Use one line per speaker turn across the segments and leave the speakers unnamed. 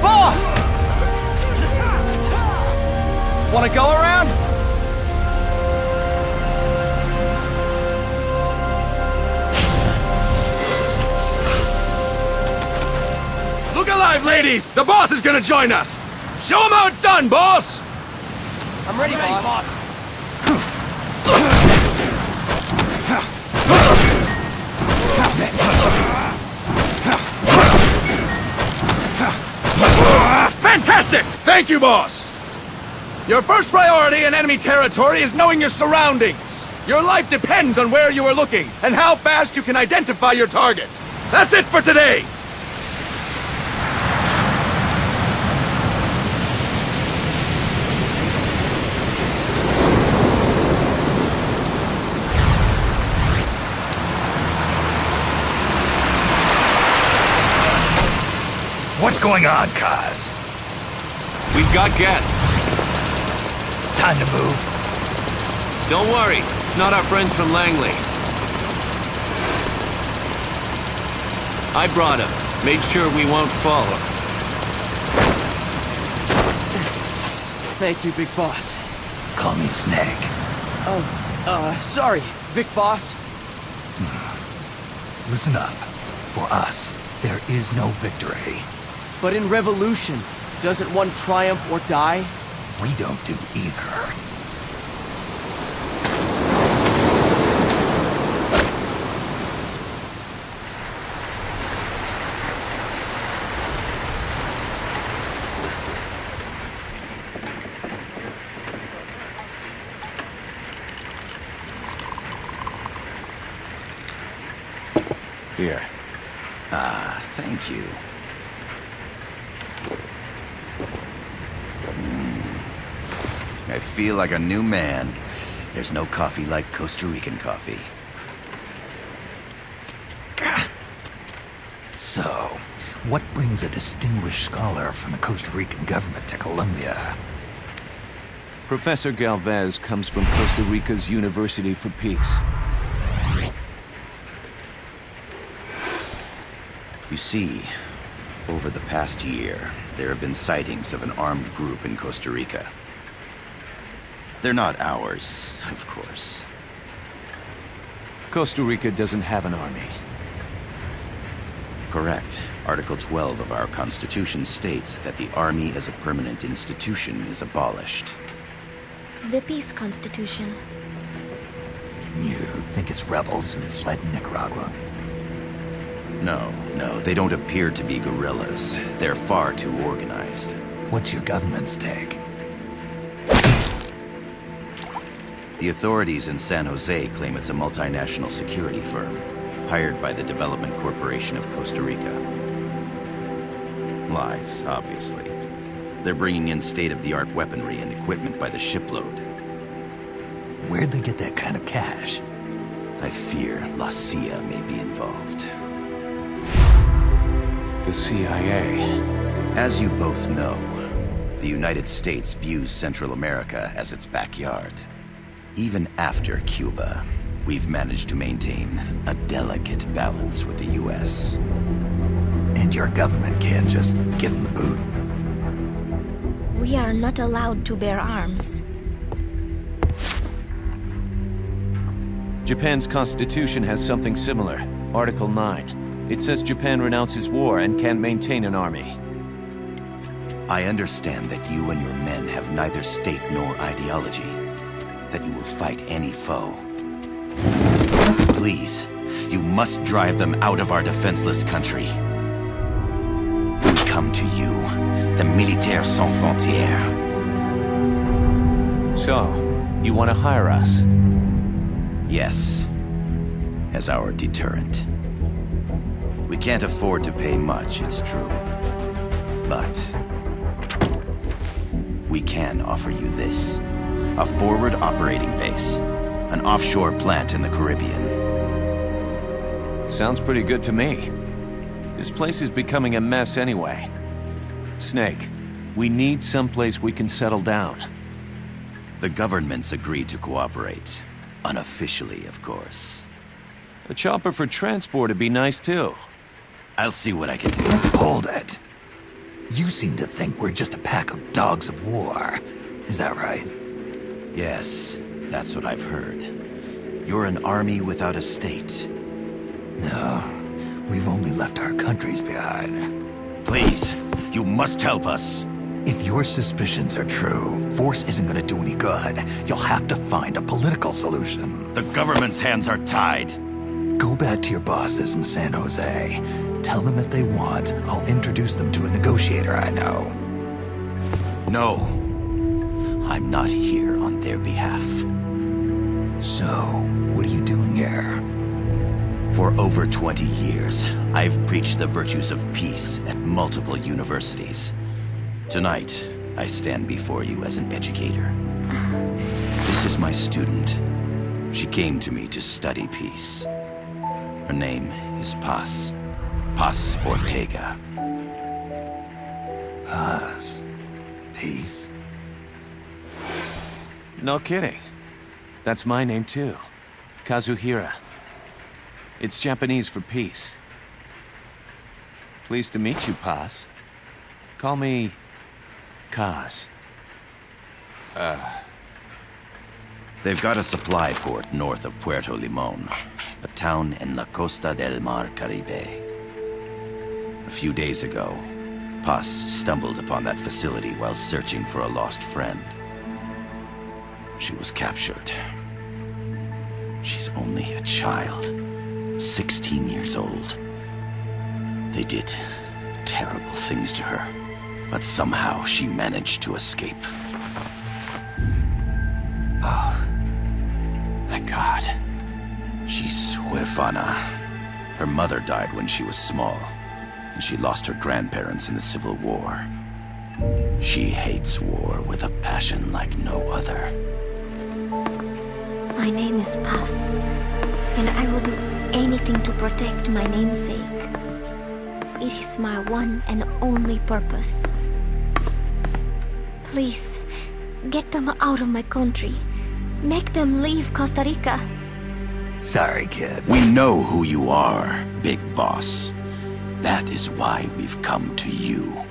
Boss! Wanna go around?
Look alive, ladies! The boss is gonna join us! Show him how it's done, boss!
I'm ready, boss.
Fantastic! Thank you, boss! Your first priority in enemy territory is knowing your surroundings. Your life depends on where you are looking and how fast you can identify your target. That's it for today!
What's going on, Kaz?
We've got guests.
Time to move.
Don't worry, it's not our friends from Langley. I brought him. Made sure we won't fall.
Thank you, Big Boss.
Call me Snake.
Sorry, Vic Boss.
Listen up. For us, there is no victory.
But in Revolution, doesn't one triumph or die?
We don't do either.
Here.
Thank you. I feel like a new man. There's no coffee like Costa Rican coffee. So, what brings a distinguished scholar from the Costa Rican government to Colombia?
Professor Galvez comes from Costa Rica's University for Peace.
You see, over the past year, there have been sightings of an armed group in Costa Rica. They're not ours, of course.
Costa Rica doesn't have an army.
Correct. Article 12 of our Constitution states that the Army as a permanent institution is abolished.
The Peace Constitution.
You think it's rebels who fled Nicaragua? No, they don't appear to be guerrillas. They're far too organized. What's your government's take? The authorities in San Jose claim it's a multinational security firm, hired by the Development Corporation of Costa Rica. Lies, obviously. They're bringing in state-of-the-art weaponry and equipment by the shipload. Where'd they get that kind of cash? I fear La CIA may be involved.
The CIA.
As you both know, the United States views Central America as its backyard. Even after Cuba, we've managed to maintain a delicate balance with the US. And your government can't just give them the boot?
We are not allowed to bear arms.
Japan's constitution has something similar. Article 9. It says Japan renounces war and can't maintain an army.
I understand that you and your men have neither state nor ideology. That you will fight any foe. Please, you must drive them out of our defenseless country. We come to you, the Militaires Sans Frontières.
So, you want to hire us?
Yes, as our deterrent. We can't afford to pay much, it's true. But we can offer you this. A forward operating base. An offshore plant in the Caribbean.
Sounds pretty good to me. This place is becoming a mess anyway. Snake, we need someplace we can settle down.
The government's agreed to cooperate. Unofficially, of course.
A chopper for transport would be nice too.
I'll see what I can do.
Hold it. You seem to think we're just a pack of dogs of war. Is that right?
Yes, that's what I've heard. You're an army without a state.
No, we've only left our countries behind.
Please, you must help us.
If your suspicions are true, force isn't gonna do any good. You'll have to find a political solution.
The government's hands are tied.
Go back to your bosses in San Jose. Tell them if they want, I'll introduce them to a negotiator I know.
No. I'm not here on their behalf.
So, what are you doing here?
For over 20 years, I've preached the virtues of peace at multiple universities. Tonight, I stand before you as an educator. This is my student. She came to me to study peace. Her name is Paz. Paz Ortega.
Paz. Peace.
No kidding. That's my name too. Kazuhira. It's Japanese for peace. Pleased to meet you, Paz. Call me Kaz.
They've got a supply port north of Puerto Limon, a town in La Costa del Mar Caribe. A few days ago, Paz stumbled upon that facility while searching for a lost friend. She was captured. She's only a child, 16 years old. They did terrible things to her, but somehow she managed to escape.
Oh, my God.
She's huérfana. Her mother died when she was small, and she lost her grandparents in the Civil War. She hates war with a passion like no other.
My name is Paz, and I will do anything to protect my namesake. It is my one and only purpose. Please, get them out of my country. Make them leave Costa Rica.
Sorry, kid.
We know who you are, Big Boss. That is why we've come to you.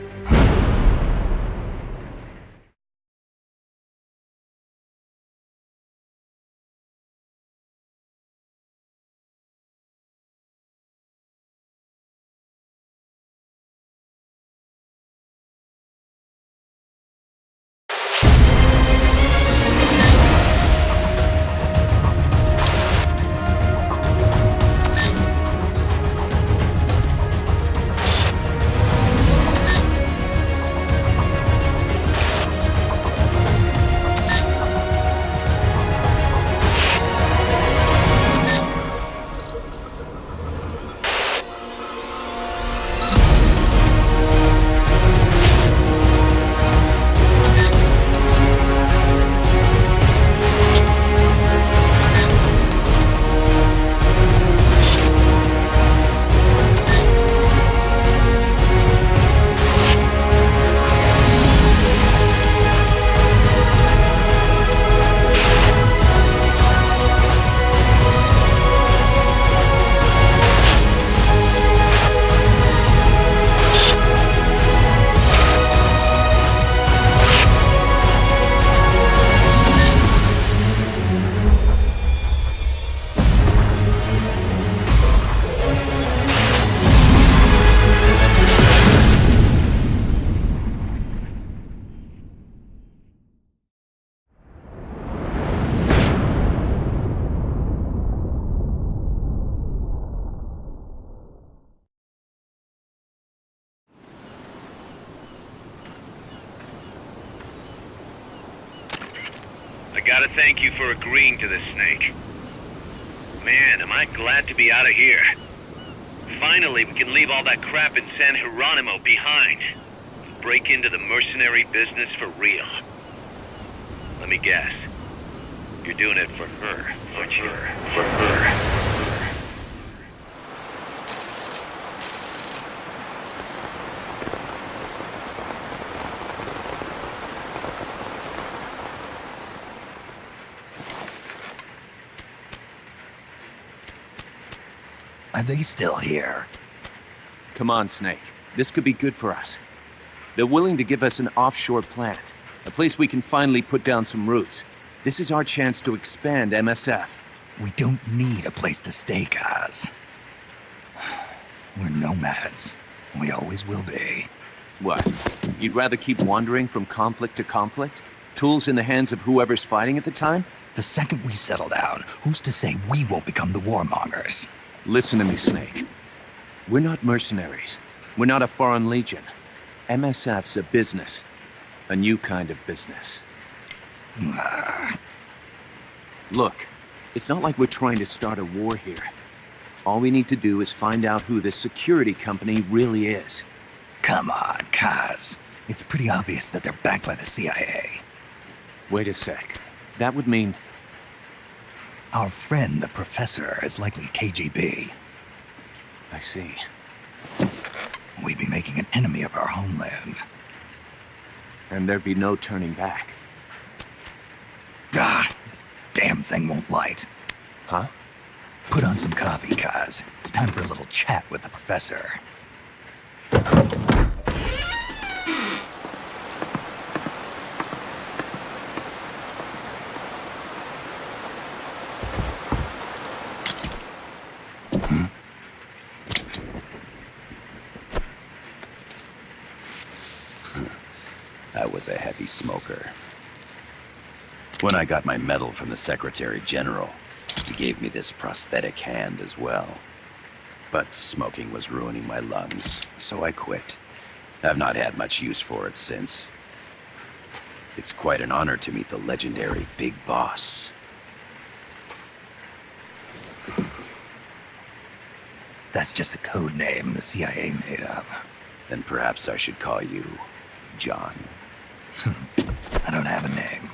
I gotta thank you for agreeing to this, Snake. Man, am I glad to be out of here. Finally, we can leave all that crap in San Geronimo behind. Break into the mercenary business for real. Let me guess. You're doing it for her, aren't you? For her.
Are they still here?
Come on, Snake. This could be good for us. They're willing to give us an offshore plant. A place we can finally put down some roots. This is our chance to expand MSF.
We don't need a place to stay, Kaz. We're nomads. We always will be.
What? You'd rather keep wandering from conflict to conflict? Tools in the hands of whoever's fighting at the time?
The second we settle down, who's to say we won't become the warmongers?
Listen to me, Snake. We're not mercenaries. We're not a foreign legion. MSF's a business. A new kind of business. Look, it's not like we're trying to start a war here. All we need to do is find out who this security company really is.
Come on, Kaz. It's pretty obvious that they're backed by the CIA.
Wait a sec. That would mean...
Our friend, the professor, is likely KGB.
I see.
We'd be making an enemy of our homeland.
And there'd be no turning back.
God, this damn thing won't light.
Huh?
Put on some coffee, Kaz. It's time for a little chat with the professor.
I was a heavy smoker. When I got my medal from the Secretary General, he gave me this prosthetic hand as well. But smoking was ruining my lungs, so I quit. I've not had much use for it since. It's quite an honor to meet the legendary Big Boss.
That's just a code name the CIA made up.
Then perhaps I should call you John.
I don't have a name.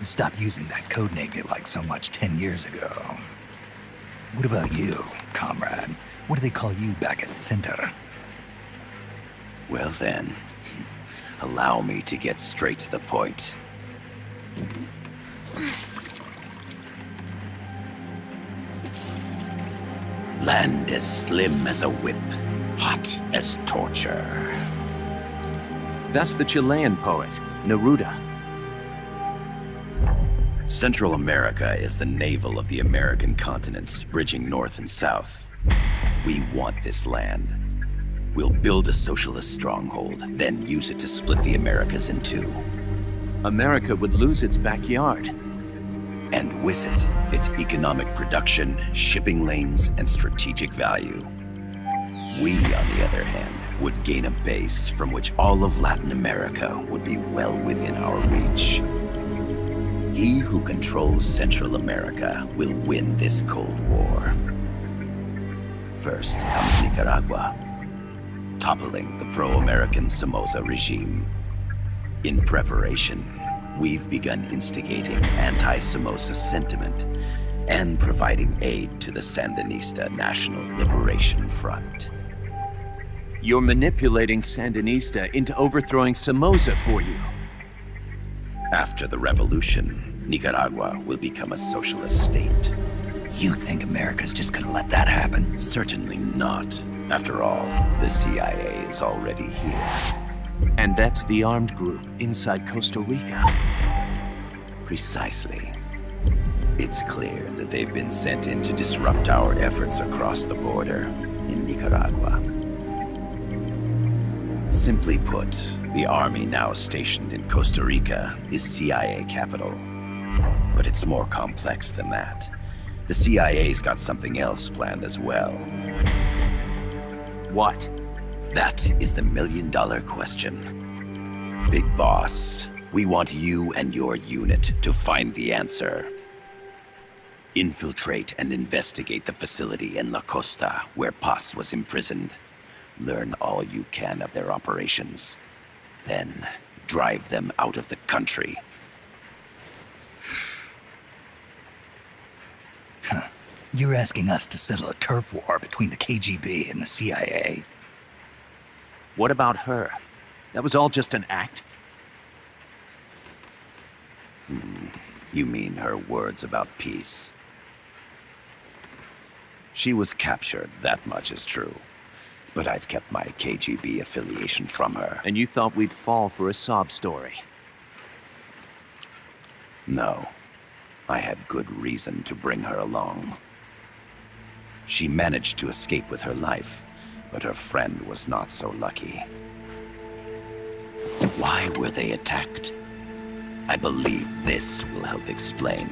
Stop using that code name you liked so much 10 years ago. What about you, comrade? What do they call you back at Center?
Well then, allow me to get straight to the point. Land as slim as a whip, hot as torture.
That's the Chilean poet, Neruda.
Central America is the navel of the American continents, bridging north and south. We want this land. We'll build a socialist stronghold, then use it to split the Americas in two.
America would lose its backyard.
And with it, its economic production, shipping lanes, and strategic value. We, on the other hand, would gain a base from which all of Latin America would be well within our reach. He who controls Central America will win this Cold War. First comes Nicaragua, toppling the pro-American Somoza regime. In preparation, we've begun instigating anti-Somoza sentiment and providing aid to the Sandinista National Liberation Front.
You're manipulating Sandinista into overthrowing Somoza for you.
After the revolution, Nicaragua will become a socialist state.
You think America's just gonna let that happen?
Certainly not. After all, the CIA is already here.
And that's the armed group inside Costa Rica.
Precisely. It's clear that they've been sent in to disrupt our efforts across the border in Nicaragua. Simply put, the army now stationed in Costa Rica is CIA capital. But it's more complex than that. The CIA's got something else planned as well.
What?
That is the million-dollar question. Big Boss, we want you and your unit to find the answer. Infiltrate and investigate the facility in La Costa where Paz was imprisoned. Learn all you can of their operations. Then, drive them out of the country.
You're asking us to settle a turf war between the KGB and the CIA?
What about her? That was all just an act?
You mean her words about peace? She was captured, that much is true. But I've kept my KGB affiliation from her.
And you thought we'd fall for a sob story?
No. I had good reason to bring her along. She managed to escape with her life, but her friend was not so lucky. Why were they attacked? I believe this will help explain.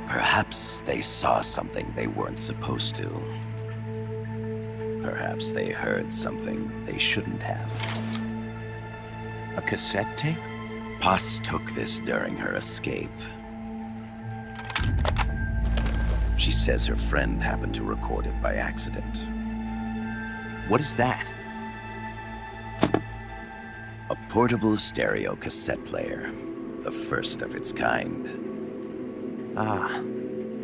Perhaps they saw something they weren't supposed to. Perhaps they heard something they shouldn't have.
A cassette tape?
Paz took this during her escape. She says her friend happened to record it by accident.
What is that?
A portable stereo cassette player. The first of its kind.
Ah,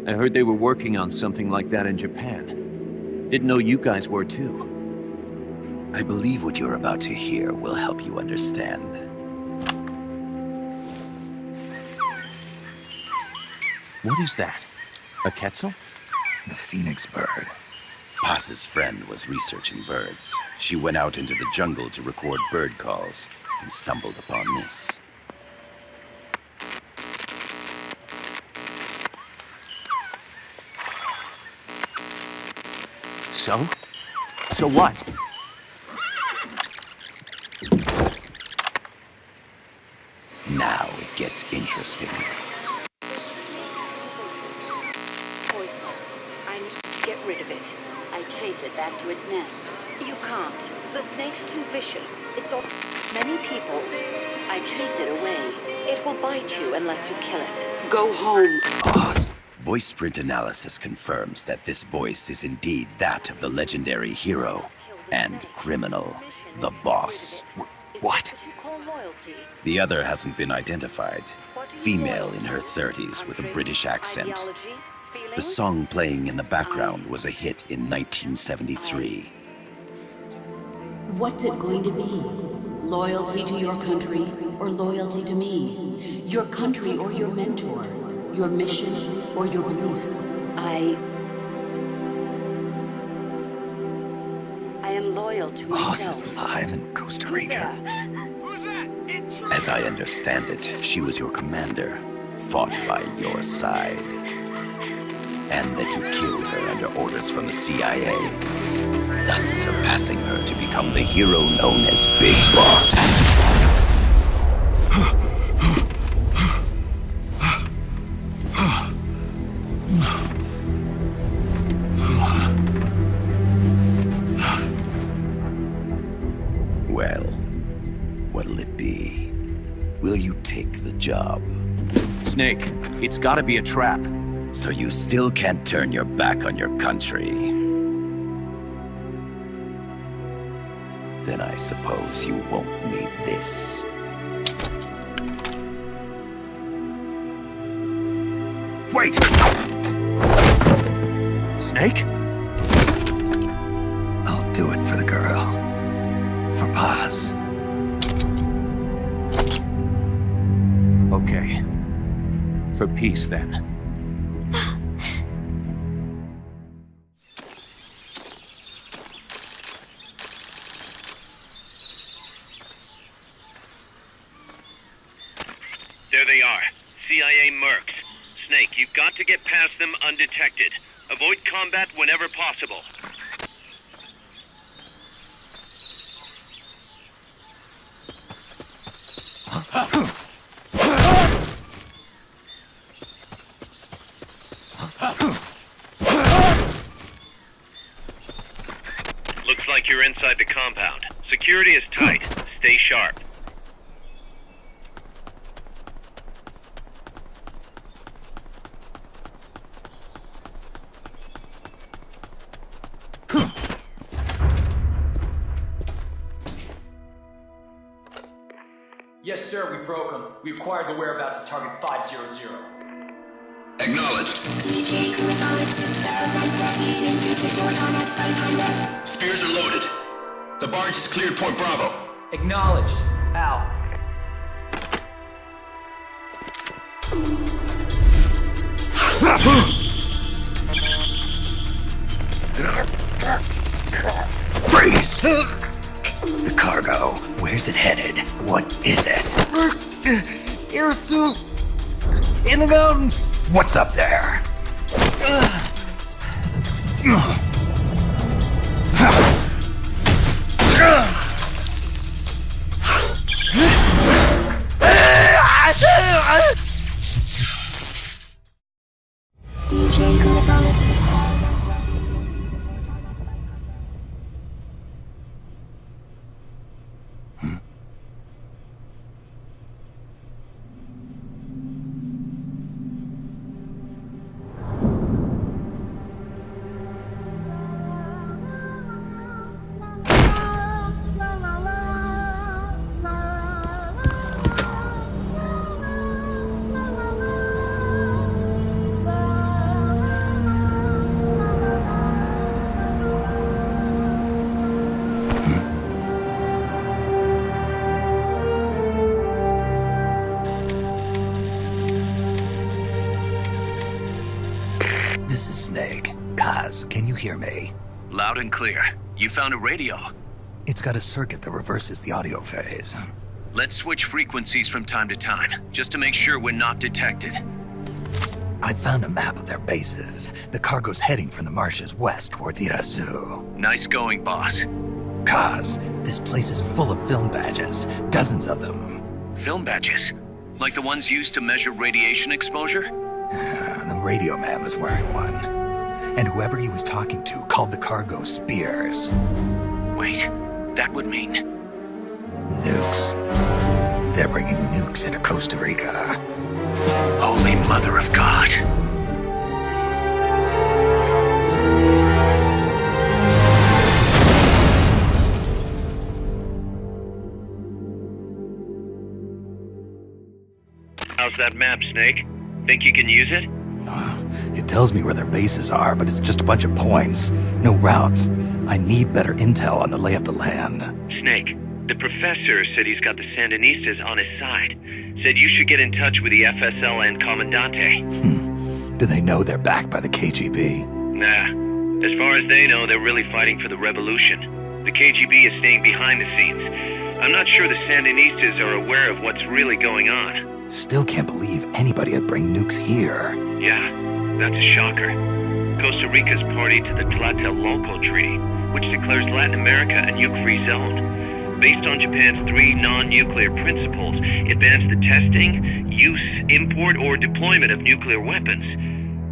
I heard they were working on something like that in Japan. Didn't know you guys were too.
I believe what you're about to hear will help you understand.
What is that? A Quetzal?
The phoenix bird.
Paz's friend was researching birds. She went out into the jungle to record bird calls and stumbled upon this.
So? So what?
Now it gets interesting.
Poisonous. I need to get rid of it. I chase it back to its nest. You can't. The snake's too vicious. It's all many people. I chase it away. It will bite you unless you kill it. Go home.
Boss. Voice print analysis confirms that this voice is indeed that of the legendary hero and criminal, the boss.
What?
The other hasn't been identified. Female in her 30s with a British accent. The song playing in the background was a hit in 1973.
What's it going to be? Loyalty to your country or loyalty to me? Your country or your mentor? Your mission or your beliefs?
I am loyal to
Boss
myself.
is alive in Costa Rica.
As I understand it, she was your commander, fought by your side. And that you killed her under orders from the CIA, thus surpassing her to become the hero known as Big Boss. Well, what'll it be? Will you take the job?
Snake, it's gotta be a trap.
So you still can't turn your back on your country? Then I suppose you won't need this.
Wait!
Snake?
I'll do it for the girl. For Paz.
Okay. For peace, then.
There they are. CIA mercs. Snake, you've got to get past them undetected. Avoid combat whenever possible. Looks like you're inside the compound. Security is tight. Stay sharp.
Yes, sir, we broke him. We acquired the whereabouts of target 500. Acknowledged. Spears are loaded. The barge has cleared Point Bravo.
Acknowledged. Out.
Freeze! The cargo. Where's it headed? What is it?
Air suit. In the mountains.
What's up there?
DJ Gonzalez.
This is Snake. Kaz, can you hear me?
Loud and clear. You found a radio.
It's got a circuit that reverses the audio phase.
Let's switch frequencies from time to time, just to make sure we're not detected.
I found a map of their bases. The cargo's heading from the marshes west towards Irasu.
Nice going, boss.
Kaz, this place is full of film badges. Dozens of them.
Film badges? Like the ones used to measure radiation exposure?
The radio man was wearing one. And whoever he was talking to called the cargo Spears.
Wait, that would mean...
Nukes. They're bringing nukes into Costa Rica.
Holy Mother of God. How's that map, Snake? Think you can use it?
It tells me where their bases are, but it's just a bunch of points. No routes. I need better intel on the lay of the land.
Snake, the professor said he's got the Sandinistas on his side. Said you should get in touch with the FSL and Comandante.
Do they know they're backed by the KGB?
Nah. As far as they know, they're really fighting for the revolution. The KGB is staying behind the scenes. I'm not sure the Sandinistas are aware of what's really going on.
Still can't believe anybody would bring nukes here.
Yeah, that's a shocker. Costa Rica's party to the Tlatelolco Treaty, which declares Latin America a nuke-free zone. Based on Japan's 3 non-nuclear principles, it bans the testing, use, import, or deployment of nuclear weapons.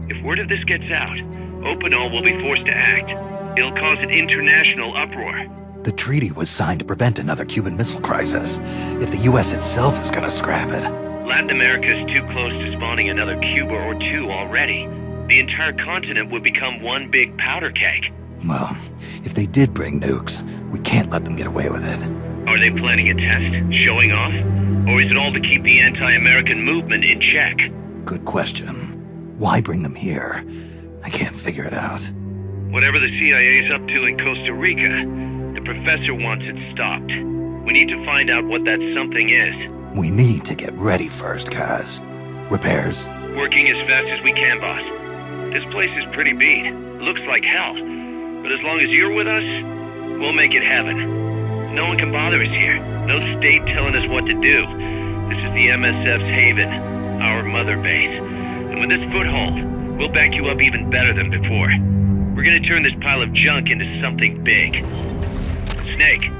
If word of this gets out, Opinol will be forced to act. It'll cause an international uproar.
The treaty was signed to prevent another Cuban Missile Crisis. If the U.S. itself is gonna scrap it...
Latin America's too close to spawning another Cuba or two already. The entire continent would become one big powder keg.
Well, if they did bring nukes, we can't let them get away with it.
Are they planning a test? Showing off? Or is it all to keep the anti-American movement in check?
Good question. Why bring them here? I can't figure it out.
Whatever the CIA's up to in Costa Rica, the professor wants it stopped. We need to find out what that something is.
We need to get ready first, Kaz. Repairs?
Working as fast as we can, boss. This place is pretty beat. Looks like hell. But as long as you're with us, we'll make it heaven. No one can bother us here. No state telling us what to do. This is the MSF's haven, our mother base. And with this foothold, we'll back you up even better than before. We're gonna turn this pile of junk into something big. Snake,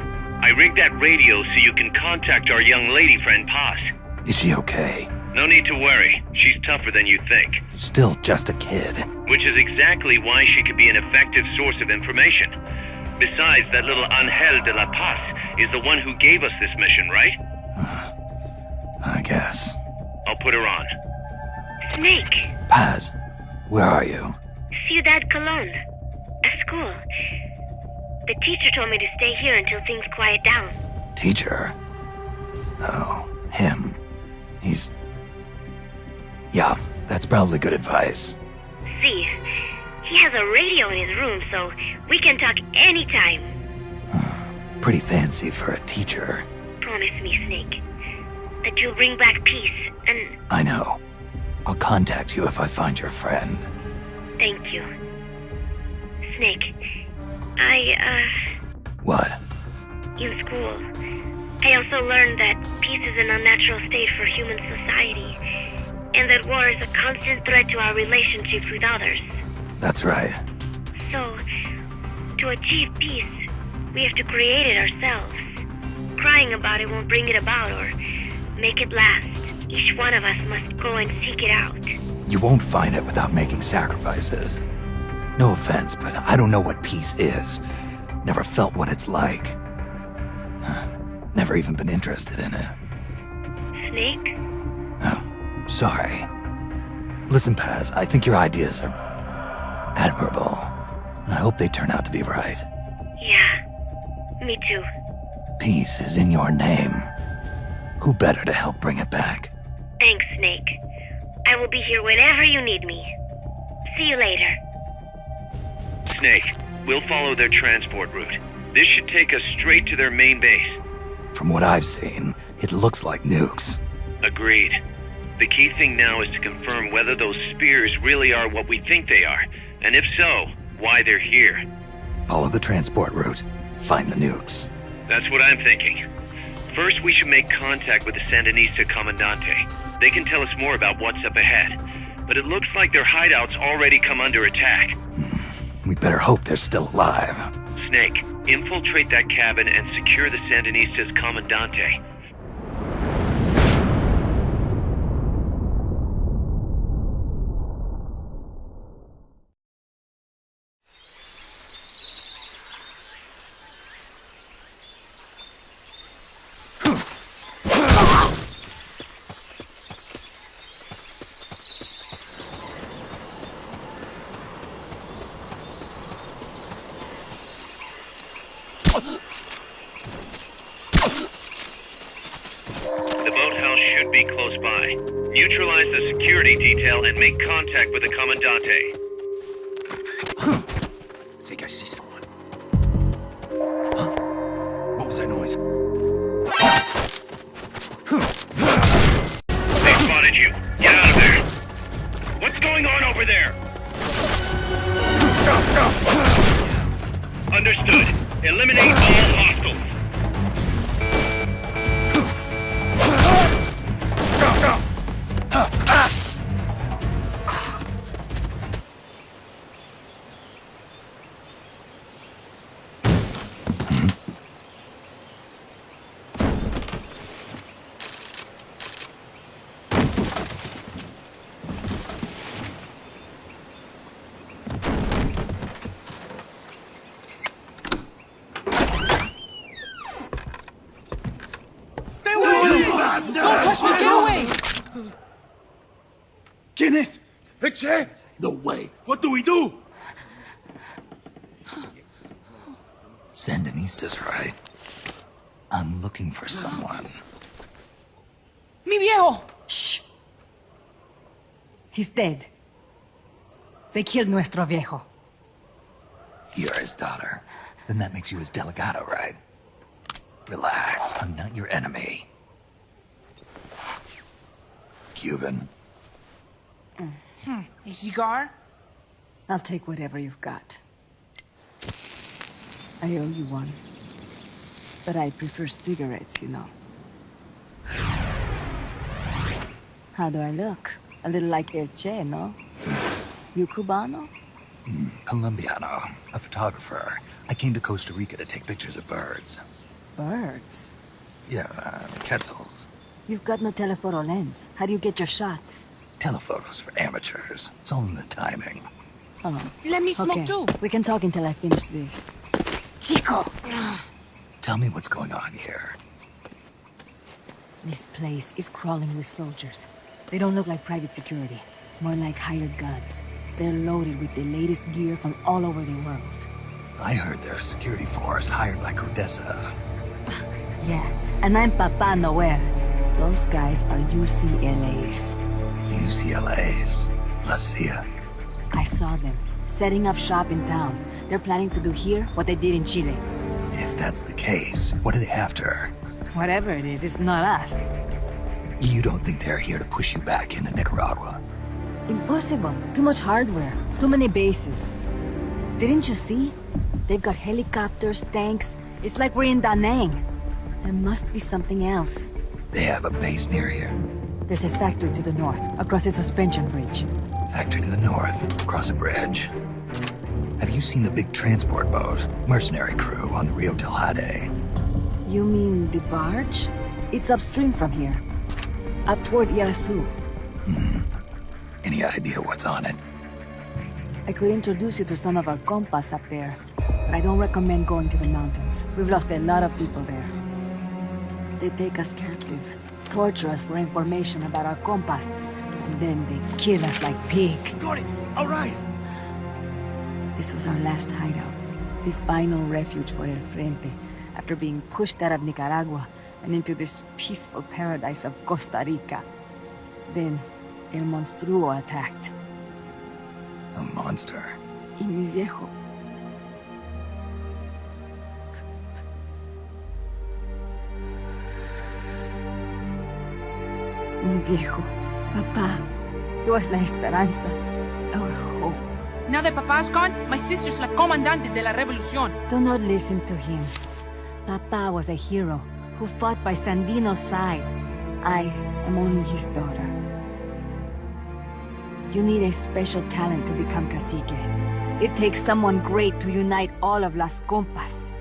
I rigged that radio so you can contact our young lady friend, Paz.
Is she okay?
No need to worry. She's tougher than you think.
Still just a kid.
Which is exactly why she could be an effective source of information. Besides, that little Angel de la Paz is the one who gave us this mission, right?
I guess.
I'll put her on.
Snake.
Paz, where are you?
Ciudad Colon. At school. The teacher told me to stay here until things quiet down.
Teacher? Oh, him. He's... Yeah, That's probably good advice.
See, he has a radio in his room, so we can talk anytime.
Pretty fancy for a teacher.
Promise me, Snake, that you'll bring back peace, and
I know. I'll contact you if I find your friend.
thank you. Snake,
What?
in school, I also learned that peace is an unnatural state for human society, and that war is a constant threat to our relationships with others.
That's right.
So, to achieve peace, we have to create it ourselves. Crying about it won't bring it about or make it last. Each one of us must go and seek it out.
You won't find it without making sacrifices. No offense, but I don't know what peace is. Never felt what it's like. Never even been interested in it.
Snake?
Oh, sorry. Listen, Paz, I think your ideas are admirable. And I hope they turn out to be right.
Yeah, me too.
Peace is in your name. Who better to help bring it back?
Thanks, Snake. I will be here whenever you need me. See you later.
Snake, we'll follow their transport route. This should take us straight to their main base.
From what I've seen, it looks like nukes.
Agreed. The key thing now is to confirm whether those spears really are what we think they are, and if so, why they're here.
Follow the transport route. Find the nukes.
That's what I'm thinking. First, we should make contact with the Sandinista Comandante. They can tell us more about what's up ahead. But it looks like their hideout's already come under attack.
We better hope they're still alive.
Snake, infiltrate that cabin and secure the Sandinista's Comandante. The boathouse should be close by. Neutralize the security detail and make contact with the Comandante.
I think I see someone. Huh? What was that noise?
They spotted you. Get out of there. What's going on over there? Understood. Eliminate all hostiles.
¿Quién es? Eche! No way. What do we do?
Sandinista's right. I'm looking for someone.
¡Mi viejo! Shh. He's dead. They killed nuestro viejo.
You're his daughter. Then that makes you his delegado, right? Relax. I'm not your enemy. Cuban.
A cigar? I'll take whatever you've got. I owe you one. But I prefer cigarettes, you know. How do I look? A little like El Che, no? You Cubano?
Colombiano. A photographer. I came to Costa Rica to take pictures of birds.
Birds?
Yeah, quetzals.
You've got no telephoto lens. How do you get your shots?
Telephotos for amateurs. It's all in the timing.
Oh. Let me smoke too. We can talk until I finish this. Chico!
Tell me what's going on here.
This place is crawling with soldiers. They don't look like private security. More like hired guns. They're loaded with the latest gear from all over the world.
I heard they're a security force hired by Codessa.
Yeah, and I'm Papa Noel. Those guys are UCLA's.
UCLA's. La CIA.
I saw them, setting up shop in town. They're planning to do here what they did in Chile.
If that's the case, what are they after?
Whatever it is, it's not us.
You don't think they're here to push you back into Nicaragua?
Impossible. Too much hardware. Too many bases. Didn't you see? They've got helicopters, tanks. It's like we're in Da Nang. There must be something else.
They have a base near here.
There's a factory to the north, across a suspension bridge.
Factory to the north, across a bridge. Have you seen the big transport boat, mercenary crew on the Rio del Jade?
You mean the barge? It's upstream from here. Up toward Irasu.
Any idea what's on it?
I could introduce you to some of our compas up there, but I don't recommend going to the mountains. We've lost a lot of people there. They take us captive, torture us for information about our compas, and then they kill us like pigs.
Got it! All right!
This was our last hideout, the final refuge for El Frente, after being pushed out of Nicaragua and into this peaceful paradise of Costa Rica. Then, El Monstruo attacked.
A monster.
Y mi viejo. Mi viejo. Papá. He was la esperanza. Our hope.
Now that Papa's gone, my sister's la comandante de la revolución.
Do not listen to him. Papa was a hero who fought by Sandino's side. I am only his daughter. You need a special talent to become cacique. It takes someone great to unite all of Las Compas.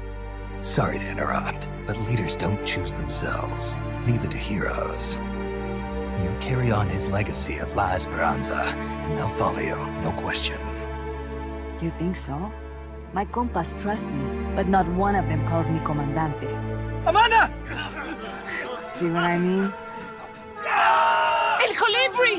Sorry to interrupt, but leaders don't choose themselves. Neither do heroes. You carry on his legacy of La Esperanza, and they'll follow you, no question.
You think so? My compas trust me, but not one of them calls me Comandante.
Amanda!
See what I mean?
El Colibri!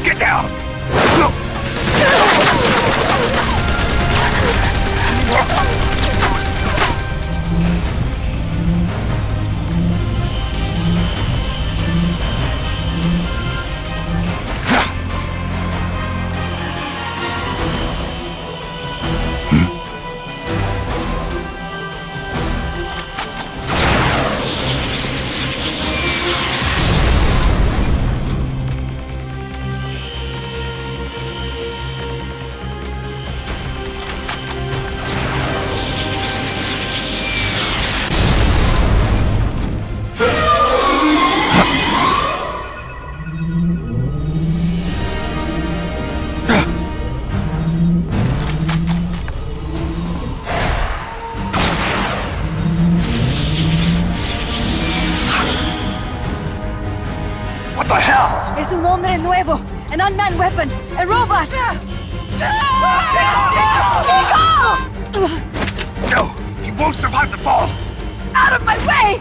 Get down! What the hell?
Es un hombre nuevo, an unmanned weapon, a robot!
No, he won't survive the fall!
Out of my way!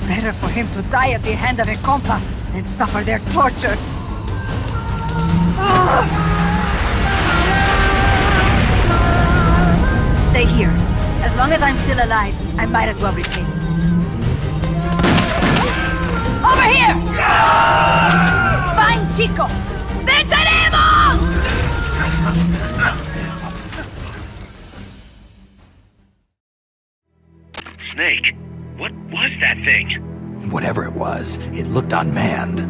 Better for him to die at the hand of a compa than suffer their torture. Stay here. As long as I'm still alive, I might as well be king. Over here! Fine, chico! ¡Venceremos!
Snake, what was that thing?
Whatever it was, it looked unmanned.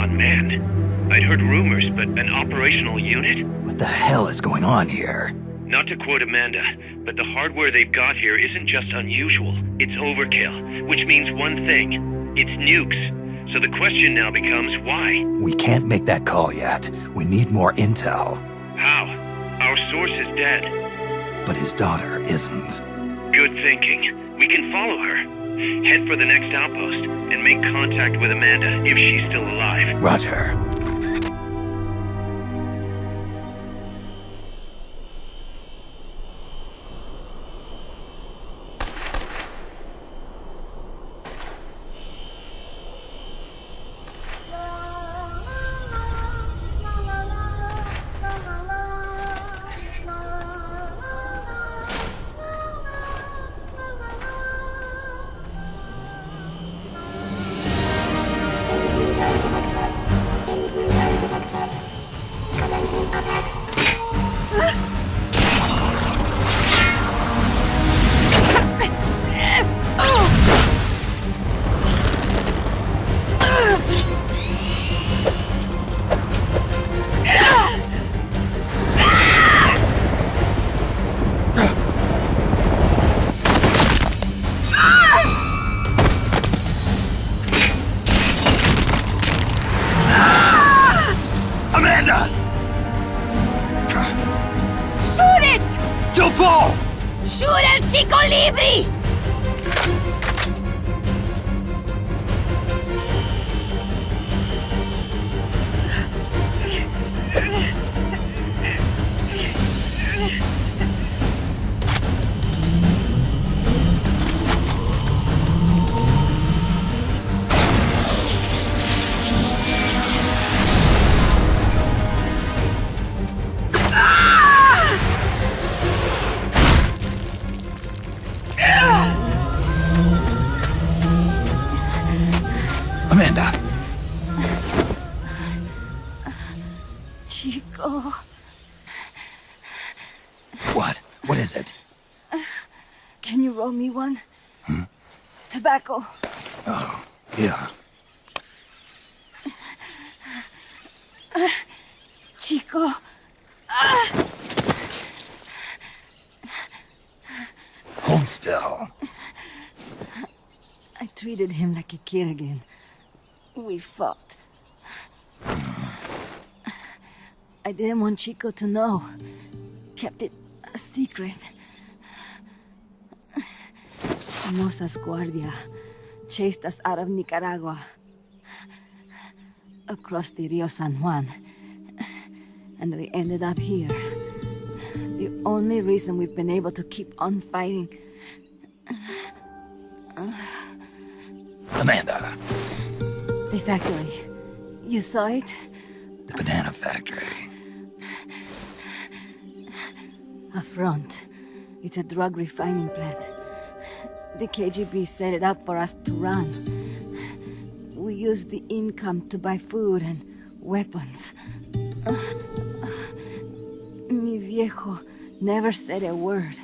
Unmanned? I'd heard rumors, but an operational unit?
What the hell is going on here?
Not to quote Amanda, but the hardware they've got here isn't just unusual, it's overkill, which means one thing. It's nukes. So the question now becomes why?
We can't make that call yet. We need more intel.
How? Our source is dead.
but his daughter isn't.
Good thinking. We can follow her. Head for the next outpost and make contact with Amanda if she's still alive.
Roger.
¡Shoot al chico libre!
Amanda!
Chico.
What? What is it?
Can you roll me one? Tobacco.
Oh, yeah.
Chico.
Hold still.
I treated him like a kid again. We fought. I didn't want Chico to know. Kept it a secret. Somoza's Guardia chased us out of Nicaragua. Across the Rio San Juan. And we ended up here. The only reason we've been able to keep on fighting.
Amanda.
The factory. You saw it?
The banana factory.
A front. It's a drug refining plant. The KGB set it up for us to run. We used the income to buy food and weapons. Mi viejo never said a word,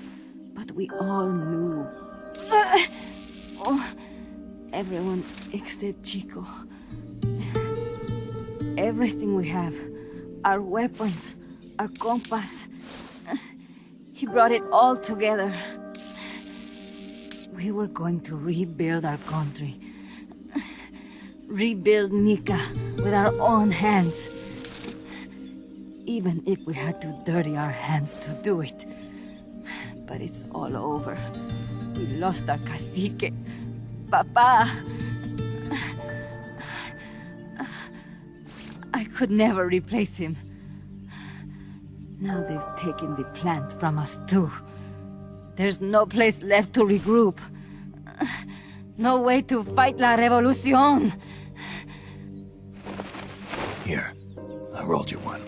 but we all knew. Everyone except Chico. Everything we have. Our weapons, our compass. He brought it all together. We were going to rebuild our country. Rebuild Nika with our own hands. Even if we had to dirty our hands to do it. But it's all over. We lost our cacique. Papa! I could never replace him. Now they've taken the plant from us too. There's no place left to regroup. No way to fight la revolución.
Here, I rolled you one.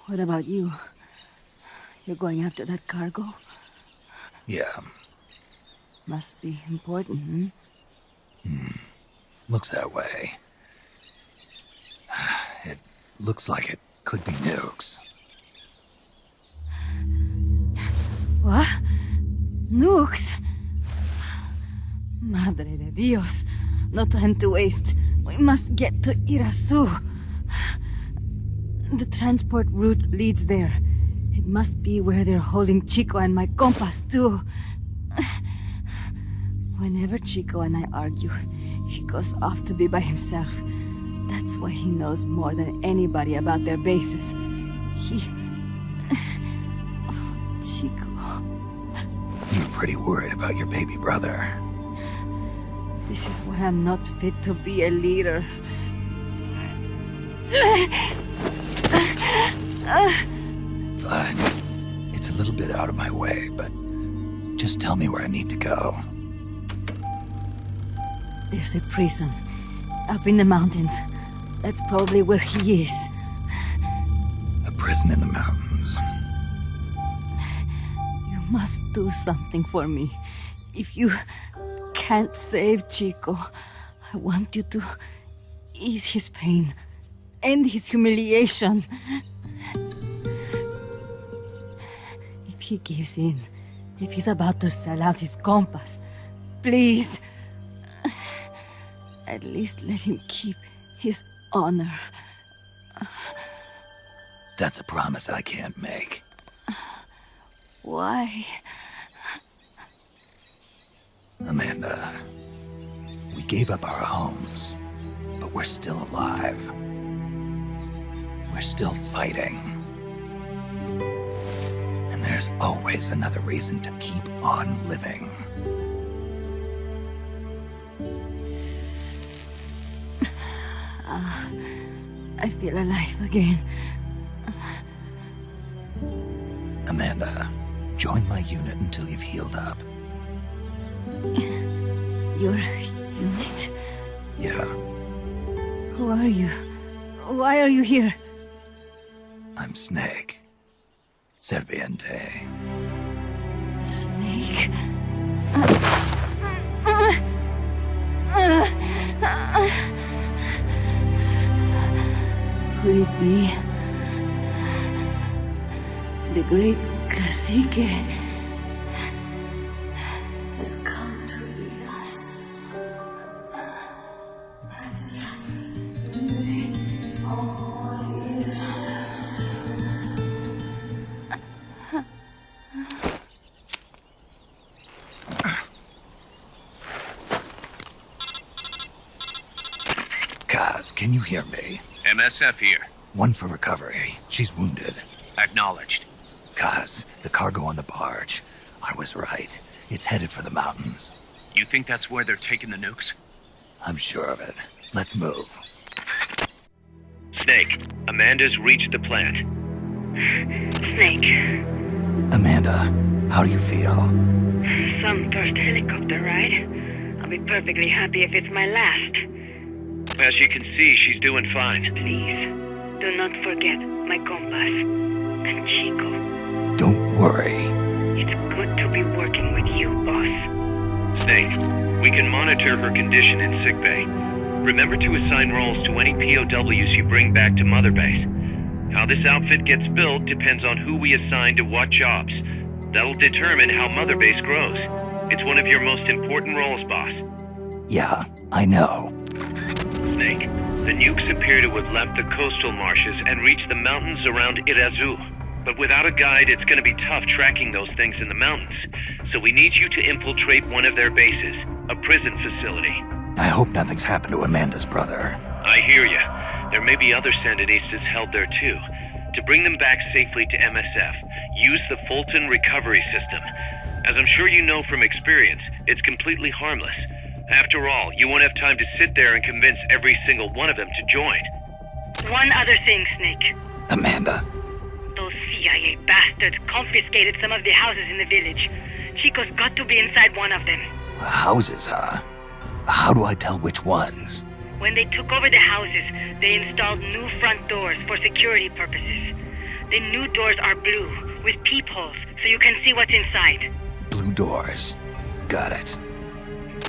What about you? You're going after that cargo?
Yeah.
Must be important,
Looks that way. It looks like it could be nukes.
What? Nukes? Madre de Dios. No time to waste. We must get to Irasu. The transport route leads there. It must be where they're holding Chico and my compas, too. Whenever Chico and I argue, he goes off to be by himself. That's why he knows more than anybody about their bases. He... Oh, Chico.
You're pretty worried about your baby brother.
This is why I'm not fit to be a leader.
Fine. It's a little bit out of my way, but just tell me where I need to go.
There's a prison up in the mountains. That's probably where he is.
A prison in the mountains.
You must do something for me. If you can't save Chico, I want you to ease his pain, end his humiliation. If he gives in, if he's about to sell out his compass, please, at least let him keep his honor.
That's a promise I can't make.
Why?
Amanda, we gave up our homes, but we're still alive. We're still fighting. And there's always another reason to keep on living.
I feel alive again.
Amanda, join my unit until you've healed up.
Your unit?
Yeah.
Who are you? Why are you here?
I'm Snake. Serviente.
Snake? Could it be the great cacique has come to lead us?
Kaz, can you hear me?
MSF here.
One for recovery. She's wounded.
Acknowledged.
Kaz, the cargo on the barge. I was right. It's headed for the mountains.
You think that's where they're taking the nukes?
I'm sure of it. Let's move.
Snake, Amanda's reached the plant.
Snake,
Amanda, how do you feel?
some first helicopter ride. I'll be perfectly happy if it's my last.
As you can see, she's doing fine.
Please, do not forget my compass and Chico.
Don't worry.
It's good to be working with you, boss.
Snake, we can monitor her condition in sickbay. Remember to assign roles to any POWs you bring back to Mother Base. How this outfit gets built depends on who we assign to what jobs. That'll determine how Mother Base grows. It's one of your most important roles, boss.
Yeah, I know.
Snake, the nukes appear to have left the coastal marshes and reached the mountains around Irazu. But without a guide, it's gonna be tough tracking those things in the mountains. So we need you to infiltrate one of their bases, a prison facility.
I hope nothing's happened to Amanda's brother.
I hear ya. There may be other Sandinistas held there too. To bring them back safely to MSF, use the Fulton recovery system. As I'm sure you know from experience, it's completely harmless. After all, you won't have time to sit there and convince every single one of them to join.
One other thing, Snake.
Amanda.
Those CIA bastards confiscated some of the houses in the village. Chico's got to be inside one of them.
Houses, huh? How do I tell which ones?
When they took over the houses, they installed new front doors for security purposes. The new doors are blue, with peepholes, so you can see what's inside.
Blue doors. Got it.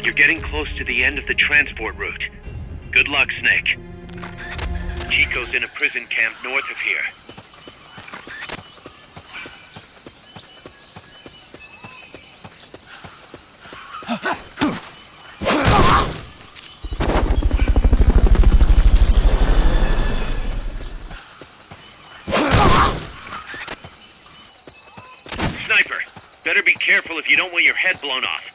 You're getting close to the end of the transport route. Good luck, Snake. Chico's in a prison camp north of here. Sniper, better be careful if you don't want your head blown off.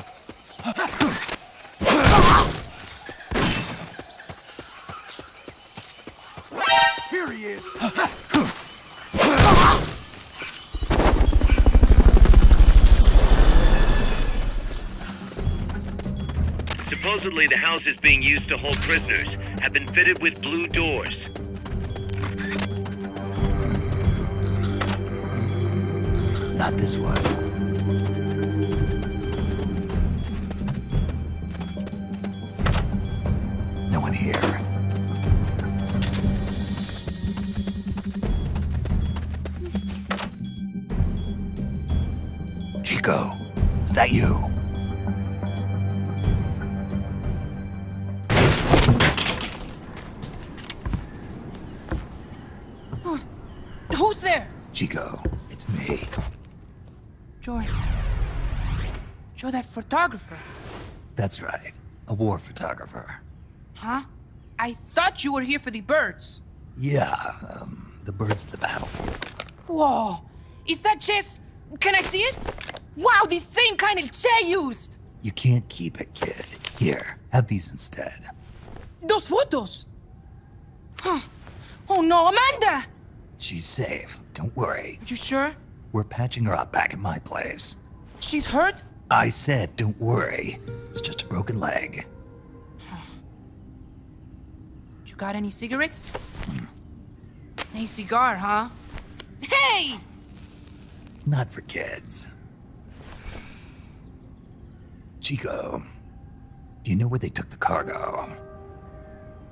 Supposedly, the houses being used to hold prisoners have been fitted with blue doors.
Not this one. No one here. Chico, is that you?
Who's there?
Chico, it's me.
You're that photographer.
That's right. A war photographer.
Huh? I thought you were here for the birds.
Yeah, the birds of the battlefield.
Whoa! Is that chess? Can I see it? Wow, the same kind of chair used!
You can't keep it, kid. Here, have these instead.
Those photos! Huh. Oh no, Amanda!
She's safe. Don't worry.
You sure?
We're patching her up back at my place.
She's hurt?
I said, don't worry. It's just a broken leg.
You got any cigarettes? A cigar, huh? Hey!
It's not for kids. Chico, do you know where they took the cargo?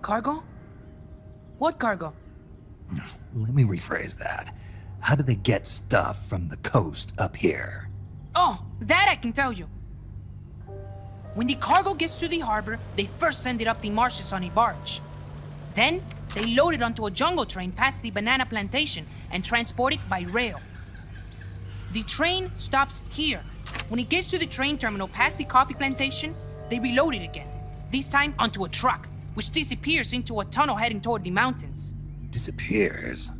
Cargo? What cargo?
Let me rephrase that. How do they get stuff from the coast up here?
Oh, that I can tell you. When the cargo gets to the harbor, they first send it up the marshes on a barge. Then, they load it onto a jungle train past the banana plantation and transport it by rail. The train stops here. When it gets to the train terminal past the coffee plantation, they reload it again, this time onto a truck, which disappears into a tunnel heading toward the mountains.
Disappears?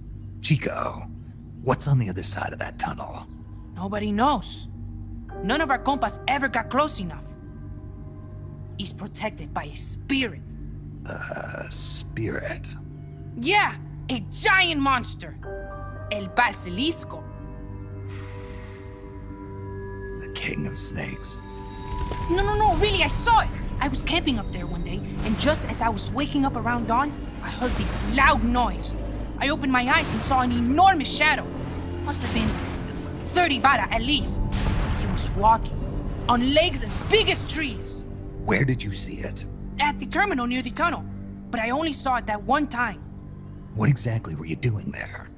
Chico, what's on the other side of that tunnel?
Nobody knows. None of our compas ever got close enough. He's protected by a spirit.
A spirit?
Yeah, a giant monster. El Basilisco.
The king of snakes.
No, really, I saw it. I was camping up there one day, and just as I was waking up around dawn, I heard this loud noise. I opened my eyes and saw an enormous shadow. Must have been 30 bara at least. He was walking, on legs as big as trees.
Where did you see it?
At the terminal near the tunnel, but I only saw it that one time.
What exactly were you doing there?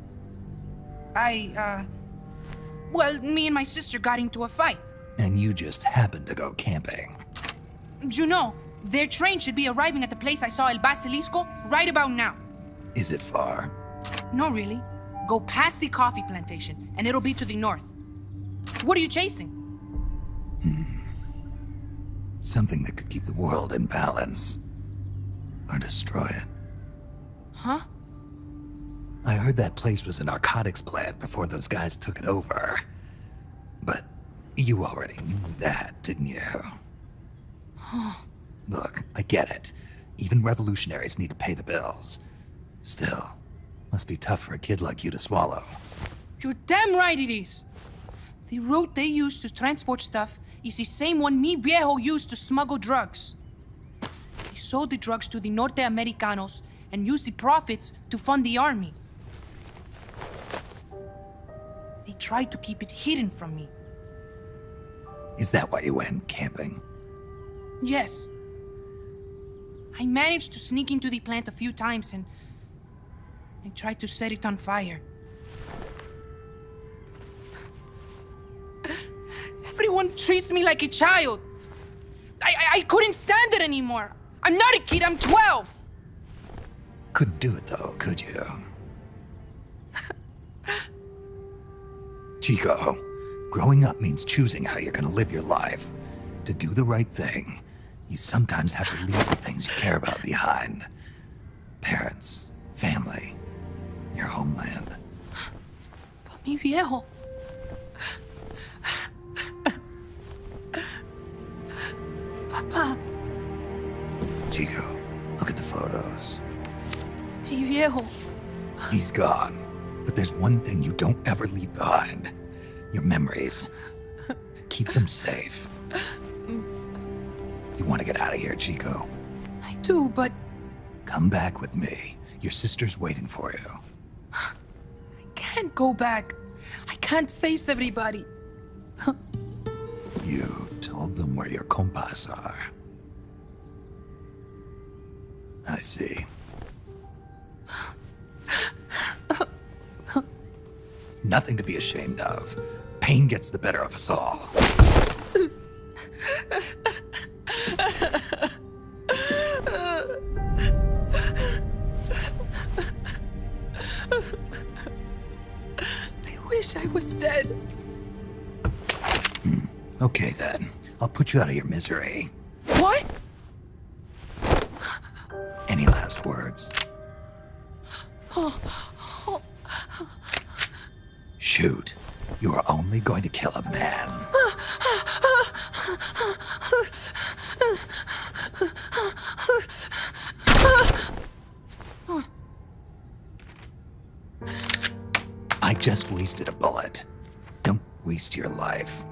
Well, me and my sister got into a fight.
And you just happened to go camping.
You know, their train should be arriving at the place I saw El Basilisco right about now.
Is it far?
No, really. Go past the coffee plantation, and it'll be to the north. What are you chasing?
Something that could keep the world in balance. Or destroy it.
Huh?
I heard that place was a narcotics plant before those guys took it over. But you already knew that, didn't you? Look, I get it. Even revolutionaries need to pay the bills. Still, must be tough for a kid like you to swallow.
You're damn right it is. The route they use to transport stuff is the same one mi viejo used to smuggle drugs. He sold the drugs to the Norte Americanos and used the profits to fund the army. They tried to keep it hidden from me.
Is that why you went camping?
Yes. I managed to sneak into the plant a few times and I tried to set it on fire. Everyone treats me like a child. I couldn't stand it anymore. I'm not a kid, I'm 12.
Couldn't do it though, could you? Chico, growing up means choosing how you're gonna live your life. To do the right thing, you sometimes have to leave the things you care about behind. Parents, family, your homeland.
But mi viejo. Papa.
Chico, look at the photos.
Mi viejo.
He's gone. But there's one thing you don't ever leave behind. Your memories. Keep them safe. You want to get out of here, Chico?
I do, but...
Come back with me. Your sister's waiting for you.
I can't go back. I can't face everybody.
You told them where your compas are. I see. Nothing to be ashamed of. Pain gets the better of us all.
I wish I was dead.
Okay then. I'll put you out of your misery.
What?
Any last words? Shoot. You are only going to kill a man. I just wasted a bullet. Don't waste your life.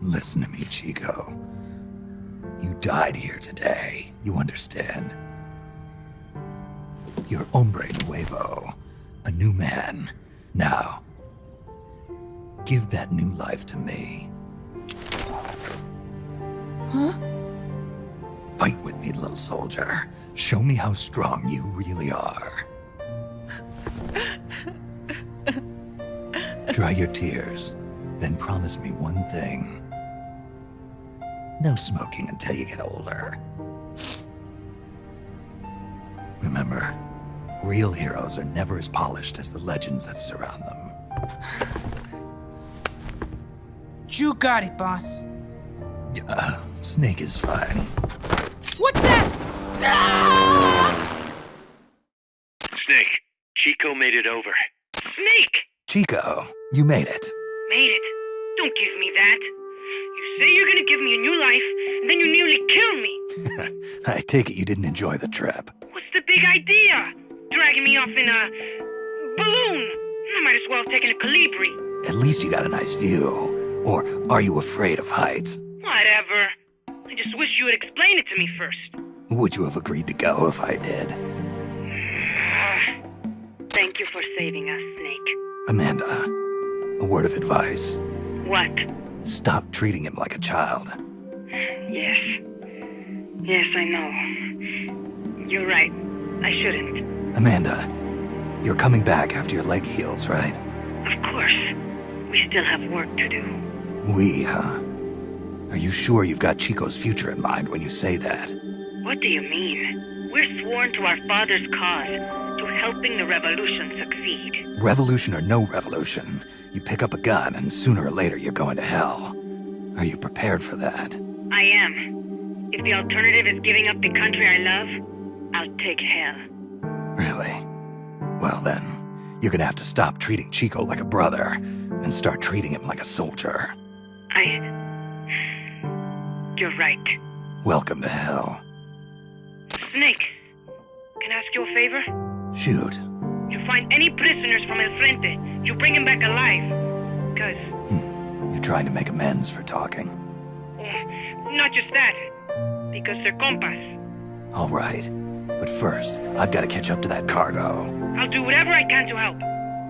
Listen to me, Chico. You died here today. You understand? You're hombre nuevo. A new man. Now, give that new life to me.
Huh?
Fight with me, little soldier. Show me how strong you really are. Dry your tears, then promise me one thing. No smoking until you get older. Remember, real heroes are never as polished as the legends that surround them.
You got it, boss.
Snake is fine.
What's that? Ah!
Snake, Chico made it over. Snake!
Chico, you made it.
Made it. Don't give me that. You say you're gonna give me a new life, and then you nearly kill me.
I take it you didn't enjoy the trip.
What's the big idea? Dragging me off in a balloon. I might as well have taken a Calibri.
At least you got a nice view. Or are you afraid of heights?
Whatever. I just wish you would explain it to me first.
Would you have agreed to go if I did?
Thank you for saving us, Snake.
Amanda, a word of advice.
What?
Stop treating him like a child.
Yes. Yes, I know. You're right. I shouldn't.
Amanda, you're coming back after your leg heals, right?
Of course. We still have work to do.
We, huh? Are you sure you've got Chico's future in mind when you say that?
What do you mean? We're sworn to our father's cause, to helping the revolution succeed.
Revolution or no revolution, you pick up a gun and sooner or later you're going to hell. Are you prepared for that?
I am. If the alternative is giving up the country I love, I'll take hell.
Really? Well then, you're gonna have to stop treating Chico like a brother and start treating him like a soldier.
You're right.
Welcome to hell.
Snake, can I ask you a favor?
Shoot.
You find any prisoners from El Frente, you bring them back alive. Because...
You're trying to make amends for talking.
Not just that. Because they're compas.
All right. But first, I've got to catch up to that cargo.
I'll do whatever I can to help.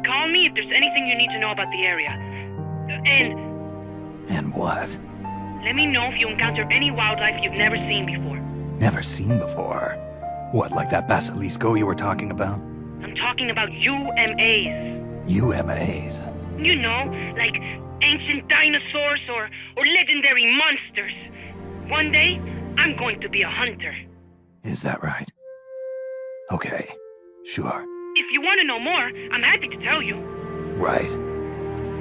Call me if there's anything you need to know about the area.
And what?
Let me know if you encounter any wildlife you've never seen before.
Never seen before? What, like that basilisco you were talking about?
I'm talking about UMAs.
UMAs?
You know, like ancient dinosaurs or legendary monsters. One day, I'm going to be a hunter.
Is that right? Okay, sure.
If you want to know more, I'm happy to tell you.
Right.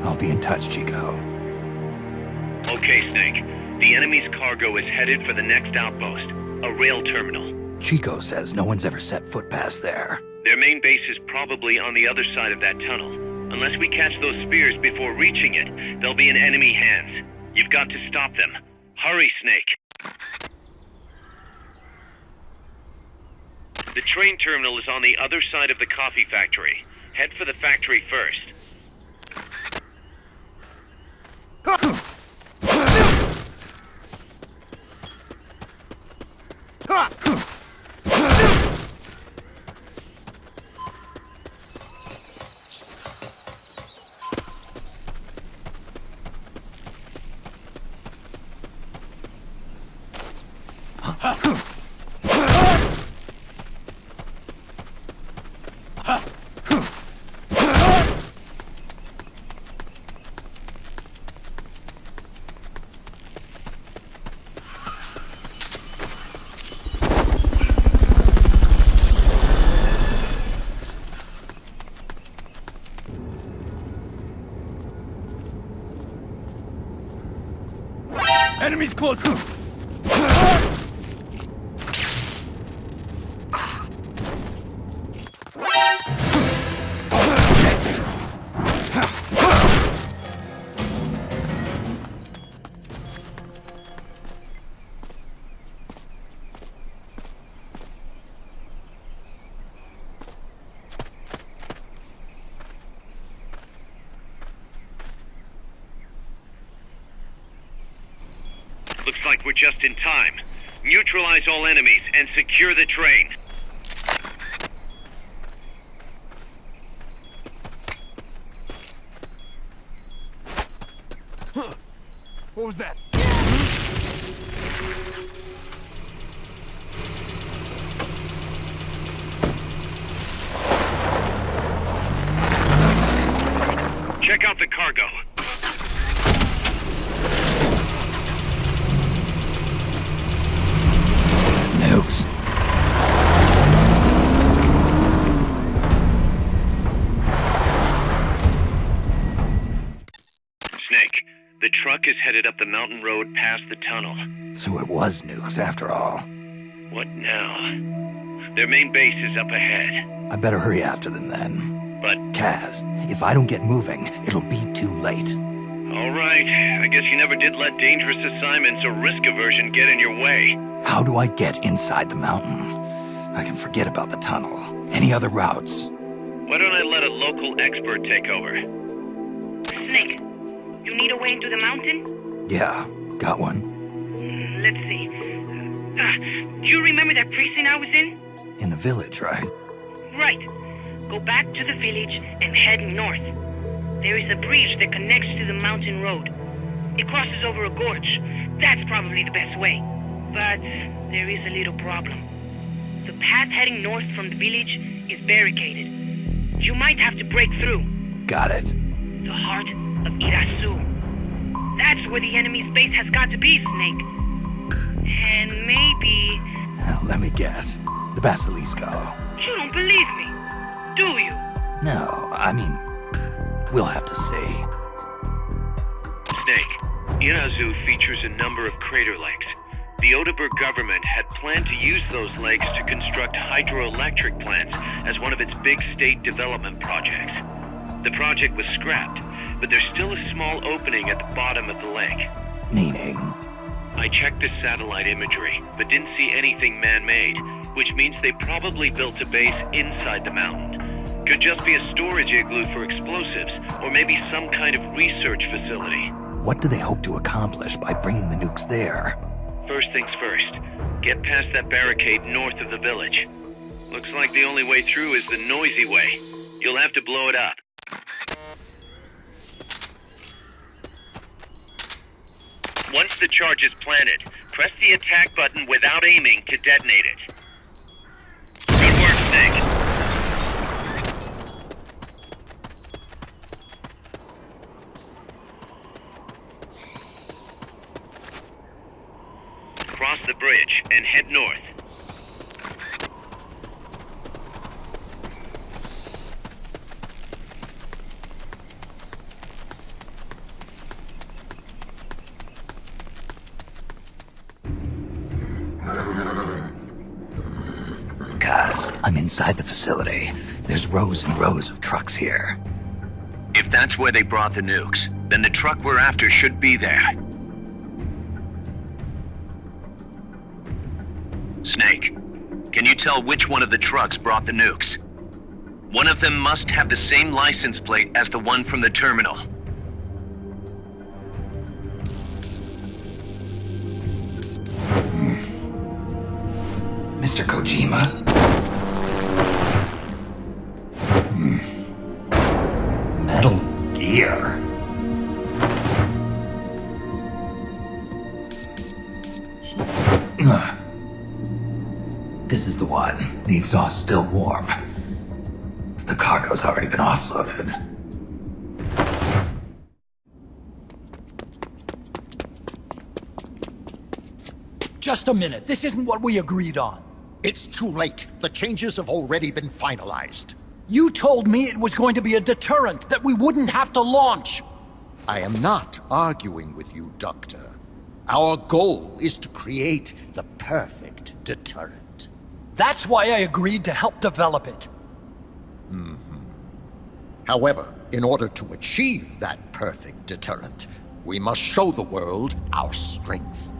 I'll be in touch, Chico.
Okay, Snake. The enemy's cargo is headed for the next outpost, a rail terminal.
Chico says no one's ever set foot past there.
Their main base is probably on the other side of that tunnel. Unless we catch those spears before reaching it, they'll be in enemy hands. You've got to stop them. Hurry, Snake. The train terminal is on the other side of the coffee factory. Head for the factory first.
Enemies close!
Next.
Looks like we're just in time. Neutralize all enemies and secure the train.
What was that?
Check out the cargo.
Nukes.
Snake, the truck is headed up the mountain road past the tunnel.
So it was nukes after all.
What now? Their main base is up ahead.
I better hurry after them then.
But...
Kaz, if I don't get moving, it'll be too late.
All right. I guess you never did let dangerous assignments or risk aversion get in your way.
How do I get inside the mountain? I can forget about the tunnel. Any other routes?
Why don't I let a local expert take over?
Snake, you need a way into the mountain?
Yeah, got one.
Let's see. Do you remember that precinct I was in?
In the village, right?
Right. Go back to the village and head north. There is a bridge that connects to the mountain road. It crosses over a gorge. That's probably the best way. But there is a little problem. The path heading north from the village is barricaded. You might have to break through.
Got it.
The heart of Irasu. That's where the enemy's base has got to be, Snake. And maybe...
Let me guess. The Basilisco.
You don't believe me, do you?
No, I mean, we'll have to see.
Snake, Irazu features a number of crater lakes. The Odeberg government had planned to use those lakes to construct hydroelectric plants as one of its big state development projects. The project was scrapped, but there's still a small opening at the bottom of the lake.
Meaning?
I checked the satellite imagery, but didn't see anything man-made, which means they probably built a base inside the mountain. Could just be a storage igloo for explosives, or maybe some kind of research facility.
What do they hope to accomplish by bringing the nukes there?
First things first, get past that barricade north of the village. Looks like the only way through is the noisy way. You'll have to blow it up. Once the charge is planted, press the attack button without aiming to detonate it. Good work, Snake. Cross the bridge and head north.
Kaz, I'm inside the facility. There's rows and rows of trucks here.
If that's where they brought the nukes, then the truck we're after should be there. Snake, Can you tell which one of the trucks brought the nukes? One of them must have the same license plate as the one from the terminal.
Mr. Kojima? Metal Gear? This is the one. The exhaust's still warm. But the cargo's already been offloaded.
Just a minute. This isn't what we agreed on.
It's too late. The changes have already been finalized.
You told me it was going to be a deterrent, that we wouldn't have to launch.
I am not arguing with you, Doctor. Our goal is to create the perfect deterrent.
That's why I agreed to help develop it.
However, in order to achieve that perfect deterrent, we must show the world our strength.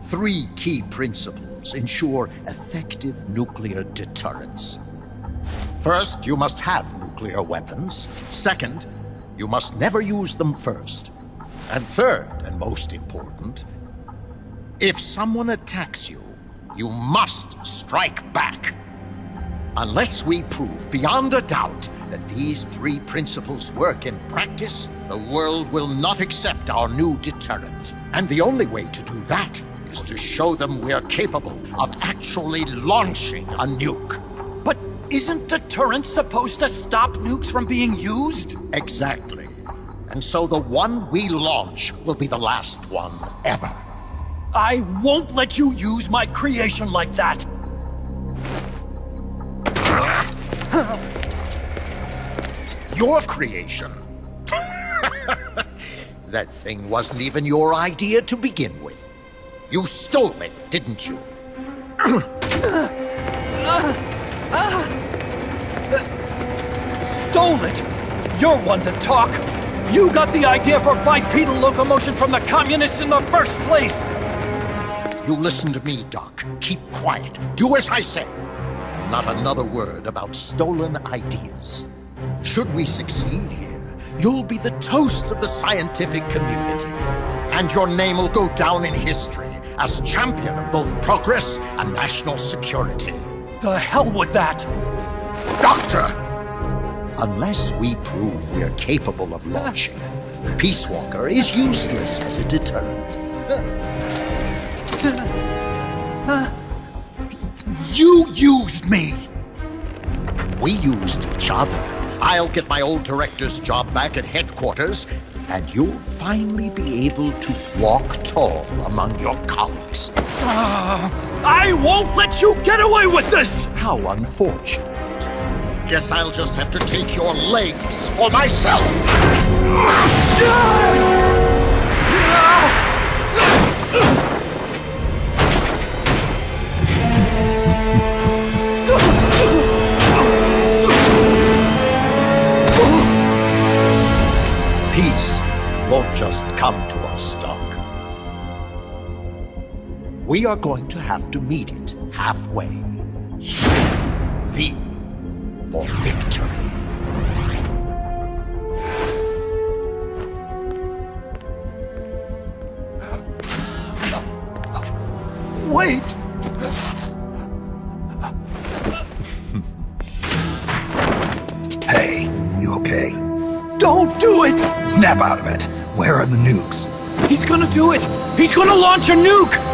3 key principles ensure effective nuclear deterrence. First, you must have nuclear weapons. Second, you must never use them first. And third, and most important, if someone attacks you, you must strike back. Unless we prove beyond a doubt that these 3 principles work in practice, the world will not accept our new deterrent. And the only way to do that is to show them we're capable of actually launching a nuke.
But isn't deterrence supposed to stop nukes from being used?
Exactly. And so the one we launch will be the last one ever.
I won't let you use my creation like that.
Your creation? That thing wasn't even your idea to begin with. You stole it, didn't you?
Stole it? You're one to talk. You got the idea for bipedal locomotion from the communists in the first place.
You listen to me, Doc. Keep quiet. Do as I say. Not another word about stolen ideas. Should we succeed here, you'll be the toast of the scientific community. And your name will go down in history as champion of both progress and national security.
The hell with that!
Doctor! Unless we prove we're capable of launching, Peace Walker is useless as a deterrent.
You used me!
We used each other. I'll get my old director's job back at headquarters, and you'll finally be able to walk tall among your colleagues.
I won't let you get away with this!
How unfortunate. Guess I'll just have to take your legs for myself. Peace won't just come to us, Doc. We are going to have to meet it halfway. V for victory.
Wait!
Hey, you okay?
Don't do it!
Snap out of it. Where are the nukes?
He's gonna do it! He's gonna launch a nuke!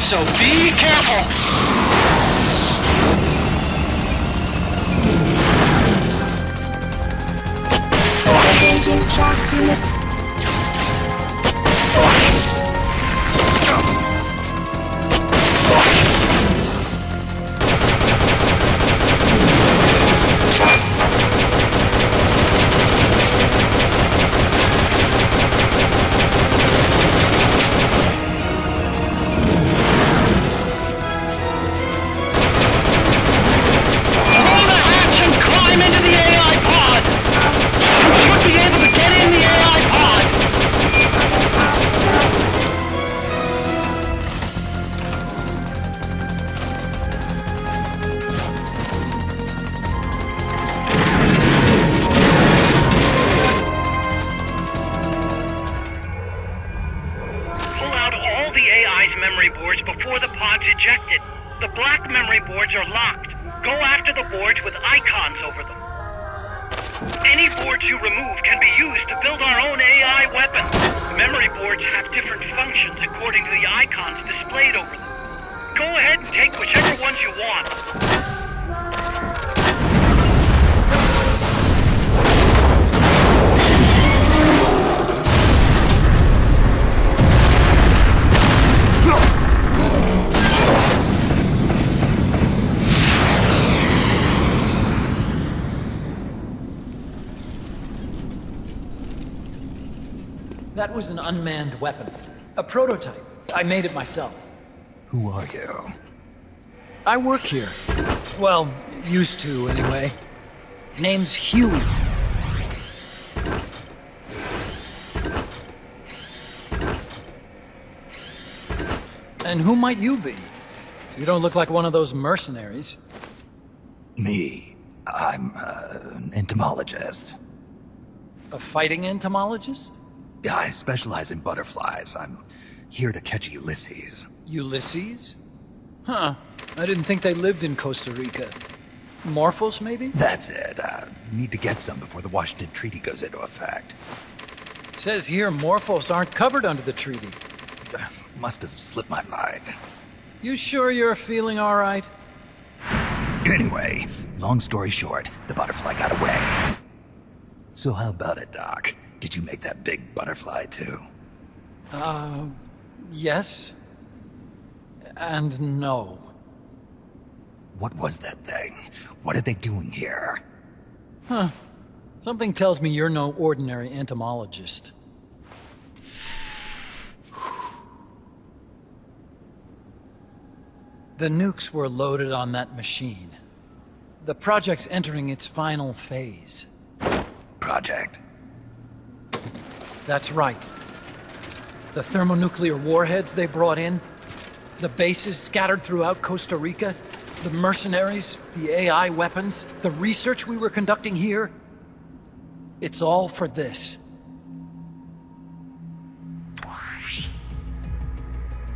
So be careful!
Before the pod's ejected. The black memory boards are locked. Go after the boards with icons over them. Any boards you remove can be used to build our own AI weapon. Memory boards have different functions according to the icons displayed over them. Go ahead and take whichever ones you want.
That was an unmanned weapon. A prototype. I made it myself.
Who are you?
I work here. Well, used to, anyway. Name's Huey. And who might you be? You don't look like one of those mercenaries.
Me? I'm an entomologist.
A fighting entomologist?
Yeah, I specialize in butterflies. I'm here to catch Ulysses.
Ulysses? Huh. I didn't think they lived in Costa Rica. Morphos, maybe?
That's it. Need to get some before the Washington Treaty goes into effect.
Says here Morphos aren't covered under the treaty.
Must have slipped my mind.
You sure you're feeling all right?
Anyway, long story short, the butterfly got away. So how about it, Doc? Did you make that big butterfly, too?
Yes. And no.
What was that thing? What are they doing here?
Huh. Something tells me you're no ordinary entomologist. The nukes were loaded on that machine. The project's entering its final phase.
Project?
That's right. The thermonuclear warheads they brought in, the bases scattered throughout Costa Rica, the mercenaries, the AI weapons, the research we were conducting here. It's all for this.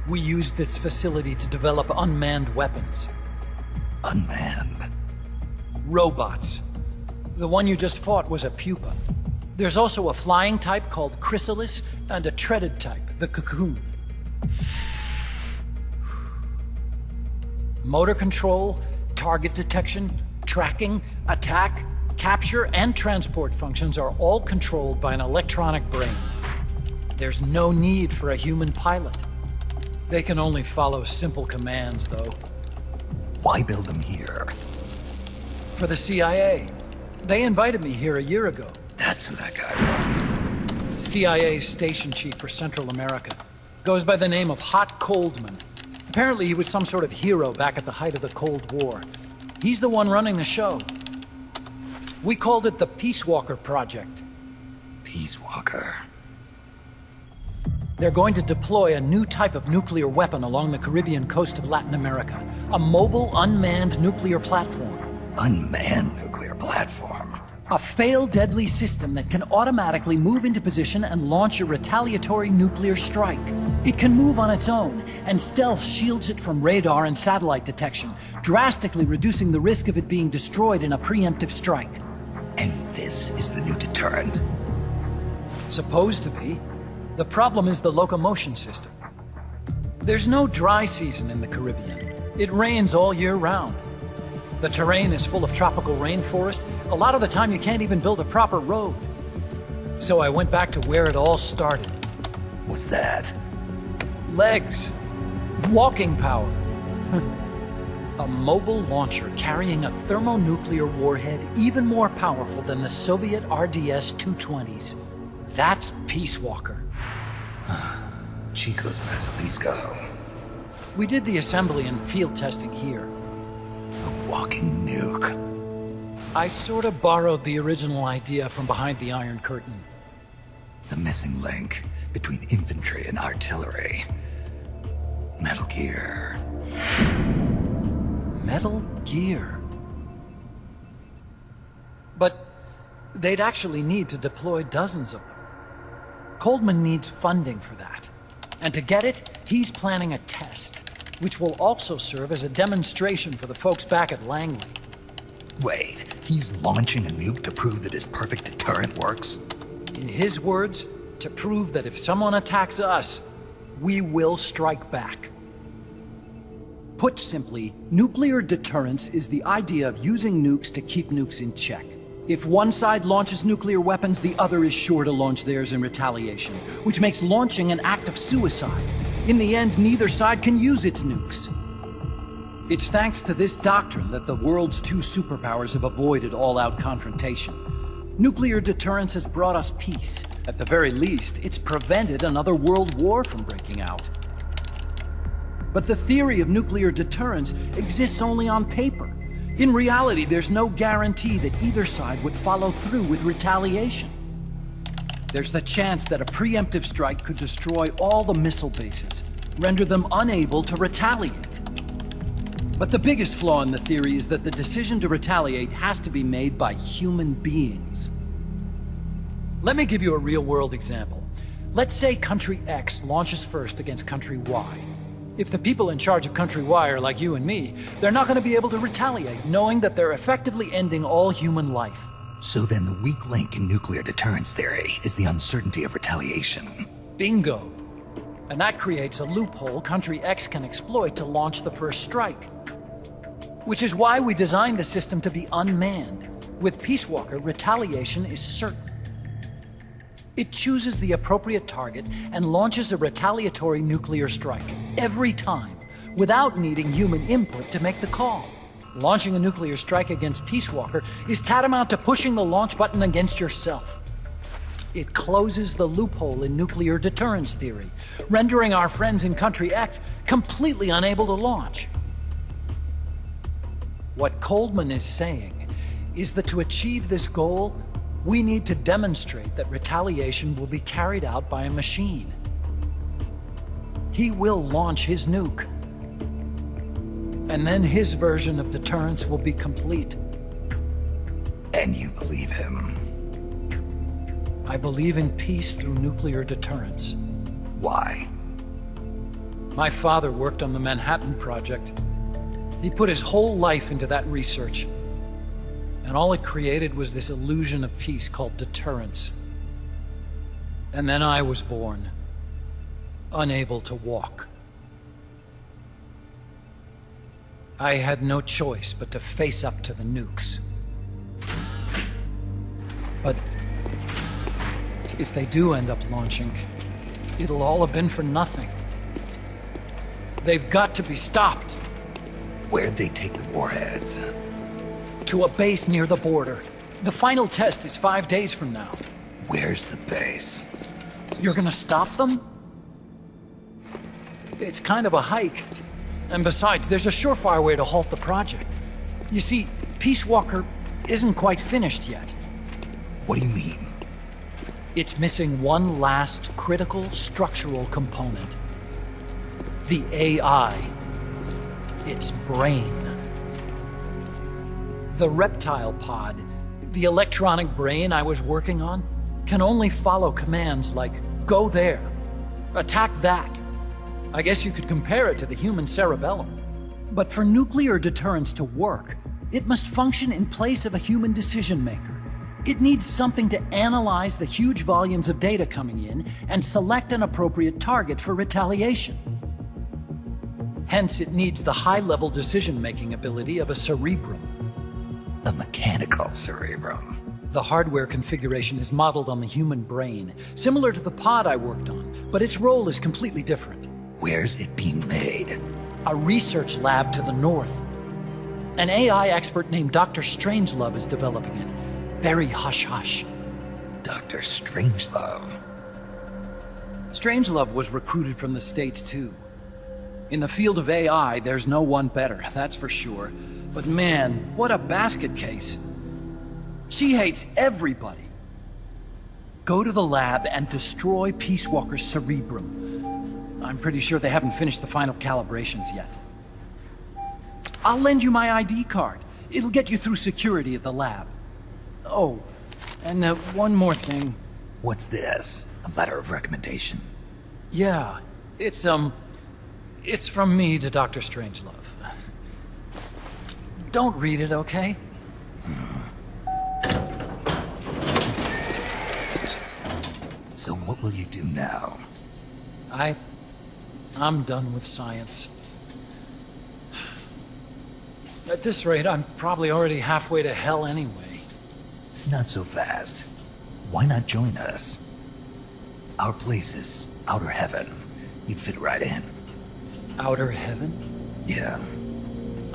We used this facility to develop unmanned weapons.
Unmanned?
Robots. The one you just fought was a pupa. There's also a flying type called Chrysalis, and a treaded type, the Cocoon. Motor control, target detection, tracking, attack, capture, and transport functions are all controlled by an electronic brain. There's no need for a human pilot. They can only follow simple commands, though.
Why build them here?
For the CIA. They invited me here a year ago.
That's who that guy was.
CIA's station chief for Central America. Goes by the name of Hot Coldman. Apparently he was some sort of hero back at the height of the Cold War. He's the one running the show. We called it the Peace Walker Project.
Peace Walker?
They're going to deploy a new type of nuclear weapon along the Caribbean coast of Latin America. A mobile, unmanned nuclear platform.
Unmanned nuclear platform?
A fail-deadly system that can automatically move into position and launch a retaliatory nuclear strike. It can move on its own, and stealth shields it from radar and satellite detection, drastically reducing the risk of it being destroyed in a preemptive strike.
And this is the new deterrent?
Supposed to be. The problem is the locomotion system. There's no dry season in the Caribbean. It rains all year round. The terrain is full of tropical rainforest. A lot of the time you can't even build a proper road. So I went back to where it all started.
What's that?
Legs. Walking power. A mobile launcher carrying a thermonuclear warhead even more powerful than the Soviet RDS-220s. That's Peace Walker.
Chico's Basilisco.
We did the assembly and field testing here.
A walking nuke.
I sort of borrowed the original idea from behind the Iron Curtain.
The missing link between infantry and artillery. Metal Gear.
Metal Gear. But they'd actually need to deploy dozens of them. Coldman needs funding for that. And to get it, he's planning a test, which will also serve as a demonstration for the folks back at Langley.
Wait, he's launching a nuke to prove that his perfect deterrent works?
In his words, to prove that if someone attacks us, we will strike back. Put simply, nuclear deterrence is the idea of using nukes to keep nukes in check. If one side launches nuclear weapons, the other is sure to launch theirs in retaliation, which makes launching an act of suicide. In the end, neither side can use its nukes. It's thanks to this doctrine that the world's two superpowers have avoided all-out confrontation. Nuclear deterrence has brought us peace. At the very least, it's prevented another world war from breaking out. But the theory of nuclear deterrence exists only on paper. In reality, there's no guarantee that either side would follow through with retaliation. There's the chance that a preemptive strike could destroy all the missile bases, render them unable to retaliate. But the biggest flaw in the theory is that the decision to retaliate has to be made by human beings. Let me give you a real-world example. Let's say Country X launches first against Country Y. If the people in charge of Country Y are like you and me, they're not going to be able to retaliate, knowing that they're effectively ending all human life.
So then the weak link in nuclear deterrence theory is the uncertainty of retaliation.
Bingo. And that creates a loophole Country X can exploit to launch the first strike. Which is why we designed the system to be unmanned. With Peace Walker, retaliation is certain. It chooses the appropriate target and launches a retaliatory nuclear strike every time, without needing human input to make the call. Launching a nuclear strike against Peace Walker is tantamount to pushing the launch button against yourself. It closes the loophole in nuclear deterrence theory, rendering our friends in Country X completely unable to launch. What Coldman is saying is that to achieve this goal, we need to demonstrate that retaliation will be carried out by a machine. He will launch his nuke. And then his version of deterrence will be complete.
And you believe him?
I believe in peace through nuclear deterrence.
Why?
My father worked on the Manhattan Project. He put his whole life into that research. And all it created was this illusion of peace called deterrence. And then I was born, unable to walk. I had no choice but to face up to the nukes. But if they do end up launching, it'll all have been for nothing. They've got to be stopped.
Where'd they take the warheads?
To a base near the border. The final test is 5 days from now.
Where's the base?
You're gonna stop them? It's kind of a hike. And besides, there's a surefire way to halt the project. You see, Peace Walker isn't quite finished yet.
What do you mean?
It's missing one last critical structural component. The AI. Its brain. The reptile pod, the electronic brain I was working on, can only follow commands like, go there, attack that. I guess you could compare it to the human cerebellum. But for nuclear deterrence to work, it must function in place of a human decision maker. It needs something to analyze the huge volumes of data coming in and select an appropriate target for retaliation. Hence, it needs the high-level decision-making ability of a cerebrum.
A mechanical cerebrum.
The hardware configuration is modeled on the human brain, similar to the pod I worked on, but its role is completely different.
Where's it being made?
A research lab to the north. An AI expert named Dr. Strangelove is developing it. Very hush-hush.
Dr. Strangelove?
Strangelove was recruited from the States, too. In the field of AI, there's no one better, that's for sure. But man, what a basket case. She hates everybody. Go to the lab and destroy Peace Walker's cerebrum. I'm pretty sure they haven't finished the final calibrations yet. I'll lend you my ID card. It'll get you through security at the lab. Oh, and one more thing.
What's this? A letter of recommendation?
Yeah, it's from me to Dr. Strangelove. Don't read it, okay?
So what will you do now?
I'm done with science. At this rate, I'm probably already halfway to hell anyway.
Not so fast. Why not join us? Our place is outer heaven. You'd fit right in.
Outer heaven?
Yeah.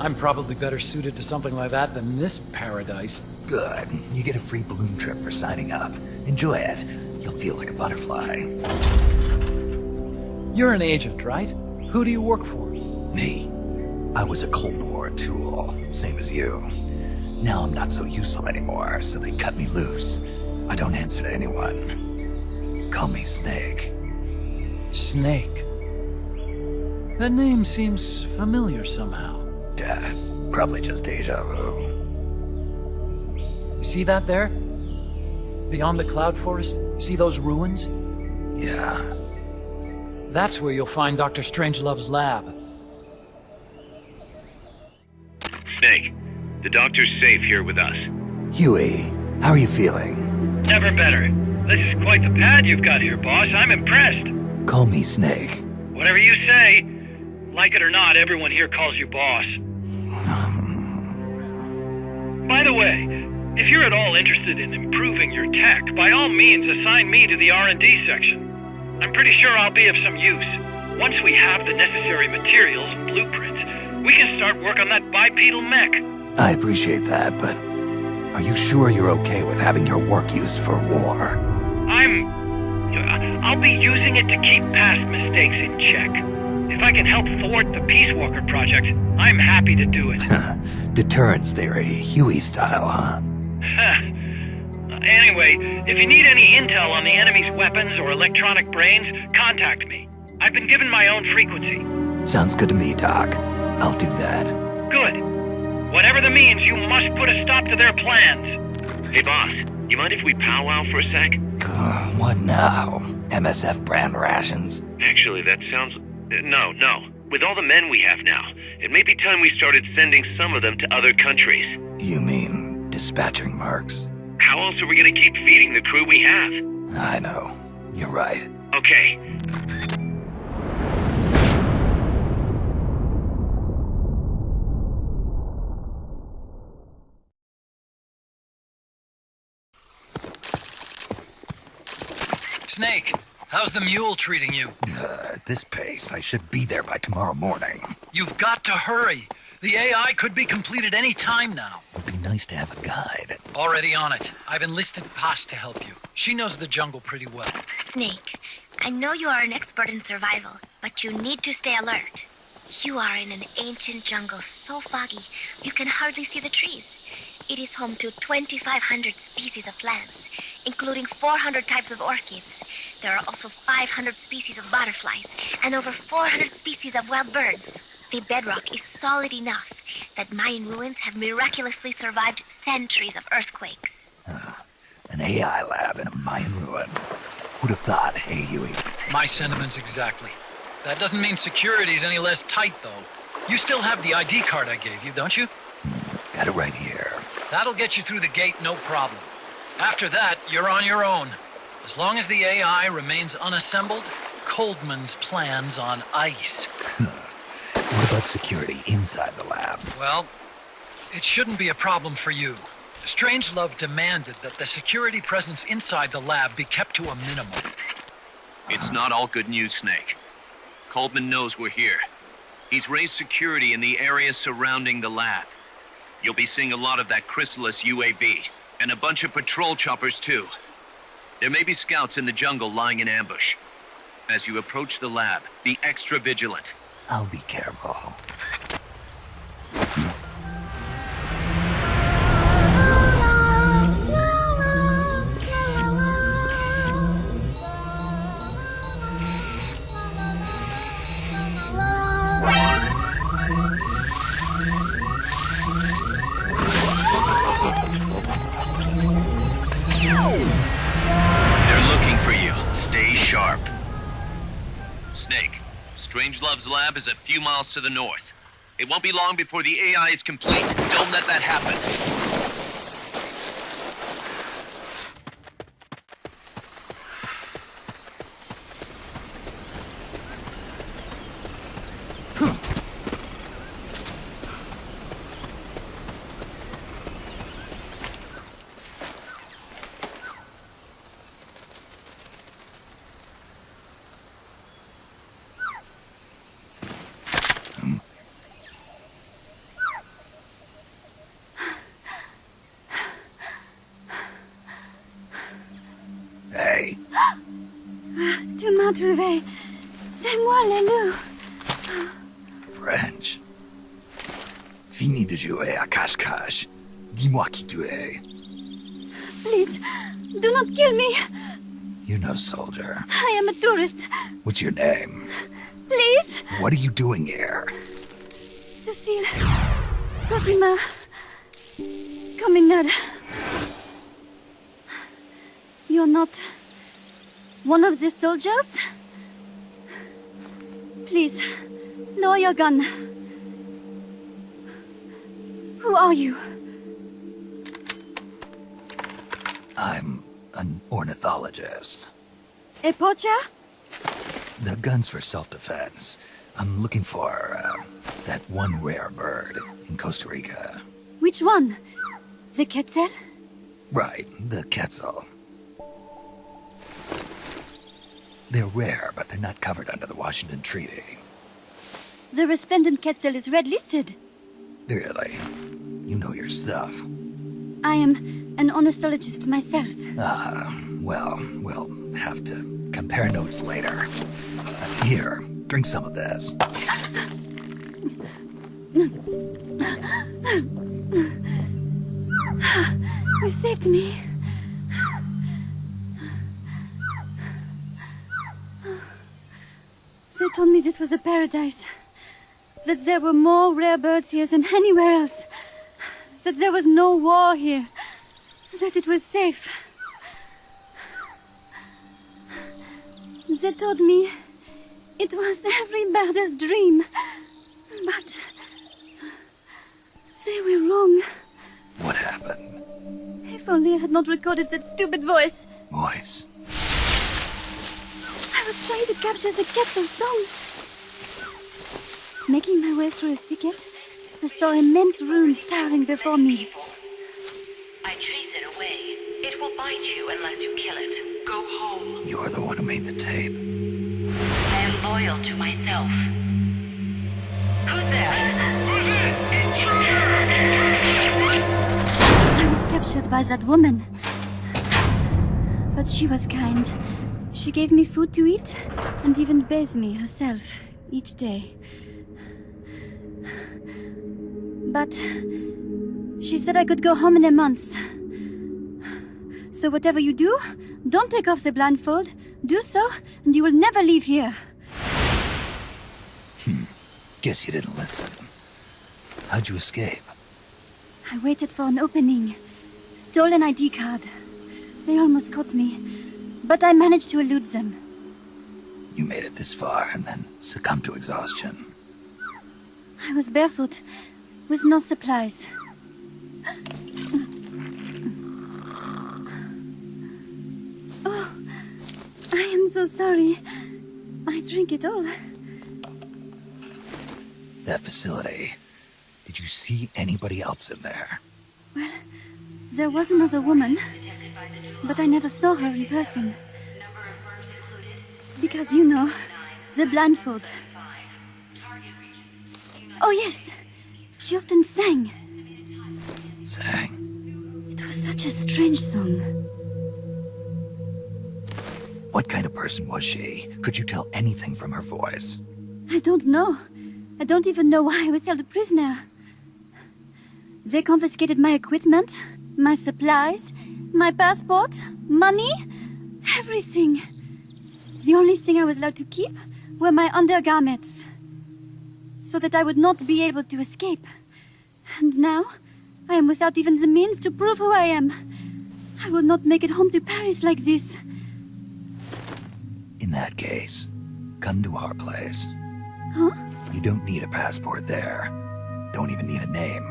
I'm probably better suited to something like that than this paradise.
Good. You get a free balloon trip for signing up. Enjoy it. You'll feel like a butterfly.
You're an agent, right? Who do you work for?
Me. I was a Cold War tool, same as you. Now I'm not so useful anymore, so they cut me loose. I don't answer to anyone. Call me Snake.
Snake? That name seems familiar somehow.
It's probably just deja vu.
You see that there? Beyond the cloud forest? See those ruins?
Yeah.
That's where you'll find Dr. Strangelove's lab.
Snake, the doctor's safe here with us.
Huey, how are you feeling?
Never better. This is quite the pad you've got here, boss. I'm impressed.
Call me Snake.
Whatever you say. Like it or not, everyone here calls you boss. By the way, if you're at all interested in improving your tech, by all means assign me to the R&D section. I'm pretty sure I'll be of some use. Once we have the necessary materials and blueprints, we can start work on that bipedal mech.
I appreciate that, but are you sure you're okay with having your work used for war?
I'll be using it to keep past mistakes in check. If I can help thwart the Peace Walker project, I'm happy to do it.
Deterrence theory, Huey style, huh?
Anyway, if you need any intel on the enemy's weapons or electronic brains, contact me. I've been given my own frequency.
Sounds good to me, Doc. I'll do that.
Good. Whatever the means, you must put a stop to their plans.
Hey, boss, you mind if we powwow for a sec?
What now? MSF brand rations?
Actually, that sounds... No. With all the men we have now, it may be time we started sending some of them to other countries.
You mean dispatching mercs?
How else are we gonna keep feeding the crew we have?
I know. You're right.
Okay.
Snake, how's the mule treating you?
At this pace, I should be there by tomorrow morning.
You've got to hurry. The AI could be completed any time now.
It'd be nice to have a guide.
Already on it. I've enlisted Paz to help you. She knows the jungle pretty well.
Snake, I know you are an expert in survival, but you need to stay alert. You are in an ancient jungle so foggy, you can hardly see the trees. It is home to 2,500 species of plants, including 400 types of orchids. There are also 500 species of butterflies and over 400 species of wild birds. The bedrock is solid enough that Mayan ruins have miraculously survived centuries of earthquakes.
An AI lab in a Mayan ruin. Who'd have thought, hey, Huey?
My sentiments exactly. That doesn't mean security's any less tight, though. You still have the ID card I gave you, don't you?
Got it right here.
That'll get you through the gate, no problem. After that, you're on your own. As long as the AI remains unassembled, Coldman's plan's on ice.
What about security inside the lab?
Well, it shouldn't be a problem for you. Strangelove demanded that the security presence inside the lab be kept to a minimum.
It's not all good news, Snake. Coldman knows we're here. He's raised security in the area surrounding the lab. You'll be seeing a lot of that Chrysalis UAV, and a bunch of patrol choppers too. There may be scouts in the jungle lying in ambush. As you approach the lab, be extra vigilant.
I'll be careful.
They're looking for you. Stay sharp. Snake, Strangelove's lab is a few miles to the north. It won't be long before the AI is complete. Don't let that happen.
Hey.
Tu m'as trouvé. C'est moi, le loup.
French. Fini de jouer à cache-cache. Dis-moi qui tu es.
Please, do not kill me.
You're no soldier.
I am a tourist.
What's your name?
Please.
What are you doing here?
Cecile. Cosima. Caminada. You're not one of the soldiers? Please, lower your gun. Who are you?
I'm an ornithologist.
A poacher?
The gun's for self-defense. I'm looking for that one rare bird in Costa Rica.
Which one? The quetzal?
Right, the quetzal. They're rare, but they're not covered under the Washington Treaty.
The resplendent quetzal is red-listed.
Really? You know your stuff.
I am an ornithologist myself.
Well, we'll have to compare notes later. Here, drink some of this.
You saved me. They told me this was a paradise. That there were more rare birds here than anywhere else. That there was no war here. That it was safe. They told me it was every birder's dream. But they were wrong.
What happened?
If only I had not recorded that stupid voice.
Voice?
I was trying to capture the quetzal song. Making my way through a thicket, I saw immense runes towering before me.
I chase it away. It will bite you unless you kill it. Go home.
You're the one who made the tape.
I am loyal to myself. Who's there?
I was captured by that woman. But she was kind. She gave me food to eat and even bathed me herself each day. But she said I could go home in a month. So whatever you do, don't take off the blindfold. Do so, and you will never leave here.
Guess you didn't listen. How'd you escape?
I waited for an opening. Stole an ID card. They almost caught me, but I managed to elude them.
You made it this far and then succumbed to exhaustion.
I was barefoot, with no supplies. Oh, I am so sorry. I drank it all.
That facility. Did you see anybody else in there?
Well, there was another woman, but I never saw her in person. Because, you know, the blindfold. Oh, yes. She often sang.
Sang?
It was such a strange song.
What kind of person was she? Could you tell anything from her voice?
I don't know. I don't even know why I was held a prisoner. They confiscated my equipment, my supplies, my passport, money, everything. The only thing I was allowed to keep were my undergarments, so that I would not be able to escape. And now, I am without even the means to prove who I am. I will not make it home to Paris like this.
In that case, come to our place.
Huh?
You don't need a passport there. Don't even need a name.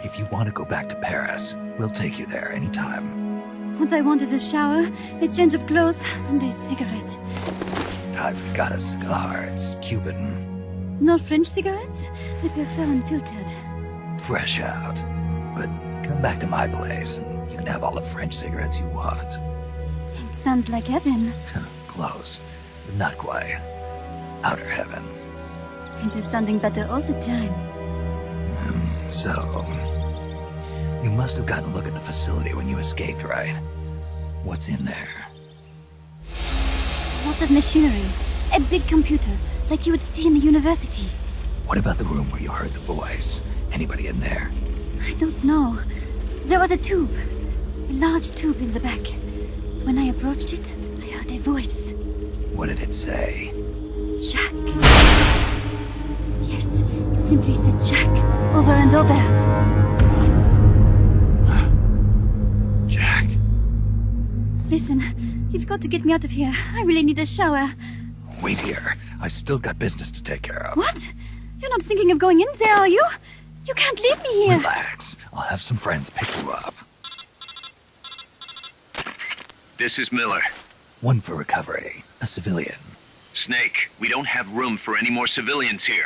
If you want to go back to Paris, we'll take you there anytime.
What I want is a shower, a change of clothes, and a cigarette.
I've got a cigar. It's Cuban.
No French cigarettes? I prefer unfiltered.
Fresh out. But come back to my place, and you can have all the French cigarettes you want.
It sounds like heaven.
Close, but not quite. Outer heaven.
It is sounding better all the time.
So, you must have gotten a look at the facility when you escaped, right? What's in there?
Lots of machinery. A big computer, like you would see in a university.
What about the room where you heard the voice? Anybody in there?
I don't know. There was a tube. A large tube in the back. When I approached it, I heard a voice.
What did it say?
Jack. Yes, it simply said Jack, over and over.
Jack.
Listen, you've got to get me out of here. I really need a shower.
Wait here. I still got business to take care of.
What? You're not thinking of going in there, are you? You can't leave me here.
Relax. I'll have some friends pick you up.
This is Miller.
One for recovery. A civilian.
Snake, we don't have room for any more civilians here.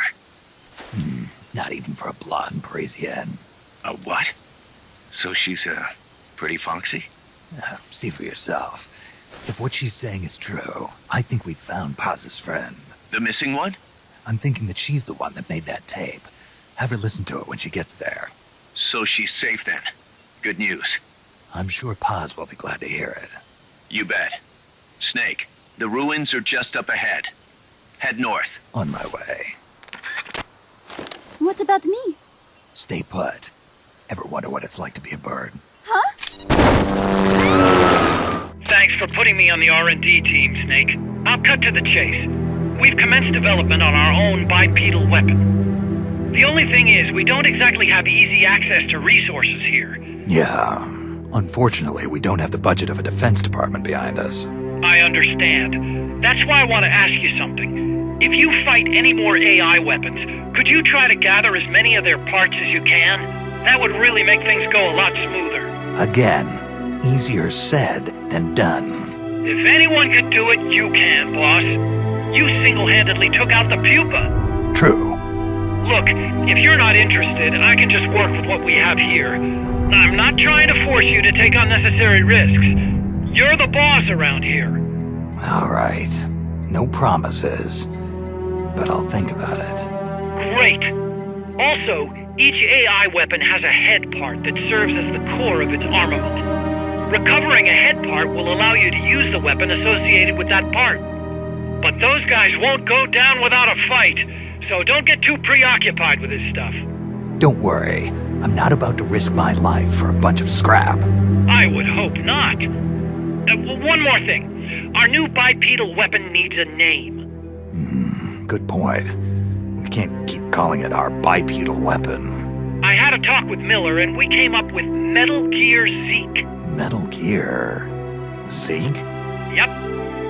Not even for a blonde Parisienne.
A what? So she's, pretty foxy?
See for yourself. If what she's saying is true, I think we've found Paz's friend.
The missing one?
I'm thinking that she's the one that made that tape. Have her listen to it when she gets there.
So she's safe then. Good news.
I'm sure Paz will be glad to hear it.
You bet. Snake, the ruins are just up ahead. Head north.
On my way.
What about me?
Stay put. Ever wonder what it's like to be a bird?
Huh?
Thanks for putting me on the R&D team, Snake. I'll cut to the chase. We've commenced development on our own bipedal weapon. The only thing is, we don't exactly have easy access to resources here.
Yeah. Unfortunately, we don't have the budget of a defense department behind us.
I understand. That's why I want to ask you something. If you fight any more AI weapons, could you try to gather as many of their parts as you can? That would really make things go a lot smoother.
Again, easier said than done.
If anyone could do it, you can, boss. You single-handedly took out the pupa.
True.
Look, if you're not interested, I can just work with what we have here. I'm not trying to force you to take unnecessary risks. You're the boss around here.
All right. No promises. But I'll think about it.
Great. Also, each AI weapon has a head part that serves as the core of its armament. Recovering a head part will allow you to use the weapon associated with that part. But those guys won't go down without a fight, so don't get too preoccupied with this stuff.
Don't worry. I'm not about to risk my life for a bunch of scrap.
I would hope not. One more thing. Our new bipedal weapon needs a name.
Good point. We can't keep calling it our bipedal weapon.
I had a talk with Miller, and we came up with Metal Gear Zeke.
Metal Gear? Zeke?
Yep.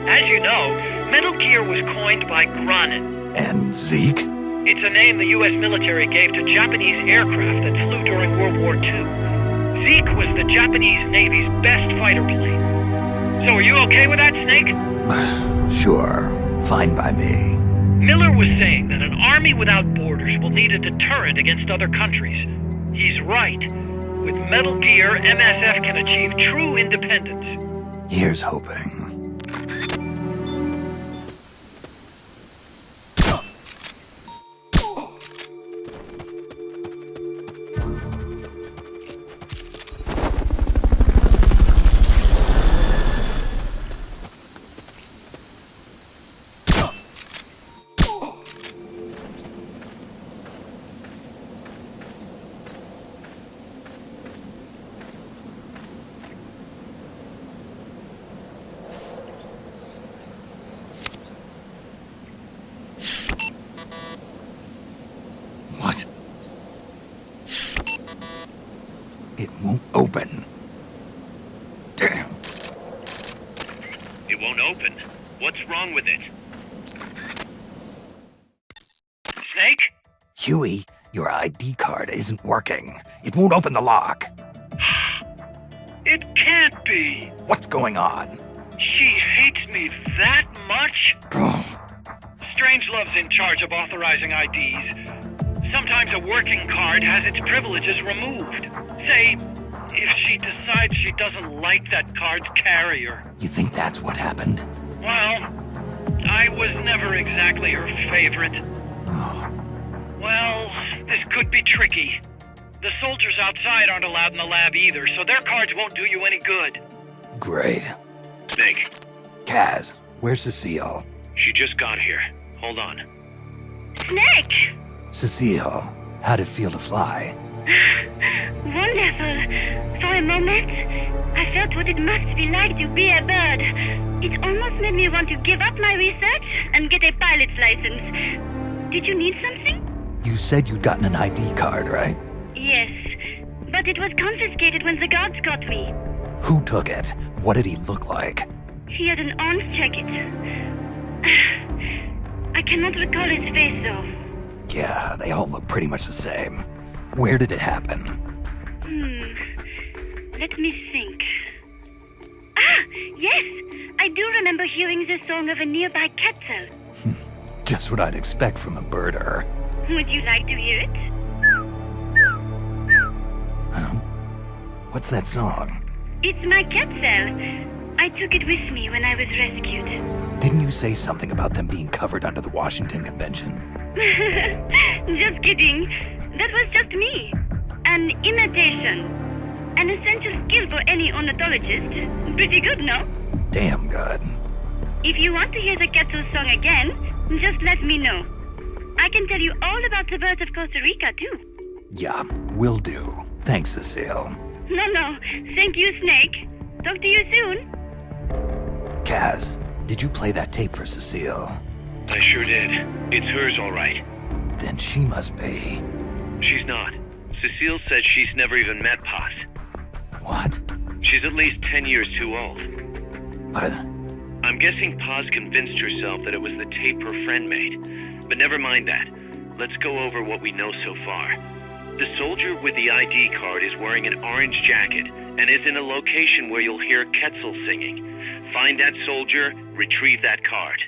As you know, Metal Gear was coined by Granin.
And Zeke?
It's a name the U.S. military gave to Japanese aircraft that flew during World War II. Zeke was the Japanese Navy's best fighter plane. So are you okay with that, Snake?
Sure. Fine by me.
Miller was saying that an army without borders soldiers will need a deterrent against other countries. He's right. With Metal Gear, MSF can achieve true independence.
Here's hoping. What? It won't open. Damn.
It won't open. What's wrong with it?
Snake?
Huey, your ID card isn't working. It won't open the lock.
It can't be.
What's going on?
She hates me that much? Strangelove's in charge of authorizing IDs. Sometimes a working card has its privileges removed. Say, if she decides she doesn't like that card's carrier.
You think that's what happened?
Well, I was never exactly her favorite. Well, this could be tricky. The soldiers outside aren't allowed in the lab either, so their cards won't do you any good.
Great.
Snake.
Kaz, where's Cecile?
She just got here. Hold on.
Snake!
Cecile, how'd it feel to fly?
Wonderful. For a moment, I felt what it must be like to be a bird. It almost made me want to give up my research and get a pilot's license. Did you need something?
You said you'd gotten an ID card, right?
Yes, but it was confiscated when the guards caught me.
Who took it? What did he look like?
He had an orange jacket. I cannot recall his face, though.
Yeah, they all look pretty much the same. Where did it happen?
Let me think. Ah, yes! I do remember hearing the song of a nearby quetzal.
Just what I'd expect from a birder.
Would you like to hear it?
What's that song?
It's my quetzal. I took it with me when I was rescued.
Didn't you say something about them being covered under the Washington Convention?
Just kidding. That was just me. An imitation. An essential skill for any ornithologist. Pretty good, no?
Damn good.
If you want to hear the quetzal song again, just let me know. I can tell you all about the birds of Costa Rica, too.
Yeah, will do. Thanks, Cecile.
No. Thank you, Snake. Talk to you soon.
Kaz, did you play that tape for Cecile?
I sure did. It's hers, all right.
Then she must be...
She's not. Cecile said she's never even met Paz.
What?
She's at least 10 years too old.
But...
I'm guessing Paz convinced herself that it was the tape her friend made. But never mind that. Let's go over what we know so far. The soldier with the ID card is wearing an orange jacket and is in a location where you'll hear Quetzal singing. Find that soldier, retrieve that card.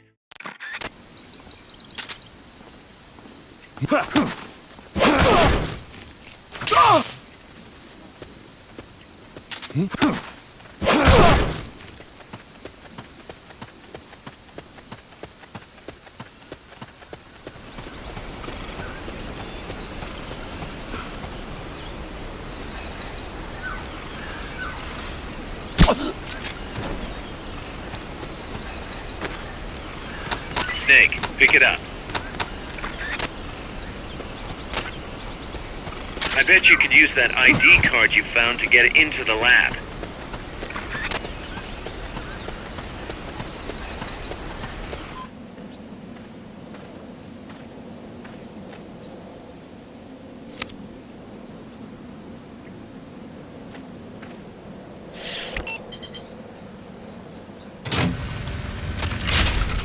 Snake, pick it up. I bet you could use that ID card you found to get into the lab.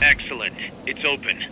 Excellent. It's open.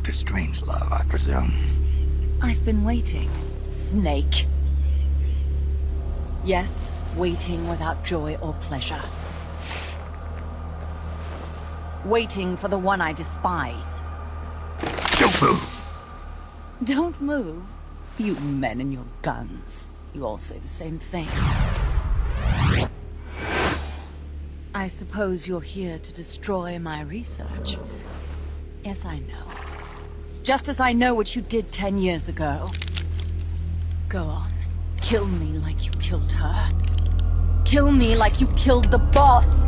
Dr. Strangelove, I presume.
I've been waiting, Snake. Yes, waiting without joy or pleasure. Waiting for the one I despise.
Don't move!
Don't move? You men and your guns. You all say the same thing. I suppose you're here to destroy my research. Yes, I know. Just as I know what you did 10 years ago. Go on. Kill me like you killed her. Kill me like you killed the boss.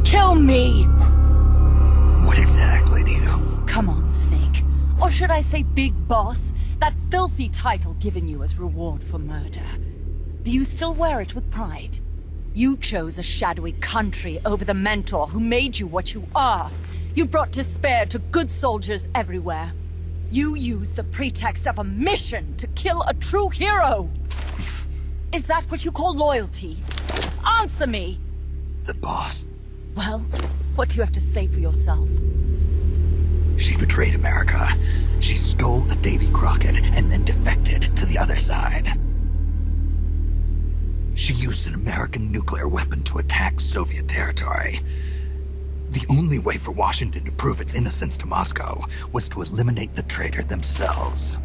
Kill me!
What exactly do you...
Come on, Snake. Or should I say Big Boss? That filthy title given you as reward for murder. Do you still wear it with pride? You chose a shadowy country over the mentor who made you what you are. You brought despair to good soldiers everywhere. You used the pretext of a mission to kill a true hero. Is that what you call loyalty? Answer me!
The boss.
Well, what do you have to say for yourself?
She betrayed America. She stole a Davy Crockett and then defected to the other side. She used an American nuclear weapon to attack Soviet territory. The only way for Washington to prove its innocence to Moscow was to eliminate the traitor themselves.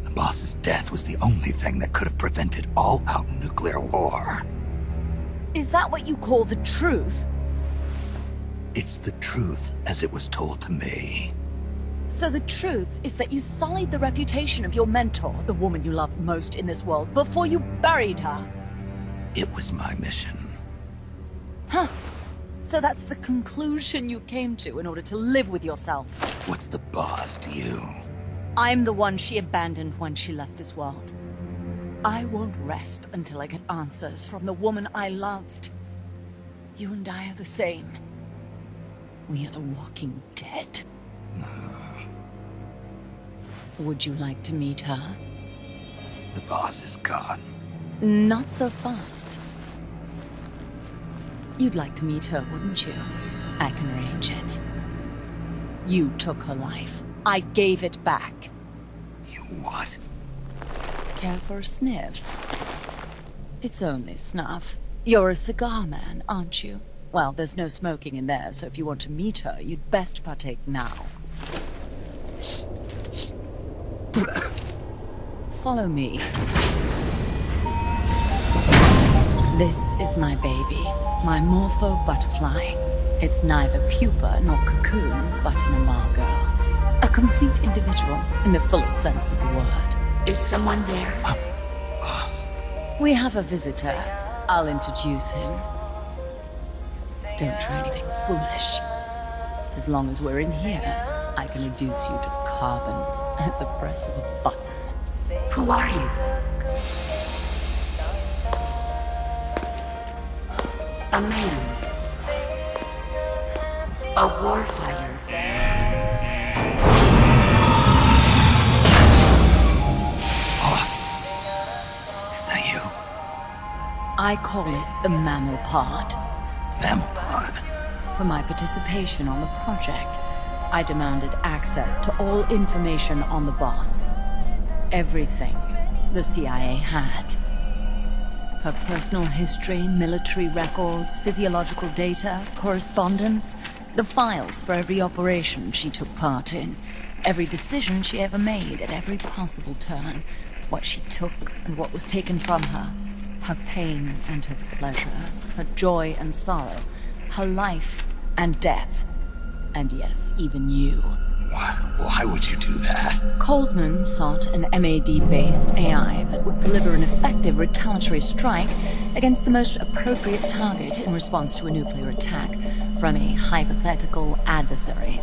The boss's death was the only thing that could have prevented all-out nuclear war.
Is that what you call the truth?
It's the truth as it was told to me.
So the truth is that you sullied the reputation of your mentor, the woman you loved most in this world, before you buried her.
It was my mission.
Huh. So that's the conclusion you came to in order to live with yourself.
What's the boss to you?
I'm the one she abandoned when she left this world. I won't rest until I get answers from the woman I loved. You and I are the same. We are the walking dead. Would you like to meet her?
The boss is gone.
Not so fast. You'd like to meet her, wouldn't you? I can arrange it. You took her life. I gave it back.
You what?
Care for a sniff? It's only snuff. You're a cigar man, aren't you? Well, there's no smoking in there, so if you want to meet her, you'd best partake now. Follow me. This is my baby, my morpho butterfly. It's neither pupa nor cocoon, but an imago. A complete individual, in the fullest sense of the word.
Is someone there?
Boss.
We have a visitor. I'll introduce him. Don't try anything foolish. As long as we're in here, I can reduce you to carbon at the press of a button.
Who are you? A man. A warfighter.
Boss. Is that you?
I call it the mammal pod.
Mammal pod?
For my participation on the project, I demanded access to all information on the boss. Everything the CIA had. Her personal history, military records, physiological data, correspondence, the files for every operation she took part in, every decision she ever made at every possible turn, what she took and what was taken from her, her pain and her pleasure, her joy and sorrow, her life and death, and yes, even you.
Why would you do that?
Coldman sought an MAD-based AI that would deliver an effective retaliatory strike against the most appropriate target in response to a nuclear attack from a hypothetical adversary.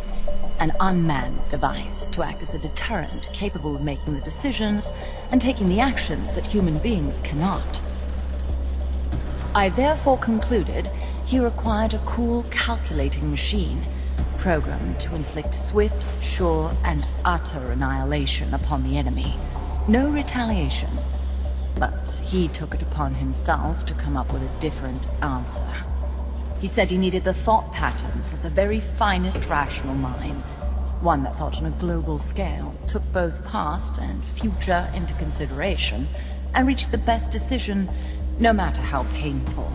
An unmanned device to act as a deterrent capable of making the decisions and taking the actions that human beings cannot. I therefore concluded he required a cool, calculating machine programmed to inflict swift, sure, and utter annihilation upon the enemy. No retaliation. But he took it upon himself to come up with a different answer.
He said he needed the thought patterns of the very finest rational mind. One that thought on a global scale, took both past and future into consideration, and reached the best decision, no matter how painful.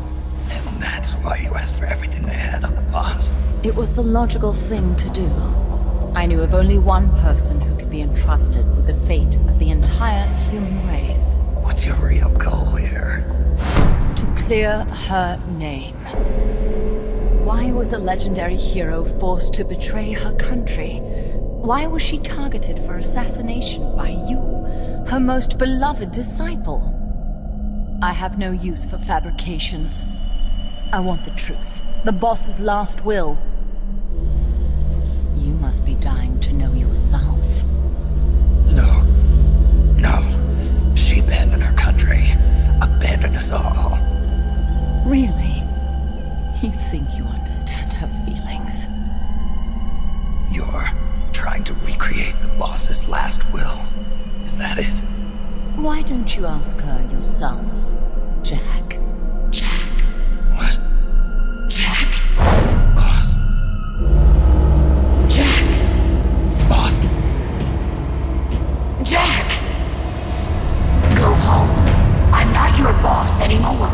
And that's why you asked for everything they had on the boss.
It was the logical thing to do. I knew of only one person who could be entrusted with the fate of the entire human race.
What's your real goal here?
To clear her name. Why was a legendary hero forced to betray her country? Why was she targeted for assassination by you, her most beloved disciple? I have no use for fabrications. I want the truth. The boss's last will. You must be dying to know yourself.
No. No. She abandoned her country. Abandoned us all.
Really? You think you understand her feelings?
You're trying to recreate the boss's last will. Is that it?
Why don't you ask her yourself, Jack?
Jack? What? Jack? Boss? Jack? Boss? Jack! Go home. I'm not your boss anymore.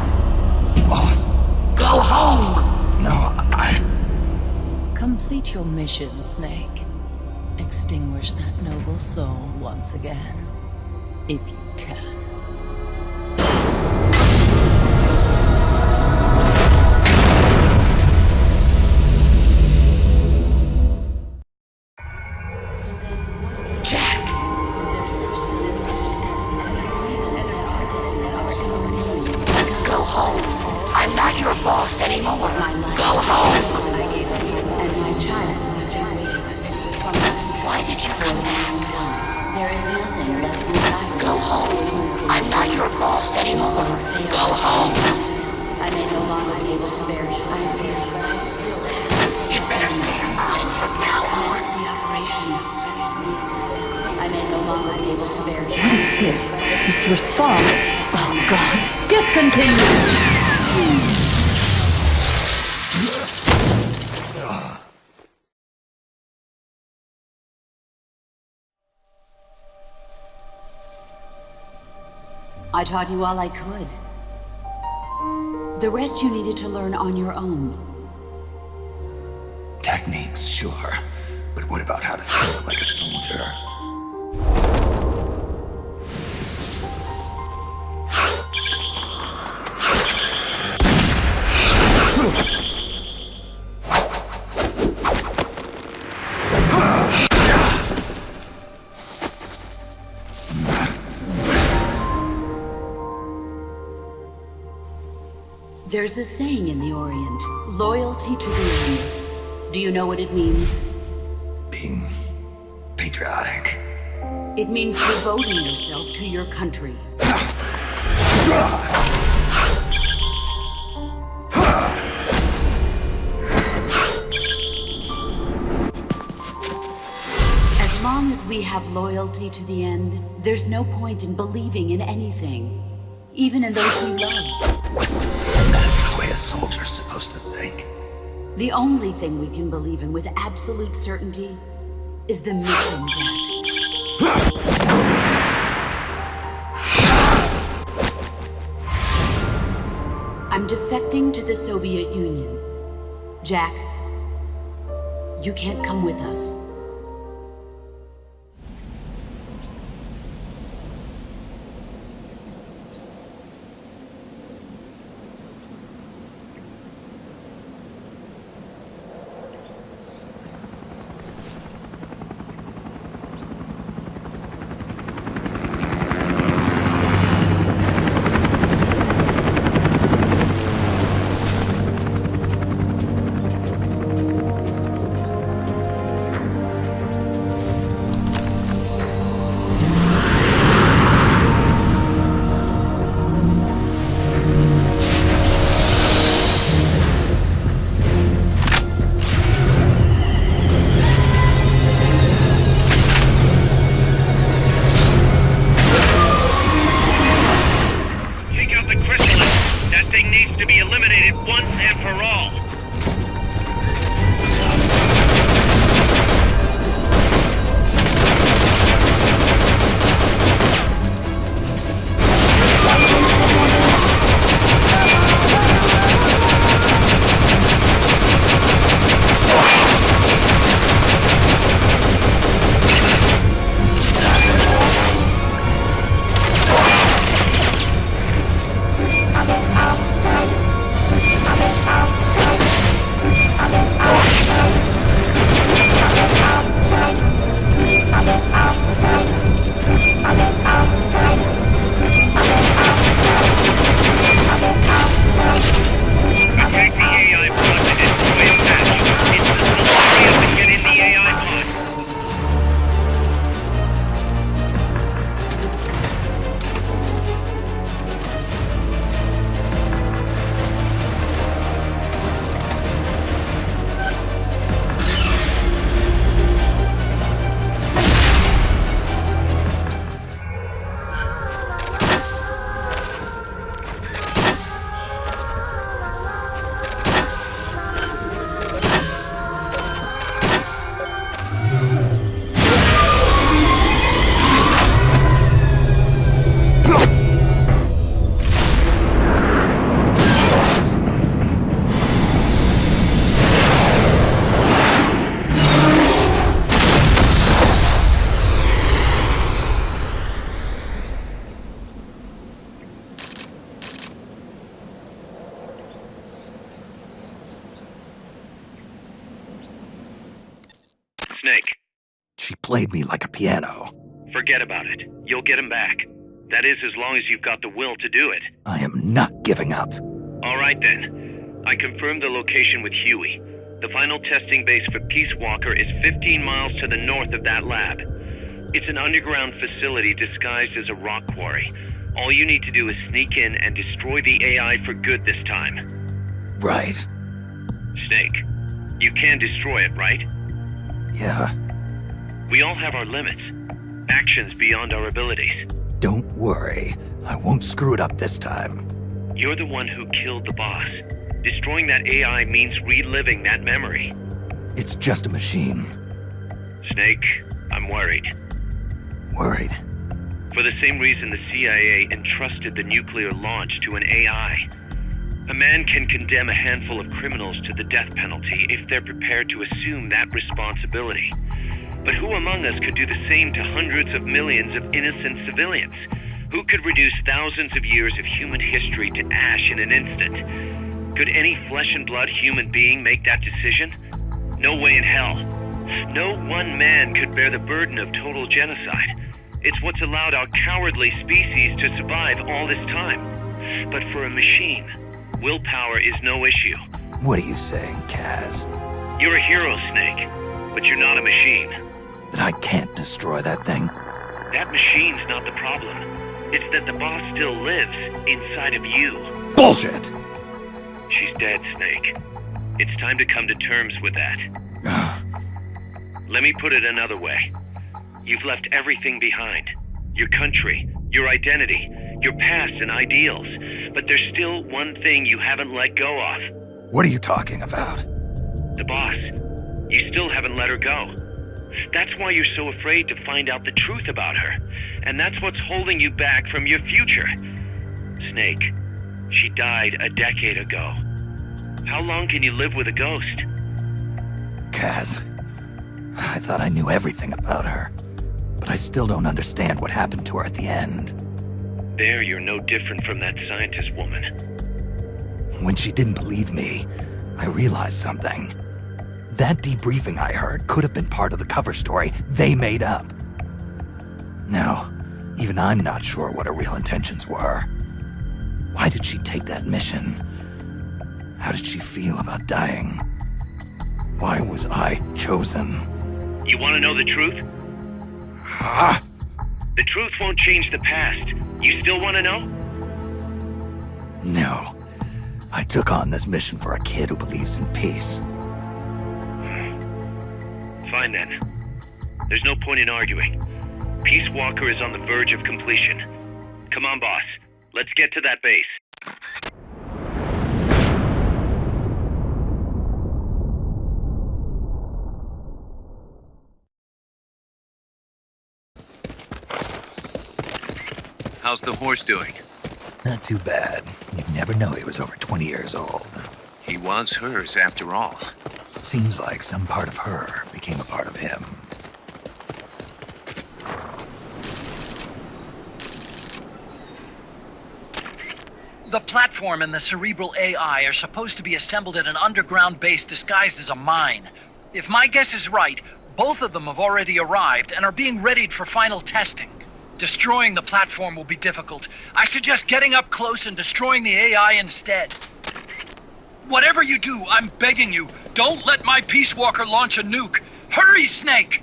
Boss? Go home! No,
Complete your mission, Snake. Extinguish that noble soul once again. If you can.
Jack! Go home. I'm not your boss anymore. Go home. Why did you come back?
There is nothing left inside.
Go home. I'm not your boss anymore. Go home.
I may no longer be able to bear child fear, but I still have.
You better stay alive from now on.
Commence the operation. I may no longer be able to bear child.
What is this? This response? Oh God! Discontinue!
I taught you all I could. The rest you needed to learn on your own.
Techniques, sure. But what about how to think like a soldier?
There's a saying in the Orient, loyalty to the end. Do you know what it means?
Being patriotic.
It means devoting yourself to your country. As long as we have loyalty to the end, there's no point in believing in anything, even in those we love.
And that's the way a soldier's supposed to think.
The only thing we can believe in with absolute certainty is the mission, Jack. I'm defecting to the Soviet Union. Jack, you can't come with us.
Snake,
She played me like a piano.
forget about it. You'll get him back. That is, as long as you've got the will to do it.
I am not giving up.
All right then. I confirmed the location with Huey. The final testing base for Peace Walker is 15 miles to the north of that lab. It's an underground facility disguised as a rock quarry. All you need to do is sneak in and destroy the AI for good this time.
Right.
Snake, you can destroy it, right?
Yeah.
We all have our limits. Actions beyond our abilities.
Don't worry. I won't screw it up this time.
You're the one who killed the boss. Destroying that AI means reliving that memory.
It's just a machine.
Snake, I'm worried.
Worried?
For the same reason the CIA entrusted the nuclear launch to an AI. A man can condemn a handful of criminals to the death penalty if they're prepared to assume that responsibility. But who among us could do the same to hundreds of millions of innocent civilians? Who could reduce thousands of years of human history to ash in an instant? Could any flesh and blood human being make that decision? No way in hell. No one man could bear the burden of total genocide. It's what's allowed our cowardly species to survive all this time. But for a machine, willpower is no issue.
What are you saying, Kaz?
You're a hero, Snake, but you're not a machine.
That I can't destroy that thing?
That machine's not the problem. It's that the boss still lives inside of you.
Bullshit!
She's dead, Snake. It's time to come to terms with that. Let me put it another way. You've left everything behind. Your country, your identity, your past and ideals. But there's still one thing you haven't let go of.
What are you talking about?
The boss. You still haven't let her go. That's why you're so afraid to find out the truth about her. And that's what's holding you back from your future. Snake, she died a decade ago. How long can you live with a ghost?
Kaz, I thought I knew everything about her. But I still don't understand what happened to her at the end.
There, you're no different from that scientist woman.
When she didn't believe me, I realized something. That debriefing I heard could have been part of the cover story they made up. Now, even I'm not sure what her real intentions were. Why did she take that mission? How did she feel about dying? Why was I chosen?
You want to know the truth?
Ah!
The truth won't change the past. You still want to know?
No. I took on this mission for a kid who believes in peace.
Fine then. There's no point in arguing. Peace Walker is on the verge of completion. Come on, boss. Let's get to that base.
How's the horse doing?
Not too bad. You'd never know he was over 20 years old.
He was hers, after all.
Seems like some part of her became a part of him.
The platform and the cerebral AI are supposed to be assembled at an underground base disguised as a mine. If my guess is right, both of them have already arrived and are being readied for final testing. Destroying the platform will be difficult. I suggest getting up close and destroying the AI instead. Whatever you do, I'm begging you, don't let my Peace Walker launch a nuke. Hurry, Snake!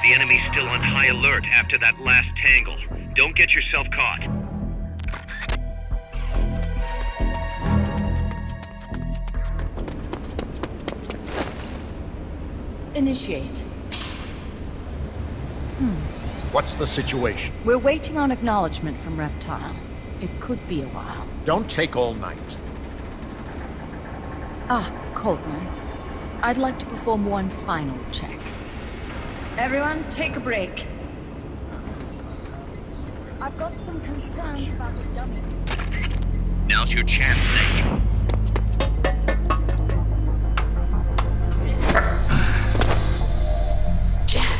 The enemy's still on high alert after that last tangle. Don't get yourself caught.
Initiate.
What's the situation?
We're waiting on acknowledgement from Reptile. It could be a while.
Don't take all night.
Coldman. I'd like to perform one final check. Everyone, take a break. I've got some concerns about the dummy.
Now's your chance, Snake.
Jack,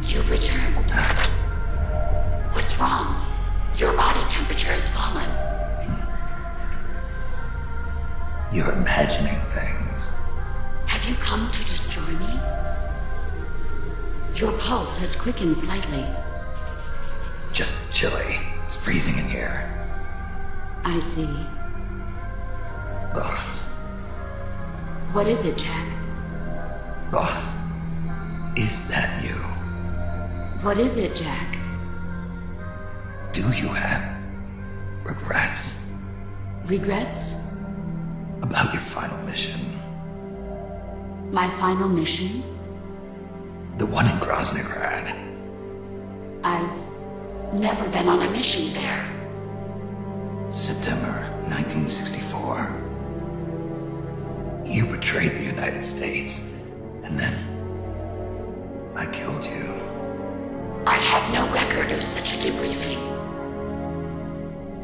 you've returned. What's wrong? Your body temperature has fallen.
You're imagining things.
Have you come to destroy me? Your pulse has quickened slightly.
Just chilly. It's freezing in here.
I see.
Boss.
What is it, Jack?
Boss. Is that you?
What is it, Jack?
Do you have regrets?
Regrets?
About your final mission?
My final mission?
The one in Groznygrad.
I've never been on a mission there.
September 1964. You betrayed the United States, and then I killed you.
I have no record of such a debriefing.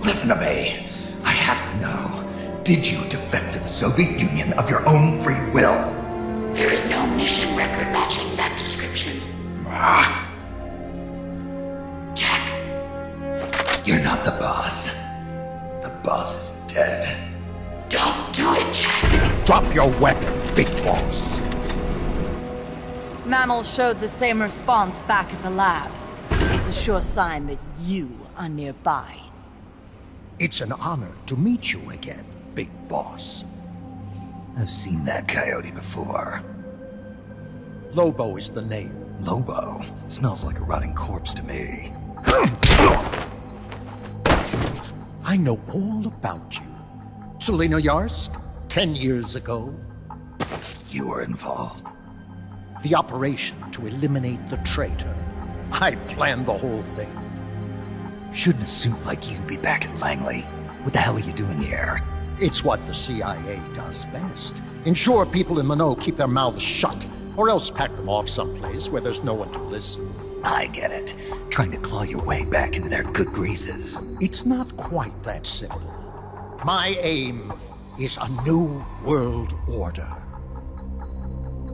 Listen to me. I have to know. Did you defect to the Soviet Union of your own free will?
There is no mission record matching that description. Jack.
You're not the boss. The boss is dead.
Don't do it, Jack.
Drop your weapon, big boss.
Mammal showed the same response back at the lab. It's a sure sign that you are nearby.
It's an honor to meet you again, big boss.
I've seen that coyote before.
Lobo is the name.
Lobo? Smells like a rotting corpse to me.
I know all about you. Selinoyarsk, 10 years ago.
You were involved.
The operation to eliminate the traitor. I planned the whole thing.
Shouldn't a suit like you be back at Langley? What the hell are you doing here?
It's what the CIA does best. Ensure people in the know keep their mouths shut, or else pack them off someplace where there's no one to listen.
I get it. Trying to claw your way back into their good graces.
It's not quite that simple. My aim is a new world order.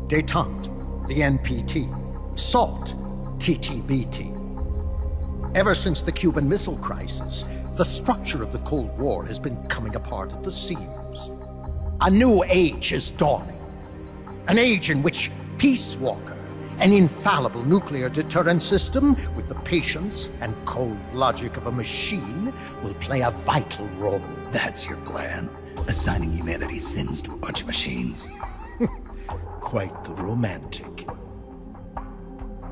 Détente, the NPT. SALT, TTBT. Ever since the Cuban Missile Crisis, the structure of the Cold War has been coming apart at the seams. A new age is dawning. An age in which Peace Walker, an infallible nuclear deterrent system with the patience and cold logic of a machine, will play a vital role.
That's your plan? Assigning humanity's sins to a bunch of machines?
Quite the romantic.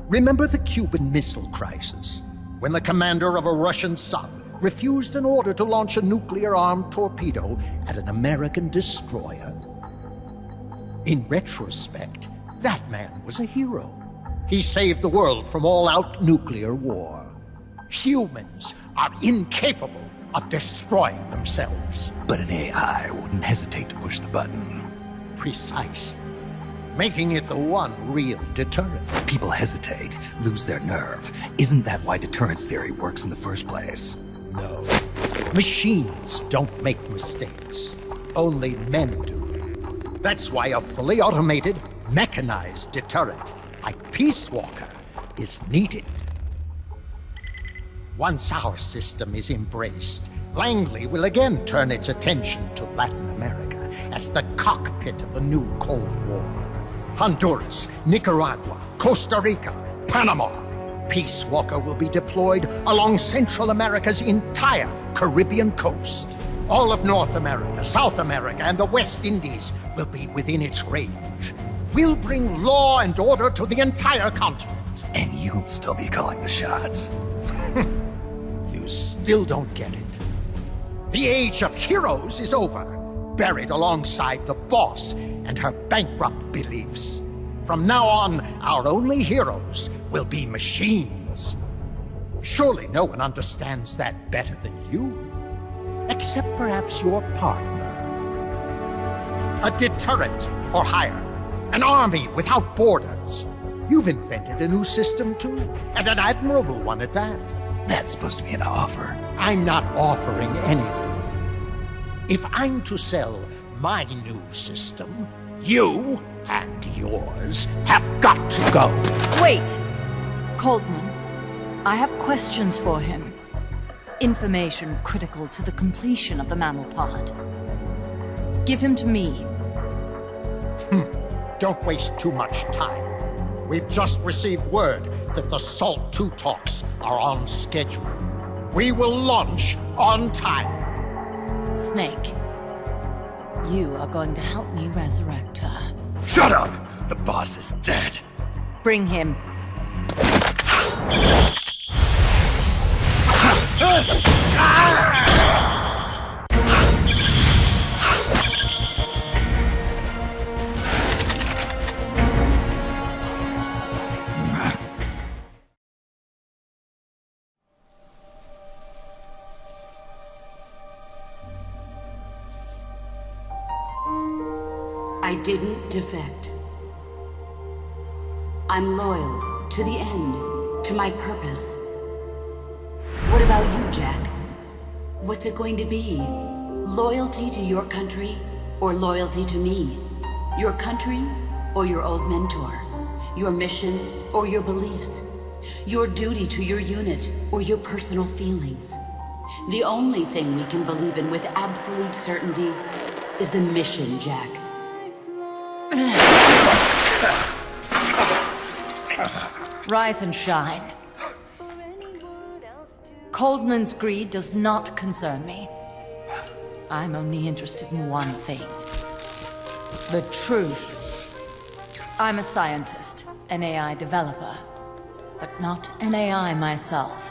Remember the Cuban Missile Crisis, when the commander of a Russian sub refused an order to launch a nuclear-armed torpedo at an American destroyer? In retrospect, that man was a hero. He saved the world from all-out nuclear war. Humans are incapable of destroying themselves.
But an AI wouldn't hesitate to push the button.
Precisely. Making it the one real deterrent.
People hesitate, lose their nerve. Isn't that why deterrence theory works in the first place?
No. Machines don't make mistakes. Only men do. That's why a fully automated, mechanized deterrent, like Peace Walker, is needed. Once our system is embraced, Langley will again turn its attention to Latin America as the cockpit of the new Cold War. Honduras, Nicaragua, Costa Rica, Panama. Peace Walker will be deployed along Central America's entire Caribbean coast. All of North America, South America, and the West Indies will be within its range. We'll bring law and order to the entire continent.
And you'll still be calling the shots.
You still don't get it. The age of heroes is over, buried alongside the boss and her bankrupt beliefs. From now on, our only heroes will be machines. Surely no one understands that better than you. Except perhaps your partner. A deterrent for hire. An army without borders. You've invented a new system too, and an admirable one at that.
That's supposed to be an offer.
I'm not offering anything. If I'm to sell my new system, you and yours have got to go.
Wait! Coldman, I have questions for him. Information critical to the completion of the mammal pod. Give him to me.
Don't waste too much time. We've just received word that the SALT II talks are on schedule. We will launch on time.
Snake, you are going to help me resurrect her.
Shut up! The boss is dead.
Bring him.
I didn't defect. I'm loyal to the end, to my purpose. What about you, Jack? What's it going to be? Loyalty to your country or loyalty to me? Your country or your old mentor? Your mission or your beliefs? Your duty to your unit or your personal feelings? The only thing we can believe in with absolute certainty is the mission, Jack.
Rise and shine. Coldman's greed does not concern me. I'm only interested in one thing. The truth. I'm a scientist, an AI developer, but not an AI myself.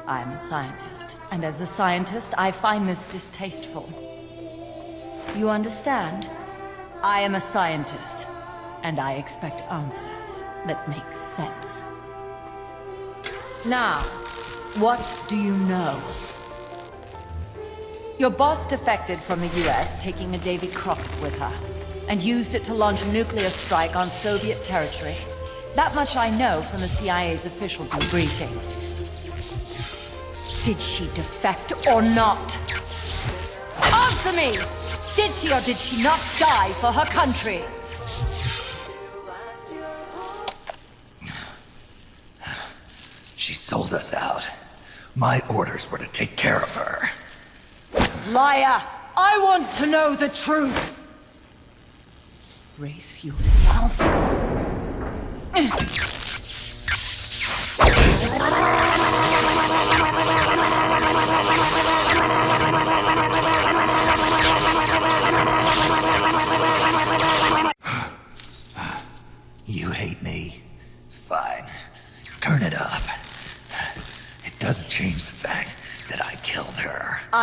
I'm a scientist, and as a scientist, I find this distasteful. You understand? I am a scientist, and I expect answers that make sense. Now, what do you know? Your boss defected from the US, taking a Davy Crockett with her, and used it to launch a nuclear strike on Soviet territory. That much I know from the CIA's official debriefing. Did she defect or not? Answer me! Did she or did she not die for her country?
She sold us out. My orders were to take care of her.
Liar! I want to know the truth! Brace yourself.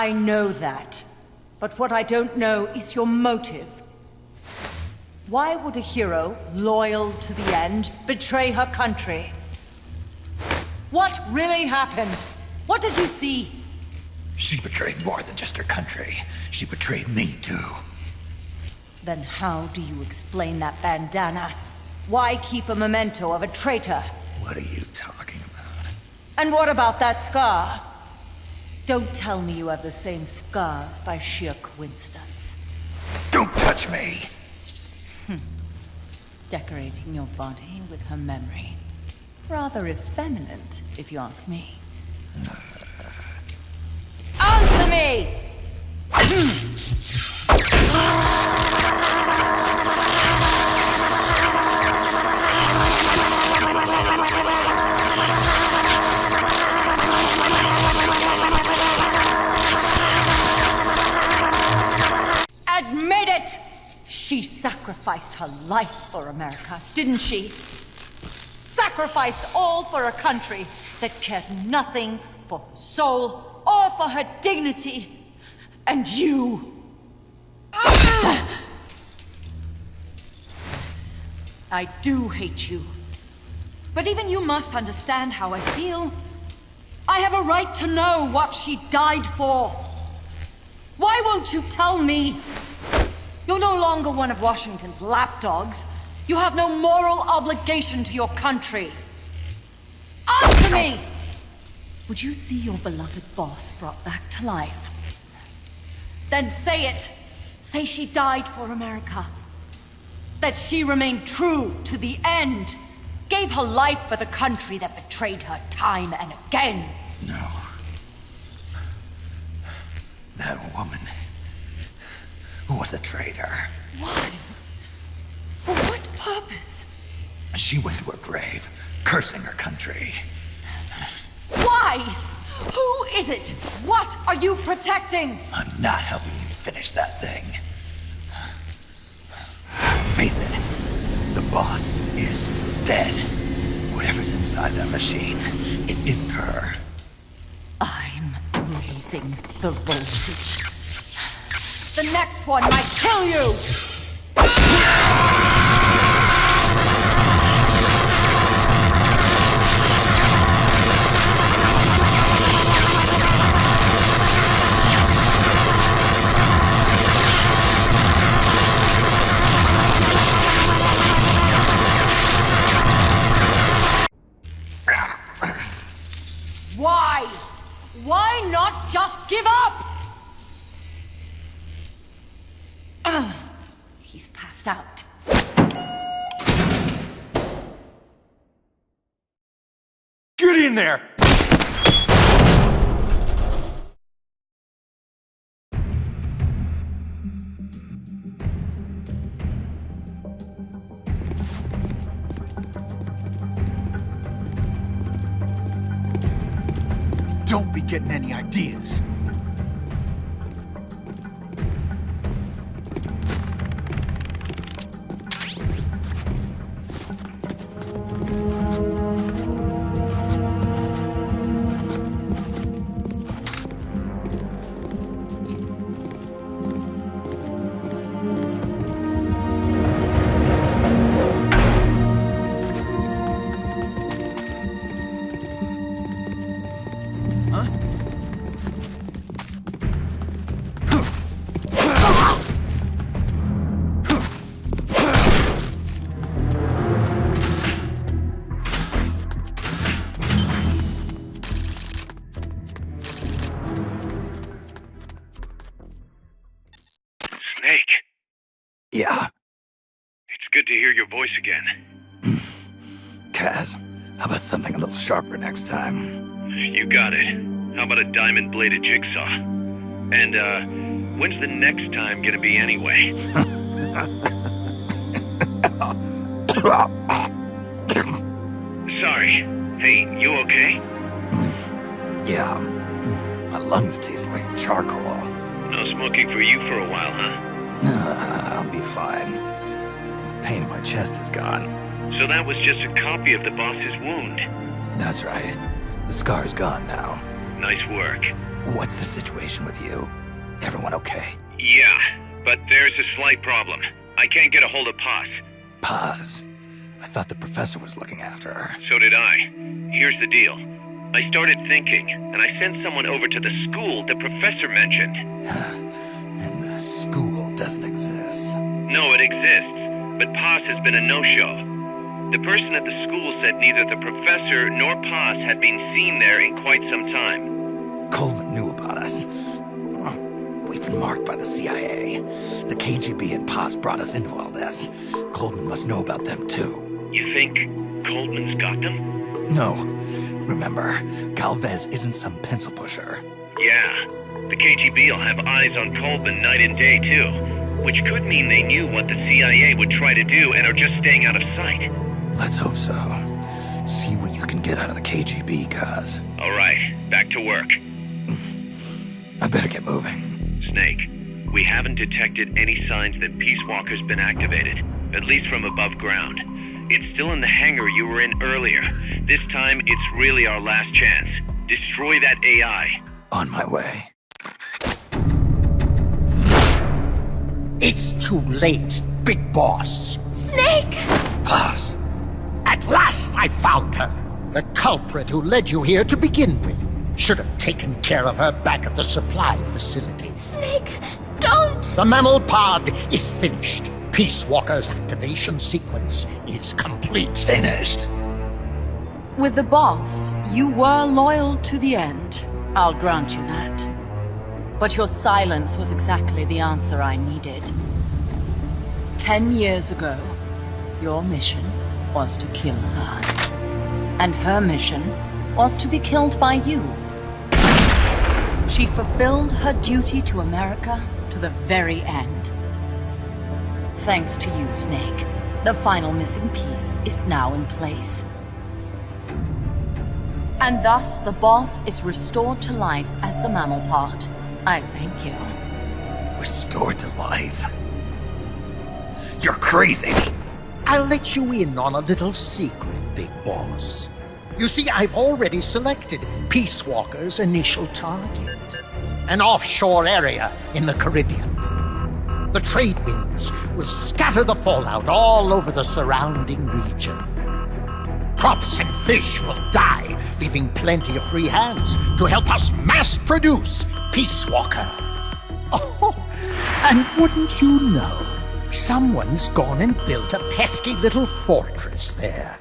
I know that. But what I don't know is your motive. Why would a hero, loyal to the end, betray her country? What really happened? What did you see?
She betrayed more than just her country. She betrayed me, too.
Then how do you explain that bandana? Why keep a memento of a traitor?
What are you talking about?
And what about that scar? Don't tell me you have the same scars by sheer coincidence.
Don't touch me!
Decorating your body with her memory. Rather effeminate, if you ask me. Answer me! Admit it! She sacrificed her life for America, didn't she? Sacrificed all for a country that cared nothing for her soul or for her dignity. And you... Yes, I do hate you. But even you must understand how I feel. I have a right to know what she died for. Why won't you tell me? You're no longer one of Washington's lapdogs. You have no moral obligation to your country. Answer me! Would you see your beloved boss brought back to life? Then say it. Say she died for America. That she remained true to the end. Gave her life for the country that betrayed her time and again.
No. That woman was a traitor.
Why? For what purpose?
She went to her grave, cursing her country.
Why? Who is it? What are you protecting?
I'm not helping you finish that thing. Face it, the boss is dead. Whatever's inside that machine, it isn't her.
I'm raising the voltage. The next one might kill you! Why? Why not just give up? He's passed out.
Get in there!
Don't be getting any ideas.
Snake.
Yeah.
It's good to hear your voice again.
Kaz, how about something a little sharper next time?
You got it. How about a diamond-bladed jigsaw? And, when's the next time gonna be anyway? Sorry. Hey, you okay?
Yeah. My lungs taste like charcoal.
No smoking for you for a while, huh?
I'll be fine. The pain in my chest is gone.
So that was just a copy of the boss's wound.
That's right. The scar's gone now.
Nice work.
What's the situation with you? Everyone okay?
Yeah, but there's a slight problem. I can't get a hold of Paz.
Paz? I thought the professor was looking after her.
So did I. Here's the deal. I started thinking, and I sent someone over to the school the professor mentioned.
And the school doesn't exist.
No, it exists, but Paz has been a no-show. The person at the school said neither the professor nor Paz had been seen there in quite some time.
Coleman knew about us. We've been marked by the CIA. The KGB and Paz brought us into all this. Coleman must know about them too.
You think Coleman's got them?
No. Remember, Galvez isn't some pencil pusher.
Yeah. The KGB will have eyes on Coleman night and day too, which could mean they knew what the CIA would try to do and are just staying out of sight.
Let's hope so. See what you can get out of the KGB, Kaz.
All right, back to work.
I better get moving.
Snake, we haven't detected any signs that Peace Walker's been activated, at least from above ground. It's still in the hangar you were in earlier. This time, it's really our last chance. Destroy that AI.
On my way.
It's too late, Big Boss.
Snake!
Paz.
At last I found her. The culprit who led you here to begin with. Should have taken care of her back at the supply facility.
Snake, don't!
The mammal pod is finished. Peace Walker's activation sequence is complete.
Finished.
With the boss, you were loyal to the end. I'll grant you that. But your silence was exactly the answer I needed. 10 years ago, your mission was to kill her. And her mission was to be killed by you. She fulfilled her duty to America to the very end. Thanks to you, Snake, the final missing piece is now in place. And thus, the boss is restored to life as the mammal pod. I thank you.
Restored to life? You're crazy!
I'll let you in on a little secret, Big Boss. You see, I've already selected Peace Walker's initial target. An offshore area in the Caribbean. The trade winds will scatter the fallout all over the surrounding region. Crops and fish will die, leaving plenty of free hands to help us mass-produce Peace Walker. Oh, and wouldn't you know, someone's gone and built a pesky little fortress there.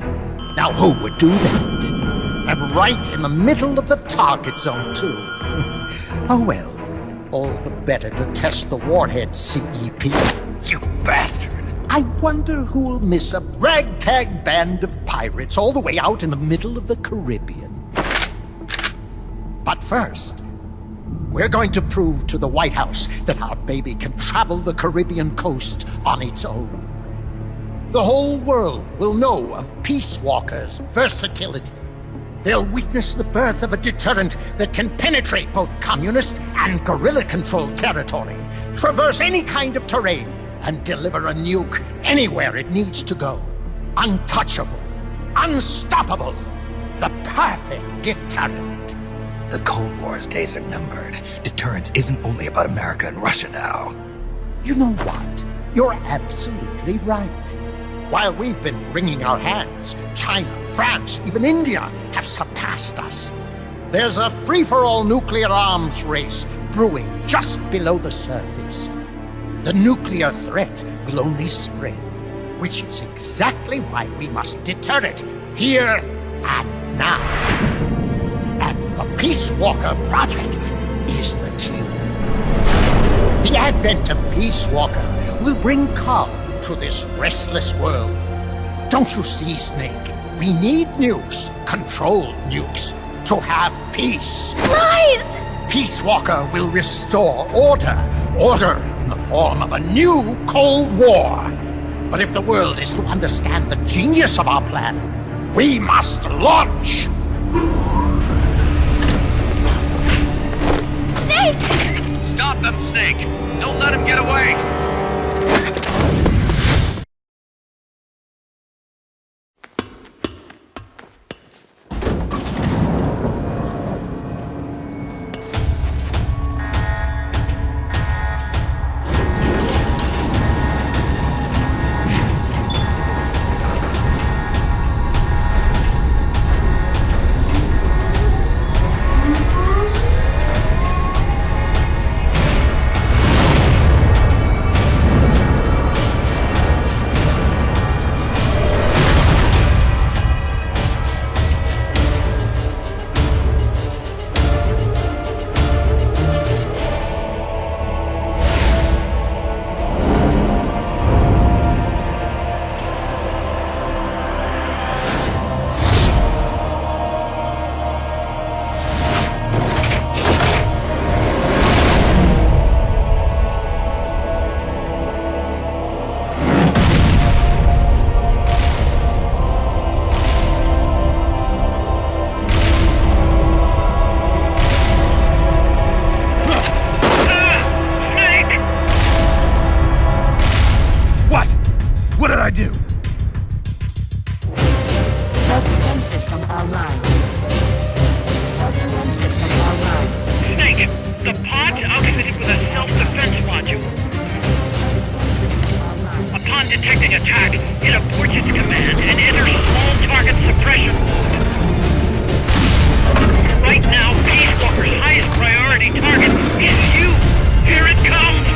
Now who would do that? And right in the middle of the target zone, too. Oh well, all the better to test the warhead, CEP.
You bastard!
I wonder who'll miss a ragtag band of pirates all the way out in the middle of the Caribbean. But first, we're going to prove to the White House that our baby can travel the Caribbean coast on its own. The whole world will know of Peace Walker's versatility. They'll witness the birth of a deterrent that can penetrate both communist and guerrilla-controlled territory, traverse any kind of terrain, and deliver a nuke anywhere it needs to go. Untouchable, unstoppable, the perfect deterrent.
The Cold War's days are numbered. Deterrence isn't only about America and Russia now.
You know what? You're absolutely right. While we've been wringing our hands, China, France, even India have surpassed us. There's a free-for-all nuclear arms race brewing just below the surface. The nuclear threat will only spread, which is exactly why we must deter it here and now. And the Peace Walker Project is the key. The advent of Peace Walker will bring calm to this restless world. Don't you see, Snake? We need nukes, controlled nukes, to have peace.
Lies!
Peace Walker will restore order. Order in the form of a new Cold War. But if the world is to understand the genius of our plan, we must launch!
Snake!
Stop them, Snake! Don't let him get away!
do?
Self-defense system online. Self-defense system online.
Snake, the pod's outfitted with a self-defense module. Upon detecting attack, it aborts its command and enters small target suppression mode. Right now, Peace Walker's highest priority target is you! Here it comes!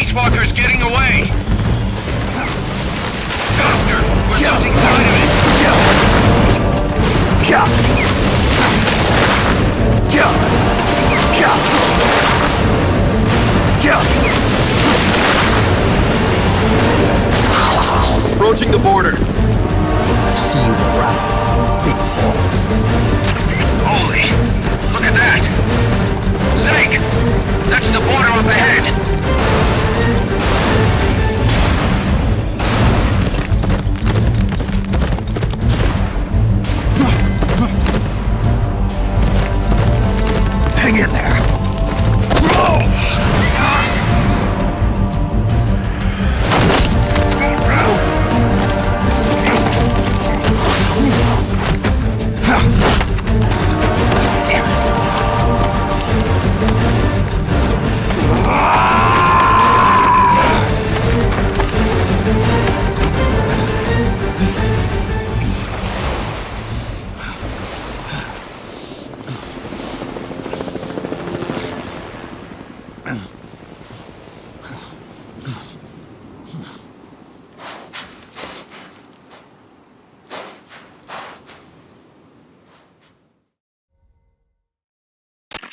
Peace Walker's getting away!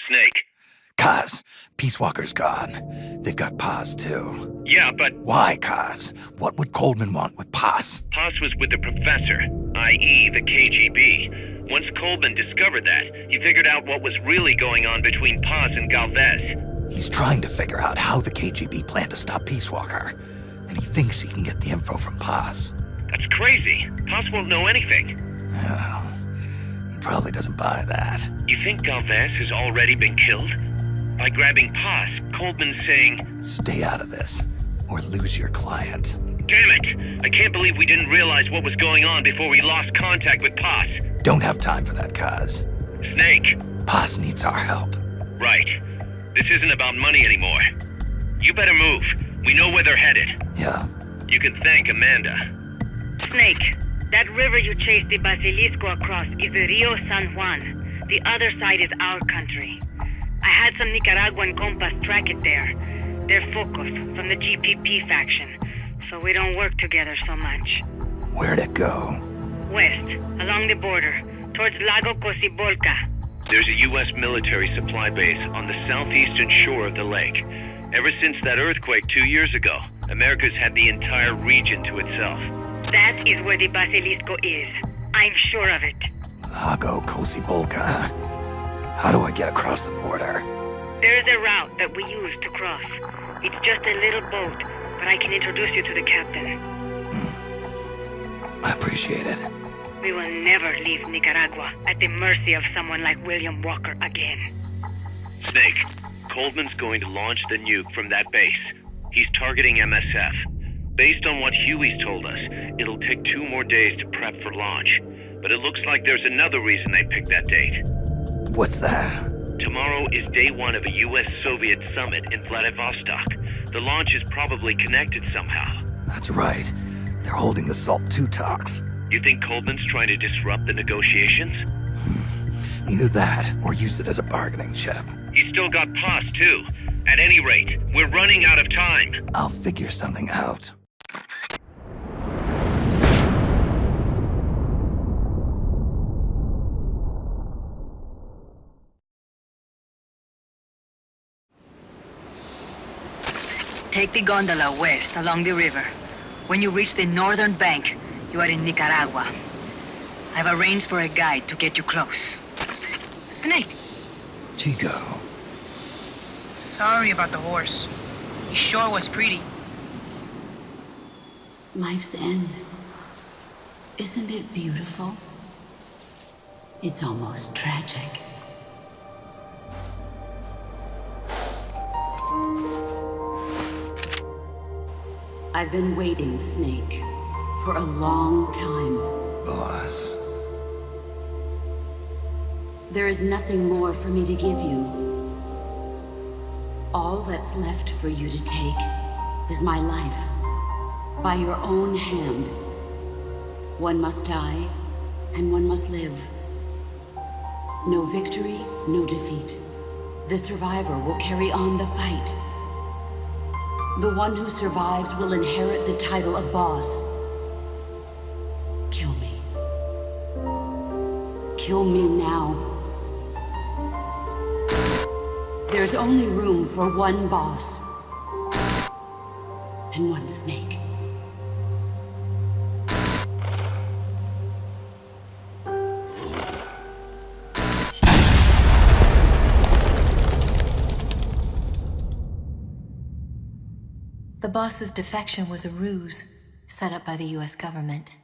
Snake.
Kaz, Peace Walker's gone. They've got Paz, too.
Yeah, but...
Why, Kaz? What would Coleman want with Paz?
Paz was with the Professor, i.e. the KGB. Once Coleman discovered that, he figured out what was really going on between Paz and Galvez.
He's trying to figure out how the KGB planned to stop Peace Walker, and he thinks he can get the info from Paz.
That's crazy. Paz won't know anything.
Oh, he probably doesn't buy that.
You think Galvez has already been killed? By grabbing Paz, Coleman's saying...
Stay out of this, or lose your client.
Damn it! I can't believe we didn't realize what was going on before we lost contact with Paz.
Don't have time for that, Kaz.
Snake.
Paz needs our help.
Right. This isn't about money anymore. You better move. We know where they're headed.
Yeah.
You can thank Amanda.
Snake, that river you chased the Basilisco across is the Rio San Juan. The other side is our country. I had some Nicaraguan compas track it there. They're focus from the GPP faction, so we don't work together so much.
Where'd it go?
West, along the border, towards Lago Cocibolca.
There's a U.S. military supply base on the southeastern shore of the lake. Ever since that earthquake 2 years ago, America's had the entire region to itself.
That is where the Basilisco is. I'm sure of it.
Lago Cocibolca. How do I get across the border?
There's a route that we use to cross. It's just a little boat, but I can introduce you to the captain.
I appreciate it.
We will never leave Nicaragua at the mercy of someone like William Walker again.
Snake, Coleman's going to launch the nuke from that base. He's targeting MSF. Based on what Huey's told us, it'll take 2 more days to prep for launch. But it looks like there's another reason they picked that date.
What's that?
Tomorrow is day 1 of a US-Soviet summit in Vladivostok. The launch is probably connected somehow.
That's right. They're holding the SALT II talks.
You think Coleman's trying to disrupt the negotiations?
Either that, or use it as a bargaining chip.
He's still got Paz, too. At any rate, we're running out of time.
I'll figure something out.
Take the gondola west along the river. When you reach the northern bank, you are in Nicaragua. I've arranged for a guide to get you close. Snake!
Chico.
Sorry about the horse. He sure was pretty.
Life's end. Isn't it beautiful? It's almost tragic. I've been waiting, Snake, for a long time.
Boss.
There is nothing more for me to give you. All that's left for you to take is my life. By your own hand. One must die, and one must live. No victory, no defeat. The survivor will carry on the fight. The one who survives will inherit the title of boss. Kill me. Kill me now. There's only room for one boss. And one snake.
The boss's defection was a ruse set up by the US government.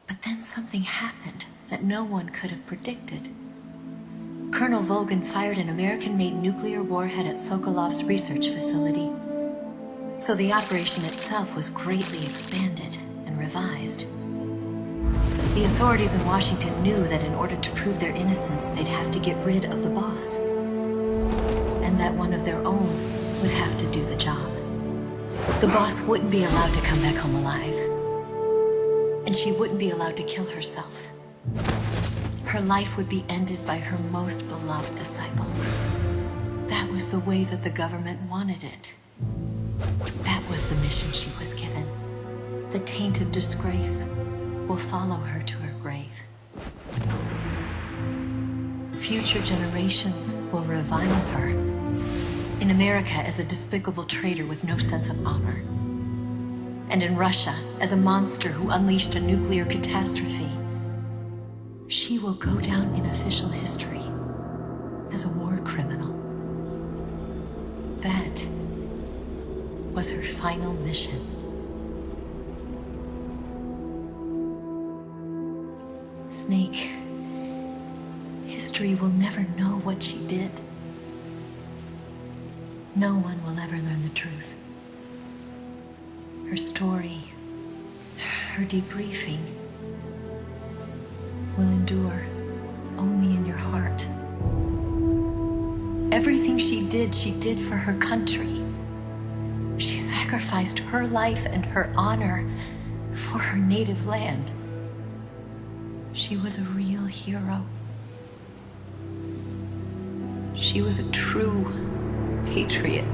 But then something happened that no one could have predicted. Colonel Volgan fired an American-made nuclear warhead at Sokolov's research facility. So the operation itself was greatly expanded and revised. The authorities in Washington knew that in order to prove their innocence, they'd have to get rid of the boss. And that one of their own would have to do the job. The boss wouldn't be allowed to come back home alive. And she wouldn't be allowed to kill herself. Her life would be ended by her most beloved disciple. That was the way that the government wanted it. That was the mission she was given. The taint of disgrace will follow her to her grave. future generations will revile her. In America as a despicable traitor with no sense of honor. And in Russia as a monster who unleashed a nuclear catastrophe. She will go down in official history as a war criminal. That was her final mission. Snake, history will never know what she did. No one will ever learn the truth. Her story, her debriefing, will endure only in your heart. Everything she did for her country. She sacrificed her life and her honor for her native land. She was a real hero. She was a true patriot.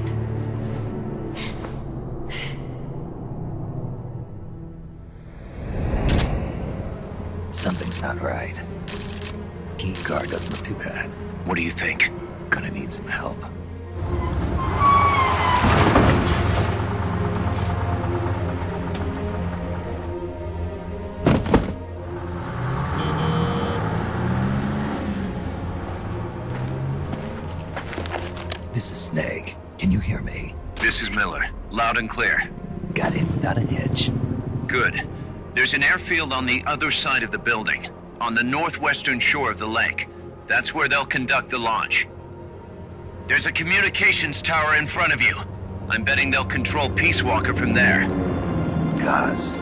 Something's not right. Key card doesn't look too bad.
What do you think?
Gonna need some help. This is Snake. Can you hear me?
This is Miller. Loud and clear.
Got in without a hitch.
Good. There's an airfield on the other side of the building, on the northwestern shore of the lake. That's where they'll conduct the launch. There's a communications tower in front of you. I'm betting they'll control Peace Walker from there.
Cuz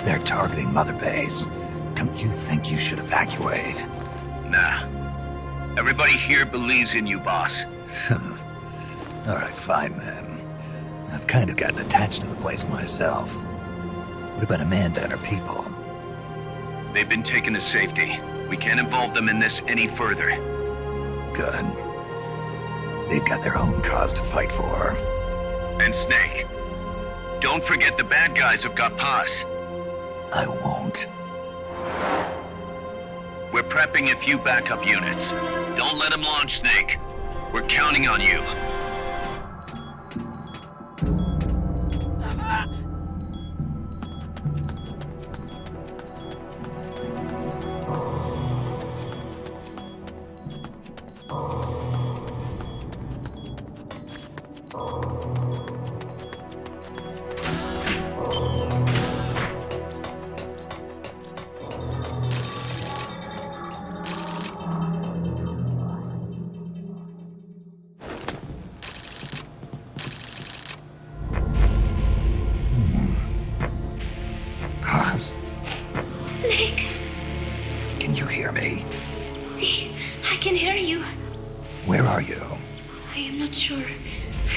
they're targeting Mother Base. Don't you think you should evacuate?
Nah. Everybody here believes in you, boss.
Alright, fine then. I've kind of gotten attached to the place myself. What about Amanda and her people?
They've been taken to safety. We can't involve them in this any further.
Good. They've got their own cause to fight for.
And Snake. Don't forget the bad guys have got Paz.
I won't.
We're prepping a few backup units. Don't let them launch, Snake. We're counting on you.
Snake!
Can you hear me?
See, I can hear you.
Where are you?
I am not sure.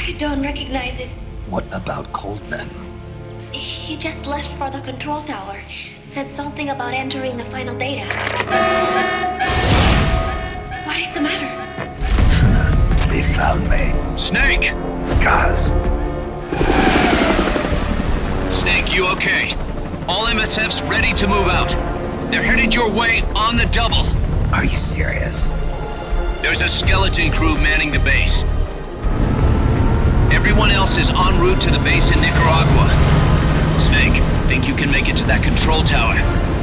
I don't recognize it.
What about Coldman?
He just left for the control tower. Said something about entering the final data. What is the matter?
They found me.
Snake!
Cuz.
Snake, you okay? All MSFs ready to move out. They're headed your way on the double.
Are you serious?
There's a skeleton crew manning the base. Everyone else is en route to the base in Nicaragua. Snake, think you can make it to that control tower?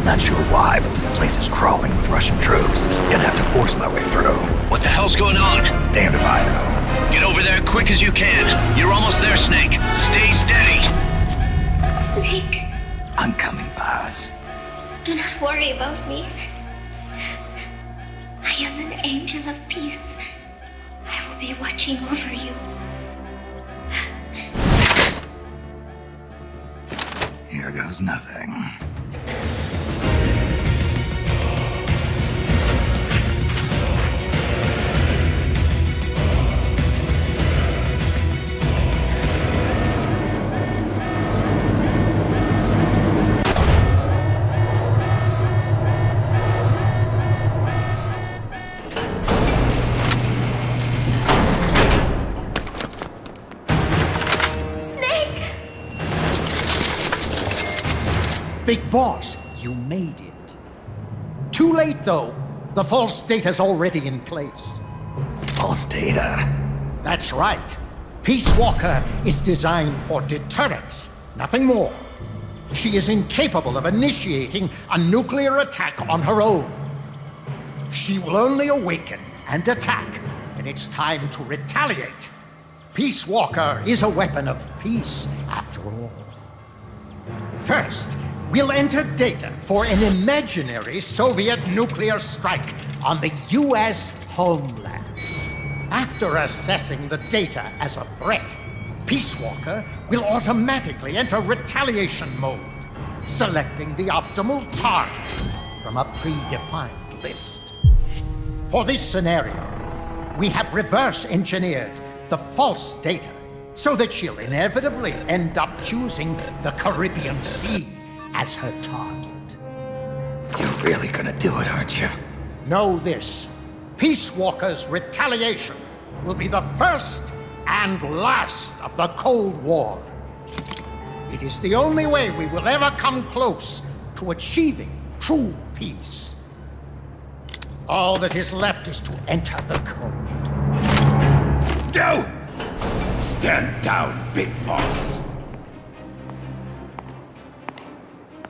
Not sure why, but this place is crawling with Russian troops. Gonna have to force my way through.
What the hell's going on?
Damned if I know.
Get over there quick as you can. You're almost there, Snake. Stay steady.
Snake,
I'm coming, Paz.
do not worry about me. I am an angel of peace. I will be watching over you.
Here goes nothing.
Big boss, you made it. Too late, though.
The false data's already in place.
False data?
That's right. Peace Walker is designed for deterrence, nothing more. She is incapable of initiating a nuclear attack on her own. She will only awaken and attack when it's time to retaliate. Peace Walker is a weapon of peace, after all. First, we'll enter data for an imaginary Soviet nuclear strike on the US homeland. After assessing the data as a threat, Peace Walker will automatically enter retaliation mode, selecting the optimal target from a predefined list. For this scenario, we have reverse-engineered the false data so that she'll inevitably end up choosing the Caribbean Sea as her target.
You're really gonna do it, aren't you?
Know this. Peace Walker's retaliation will be the first and last of the Cold War. It is the only way we will ever come close to achieving true peace. All that is left is to enter the code.
Go! Stand down, Big Boss.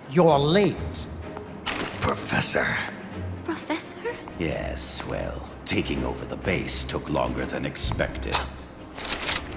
You're late.
Professor.
Professor?
Yes, well, taking over the base took longer than expected.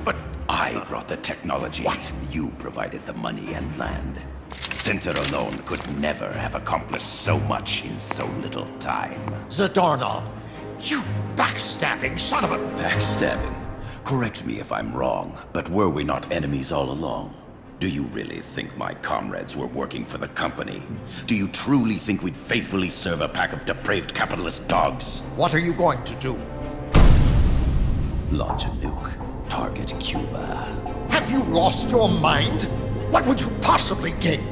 But I brought the technology. What? You provided the money and land. Center alone could never have accomplished so much in so little time.
Zadornov, you backstabbing son of a...
Backstabbing? Correct me if I'm wrong, but were we not enemies all along? Do you really think my comrades were working for the company? Do you truly think we'd faithfully serve a pack of depraved capitalist dogs?
What are you going to do?
Launch a nuke. Target Cuba.
Have you lost your mind? What would you possibly gain?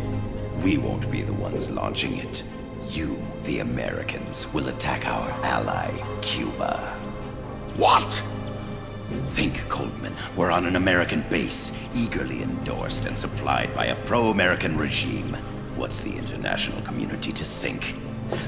We won't be the ones launching it. You, the Americans, will attack our ally, Cuba.
What?
Think, Coldman. We're on an American base, eagerly endorsed and supplied by a pro-American regime. What's the international community to think?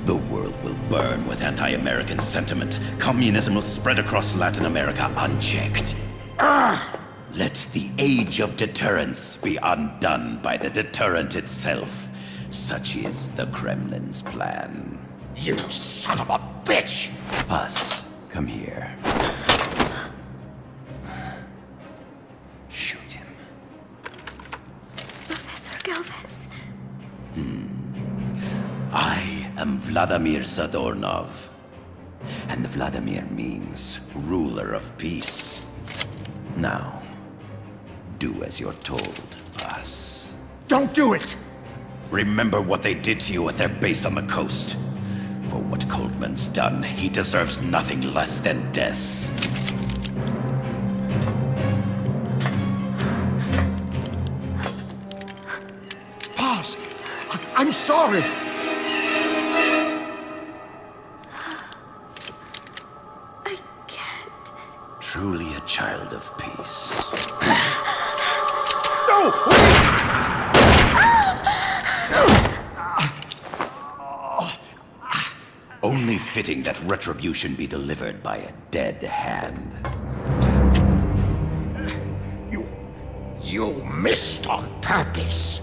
The world will burn with anti-American sentiment. Communism will spread across Latin America unchecked. Let the age of deterrence be undone by the deterrent itself. Such is the Kremlin's plan.
You son of a bitch!
Us, come here. Shoot him.
Professor Galvez.
I am Vladimir Zadornov. And Vladimir means ruler of peace. Now, do as you're told, boss.
Don't do it!
Remember what they did to you at their base on the coast. For what Coldman's done, he deserves nothing less than death.
Boss, I'm sorry.
I can't.
Truly a child of peace.
No! Wait!
Only fitting that retribution be delivered by a dead hand.
You missed on purpose.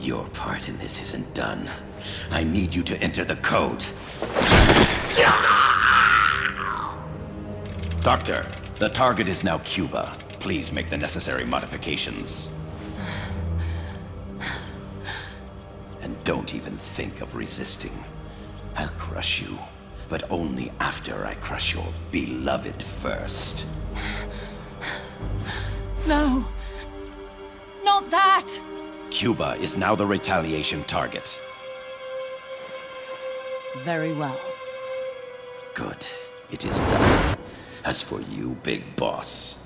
Your part in this isn't done. I need you to enter the code. Doctor, the target is now Cuba. Please make the necessary modifications. And don't even think of resisting. I'll crush you, but only after I crush your beloved first.
No. Not that!
Cuba is now the retaliation target.
Very well.
Good. It is done. As for you, Big Boss,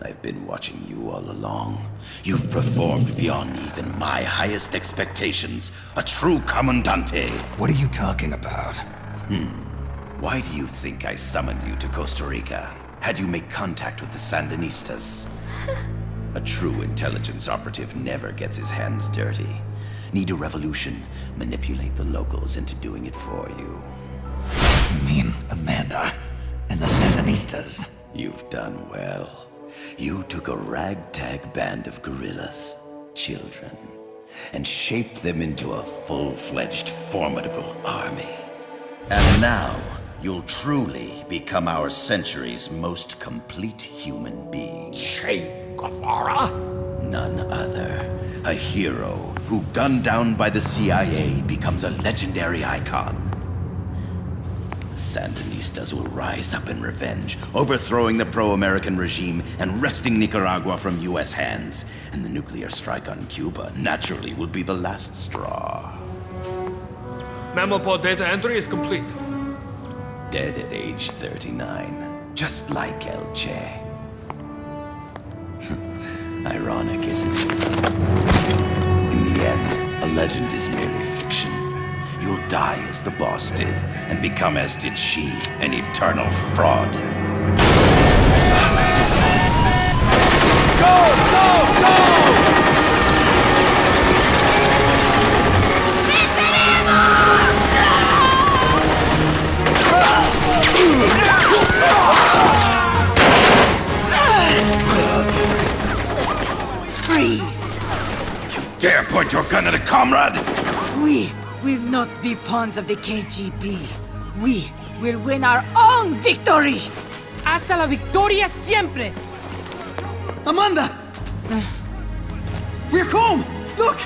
I've been watching you all along. You've performed beyond even my highest expectations. A true Commandante.
What are you talking about?
Why do you think I summoned you to Costa Rica? Had you make contact with the Sandinistas? A true intelligence operative never gets his hands dirty. Need a revolution? Manipulate the locals into doing it for you.
You mean Amanda and the Sandinistas?
You've done well. You took a ragtag band of guerrillas, children, and shaped them into a full-fledged, formidable army. And now, you'll truly become our century's most complete human being.
Che Guevara?
None other. A hero who, gunned down by the CIA, becomes a legendary icon. The Sandinistas will rise up in revenge, overthrowing the pro-American regime and wresting Nicaragua from US hands. And the nuclear strike on Cuba naturally will be the last straw.
Mammal data entry is complete.
Dead at age 39, just like El Che. Ironic, isn't it? In the end, a legend is merely fiction. You'll die as the boss did, and become as did she, an eternal fraud.
Go! Go! Go!
Freeze!
You dare point your gun at a comrade?
We will not be pawns of the KGB. We will win our own victory!
Hasta la victoria siempre!
Amanda! We're home! Look!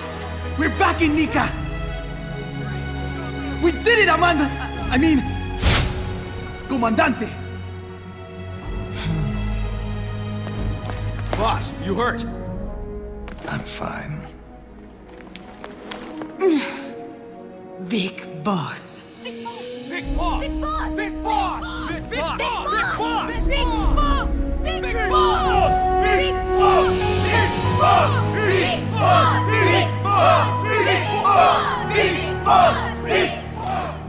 We're back in Nika! We did it, Amanda! I mean... Comandante!
Boss, you hurt?
I'm fine.
Big boss.
Big boss! Big boss! Big boss! Big boss! Big boss!
Big boss!
Big boss! Big boss! Big boss! Big boss! Big boss! Big boss! Big boss!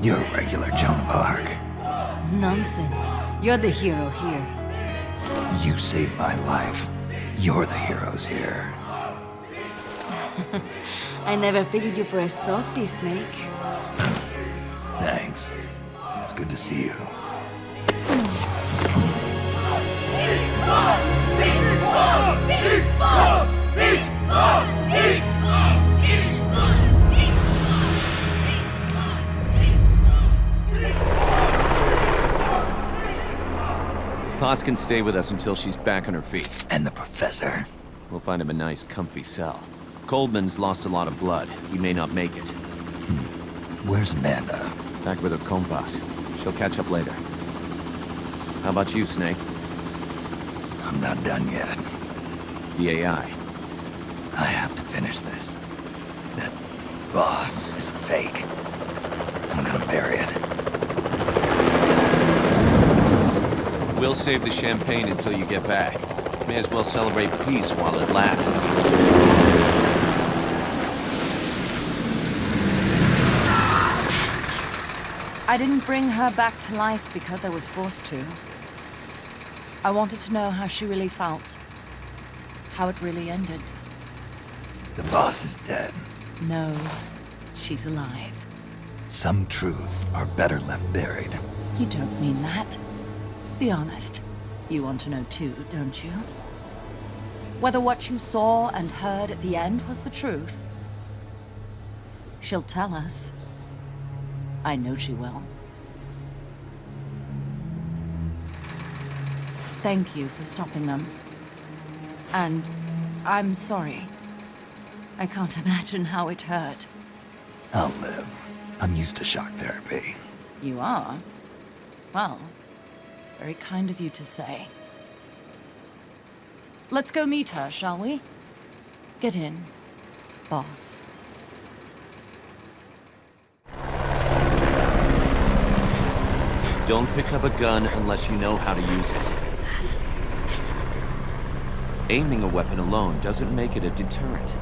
You're a regular Joan of Arc.
Nonsense. You're the hero here.
You saved my life. You're the heroes here.
I never figured you for a softie, Snake.
Thanks. It's good to see you.
Paz can stay with us until she's back on her feet.
And the professor?
We'll find him a nice, comfy cell. Coldman's lost a lot of blood. He may not make it.
Where's Amanda?
Back with her compas. She'll catch up later. How about you, Snake?
I'm not done yet.
The AI.
I have to finish this. That boss is a fake. I'm gonna bury it.
We'll save the champagne until you get back. May as well celebrate peace while it lasts.
I didn't bring her back to life because I was forced to. I wanted to know how she really felt. How it really ended.
The boss is dead.
No, she's alive.
Some truths are better left buried.
You don't mean that. Be honest. You want to know too, don't you? Whether what you saw and heard at the end was the truth. She'll tell us. I know she will. Thank you for stopping them. And I'm sorry. I can't imagine how it hurt.
I'll live. I'm used to shock therapy.
You are? Well, it's very kind of you to say. Let's go meet her, shall we? Get in, boss.
Don't pick up a gun unless you know how to use it. Aiming a weapon alone doesn't make it a deterrent.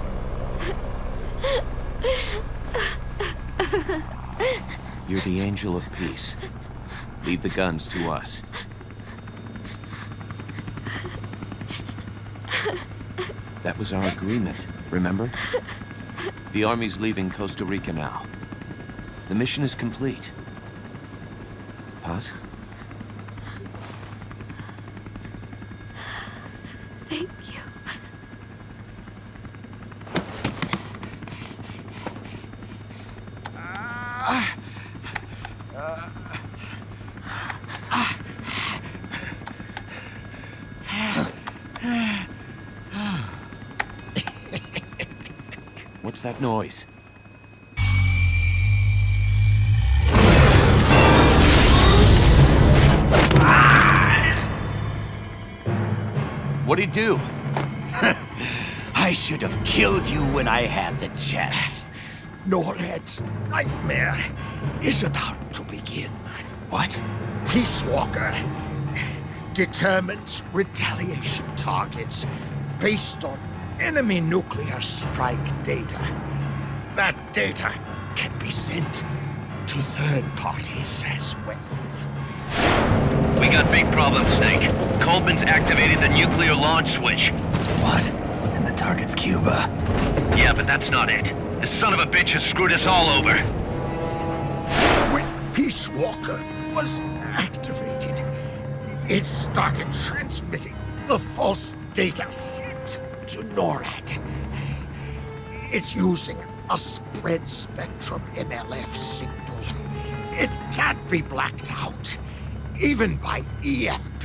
You're the angel of peace. Leave the guns to us. That was our agreement, remember? The army's leaving Costa Rica now. The mission is complete. Paz?
Thank you.
What's that noise? What'd he do?
I should have killed you when I had the chance.
NORAD's nightmare is about to begin.
What?
Peace Walker determines retaliation targets based on enemy nuclear strike data. That data can be sent to third parties as well.
We got big problems, Snake. Coleman's activated the nuclear launch switch.
What? And the target's Cuba.
Yeah, but that's not it. The son of a bitch has screwed us all over.
When Peace Walker was activated, it started transmitting the false data sent to NORAD. It's using a spread spectrum MLF signal. It can't be blacked out, even by EMP.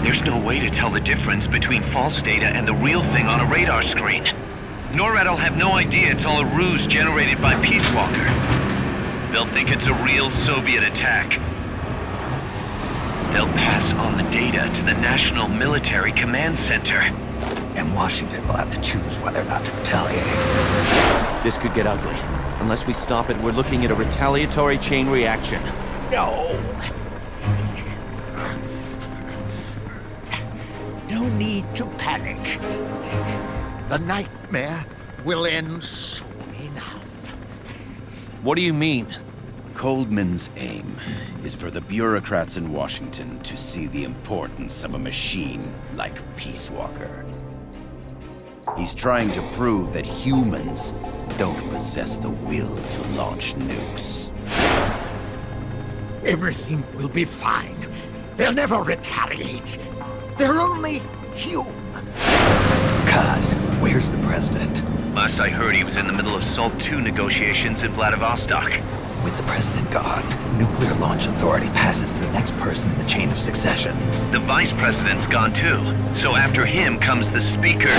There's no way to tell the difference between false data and the real thing on a radar screen. NORAD will have no idea it's all a ruse generated by Peace Walker. They'll think it's a real Soviet attack. They'll pass on the data to the National Military Command Center.
And Washington will have to choose whether or not to retaliate.
This could get ugly. Unless we stop it, we're looking at a retaliatory chain reaction.
No. No need to panic. The nightmare will end soon enough.
What do you mean?
Coldman's aim is for the bureaucrats in Washington to see the importance of a machine like Peace Walker. He's trying to prove that humans don't possess the will to launch nukes.
Everything will be fine. They'll never retaliate. They're only human.
Kaz, where's the president?
Last I heard, he was in the middle of SALT II negotiations in Vladivostok.
With the president gone, Nuclear Launch Authority passes to the next person in the chain of succession.
The vice president's gone too. So after him comes the speaker.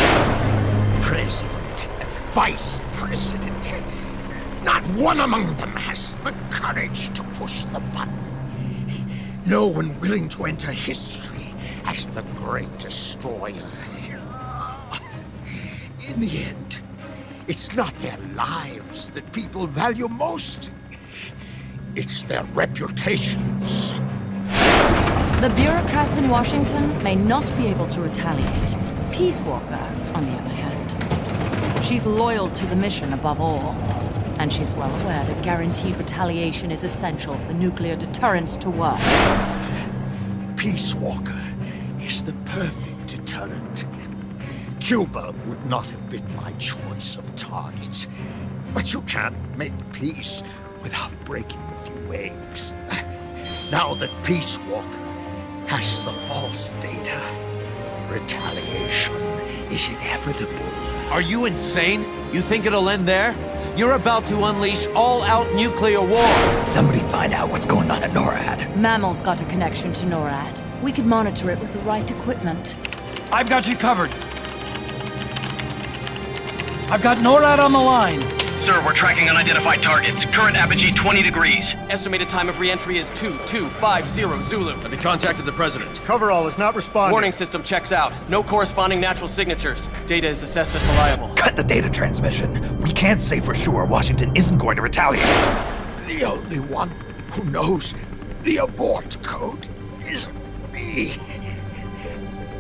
President, vice president. Not one among them has the courage to push the button. No one willing to enter history as the great destroyer. In the end, it's not their lives that people value most. It's their reputations.
The bureaucrats in Washington may not be able to retaliate. Peace Walker, on the other hand. She's loyal to the mission above all. And she's well aware that guaranteed retaliation is essential for nuclear deterrence to work.
Peace Walker is the perfect deterrent. Cuba would not have been my choice of targets. But you can't make peace without breaking a few eggs. Now that Peace Walker has the false data, retaliation is inevitable.
Are you insane? You think it'll end there? You're about to unleash all-out nuclear war!
Somebody find out what's going on at NORAD.
Mammal's got a connection to NORAD. We could monitor it with the right equipment.
I've got you covered. I've got NORAD on the line.
Sir, we're tracking unidentified targets. Current apogee 20 degrees.
Estimated time of re-entry is 2250 Zulu.
Have you contacted the president?
Coverall is not responding.
Warning system checks out. No corresponding natural signatures. Data is assessed as reliable.
Cut the data transmission. We can't say for sure Washington isn't going to retaliate.
The only one who knows the abort code is me.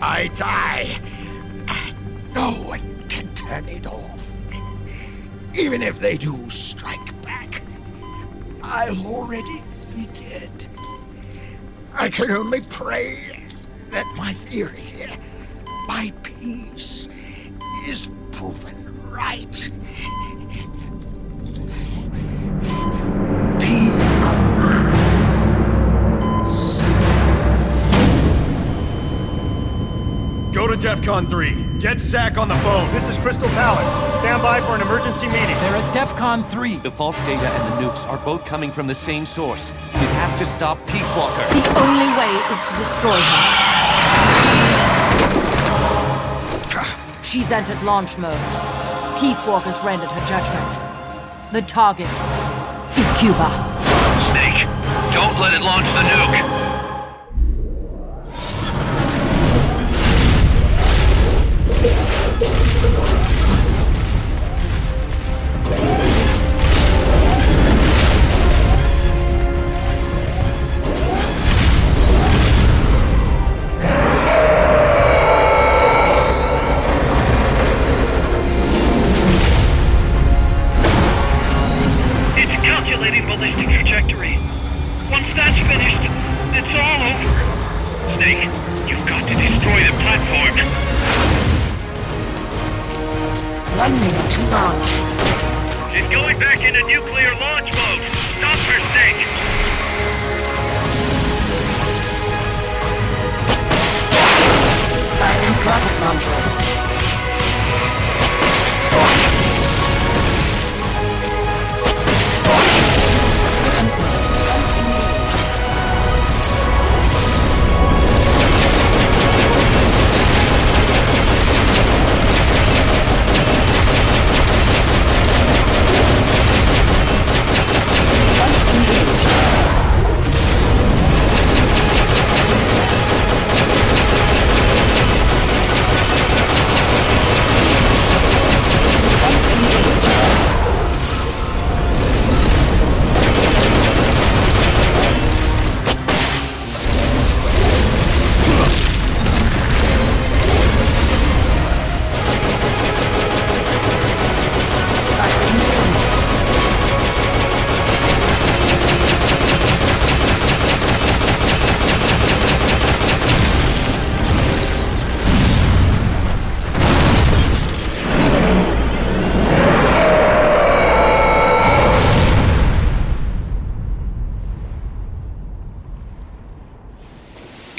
I die, and no one can turn it off. Even if they do strike back, I'll already be dead. I can only pray that my theory, my peace, is proven right.
DEFCON 3. Get Zach on the phone.
This is Crystal Palace. Stand by for an emergency meeting.
They're at DEFCON 3.
The false data and the nukes are both coming from the same source. We have to stop Peace Walker.
The only way is to destroy her. She's entered launch mode. Peace Walker's rendered her judgment. The target is Cuba.
Snake, don't let it launch the nuke.
Ballistic trajectory. Once that's finished, it's all over. Snake, you've got to destroy the platform.
Running to launch.
She's going back into nuclear launch mode. Stop her, Snake.
Firing rocket launcher.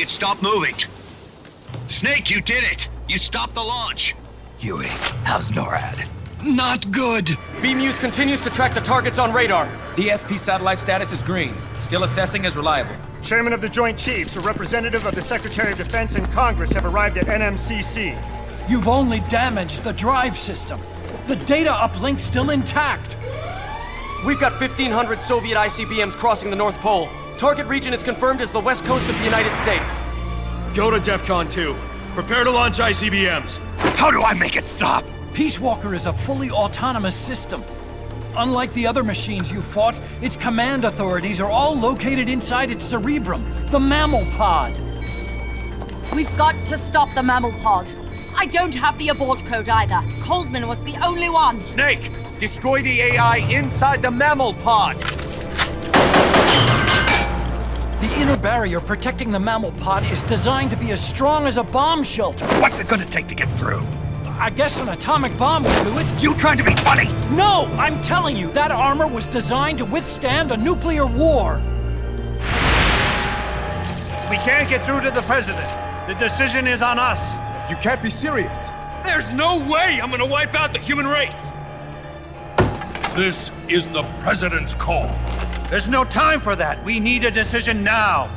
It stopped moving. Snake, you did it! You stopped the launch!
Huey, how's NORAD?
Not good!
BMUS continues to track the targets on radar.
The SP satellite status is green. Still assessing as reliable.
Chairman of the Joint Chiefs, a representative of the Secretary of Defense and Congress have arrived at NMCC.
You've only damaged the drive system. The data uplink's still intact.
We've got 1,500 Soviet ICBMs crossing the North Pole. Target region is confirmed as the west coast of the United States.
Go to DEFCON 2. Prepare to launch ICBMs.
How do I make it stop?
Peace Walker is a fully autonomous system. Unlike the other machines you fought, its command authorities are all located inside its cerebrum, the mammal pod.
We've got to stop the mammal pod. I don't have the abort code either. Coldman was the only one.
Snake, destroy the AI inside the mammal pod.
The inner barrier protecting the mammal pod is designed to be as strong as a bomb shelter.
What's it gonna take to get through?
I guess an atomic bomb will do it.
You trying to be funny?
No, I'm telling you, that armor was designed to withstand a nuclear war.
We can't get through to the president. The decision is on us.
You can't be serious.
There's no way I'm gonna wipe out the human race!
This is the president's call.
There's no time for that. We need a decision now.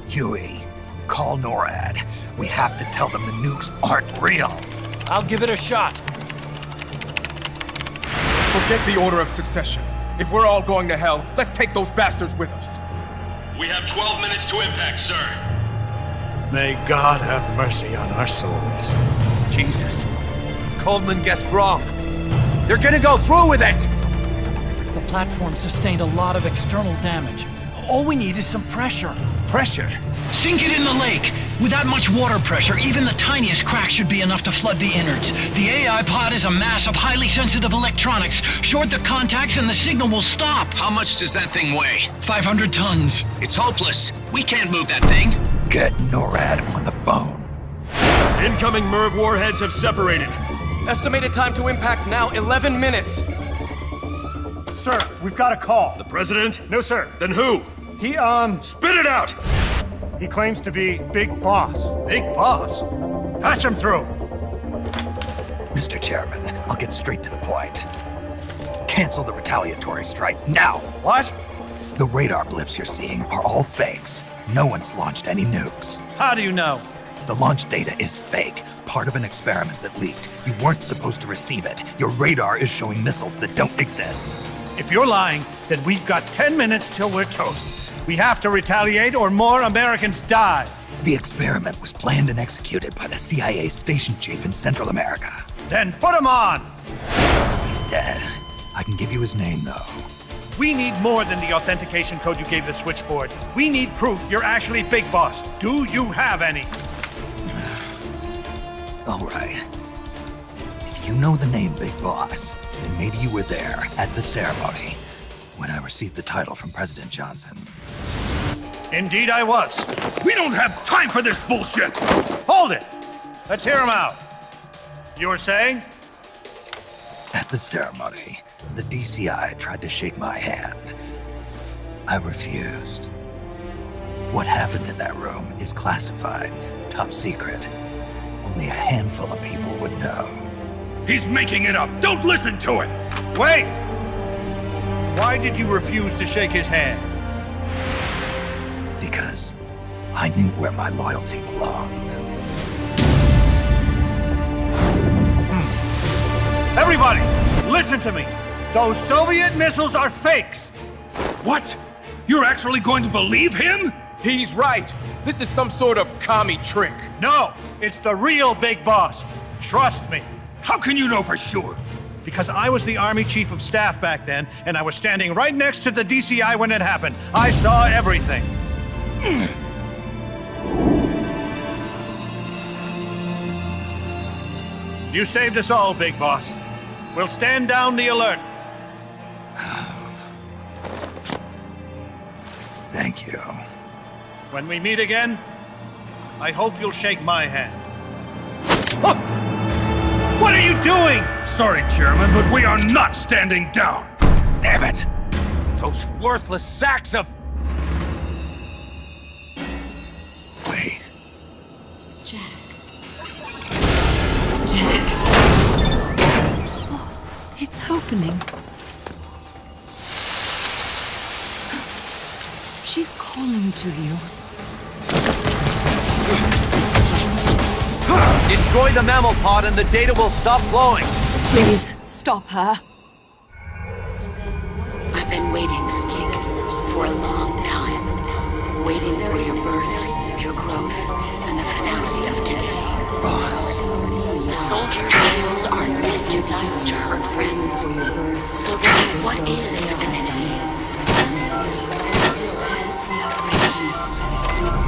Huey, call NORAD. We have to tell them the nukes aren't real.
I'll give it a shot.
Forget the order of succession. If we're all going to hell, let's take those bastards with us.
We have 12 minutes to impact, sir.
May God have mercy on our souls.
Jesus. Coldman guessed wrong. They're gonna go through with it!
The platform sustained a lot of external damage. All we need is some pressure.
Pressure?
Sink it in the lake. With that much water pressure, even the tiniest crack should be enough to flood the innards. The AI pod is a mass of highly sensitive electronics. Short the contacts and the signal will stop.
How much does that thing weigh?
500 tons.
It's hopeless. We can't move that thing.
Get NORAD on the phone.
Incoming MIRV warheads have separated.
Estimated time to impact now, 11 minutes.
Sir, we've got a call.
The president?
No, sir.
Then who?
He,
Spit it out!
He claims to be Big Boss. Big Boss? Patch him through.
Chairman. I'll get straight to the point. Cancel the retaliatory strike now!
What?
The radar blips you're seeing are all fakes. No one's launched any nukes.
How do you know?
The launch data is fake, part of an experiment that leaked. You weren't supposed to receive it. Your radar is showing missiles that don't exist.
If you're lying, then we've got 10 minutes till we're toast. We have to retaliate or more Americans die.
The experiment was planned and executed by the CIA station chief in Central America.
Then put him on!
He's dead. I can give you his name, though.
We need more than the authentication code you gave the switchboard. We need proof you're actually Big Boss. Do you have any?
All right. If you know the name Big Boss, then maybe you were there at the ceremony when I received the title from President Johnson.
Indeed I was.
We don't have time for this bullshit!
Hold it! Let's hear him out. You were saying?
At the ceremony, the DCI tried to shake my hand. I refused. What happened in that room is classified, top secret. Only a handful of people would know.
He's making it up! Don't listen to him!
Wait! Why did you refuse to shake his hand?
Because I knew where my loyalty belonged.
Everybody, listen to me. Those Soviet missiles are fakes.
What? You're actually going to believe him?
He's right. This is some sort of commie trick.
No, it's the real Big Boss. Trust me.
How can you know for sure?
Because I was the Army Chief of Staff back then, and I was standing right next to the DCI when it happened. I saw everything. You saved us all, Big Boss. We'll stand down the alert.
Thank you.
When we meet again, I hope you'll shake my hand. What are you doing?
Sorry, Chairman, but we are not standing down.
Damn it!
Those worthless sacks of...
Wait.
Jack. Jack. Oh, it's opening. She's calling to you.
Destroy the mammal pod and the data will stop flowing.
Please, stop her.
I've been waiting, Snake, for a long time. Waiting for your birth, your growth, and the finality of today.
Boss.
The soldiers' skills are meant to be used to hurt friends. So then, what is an enemy?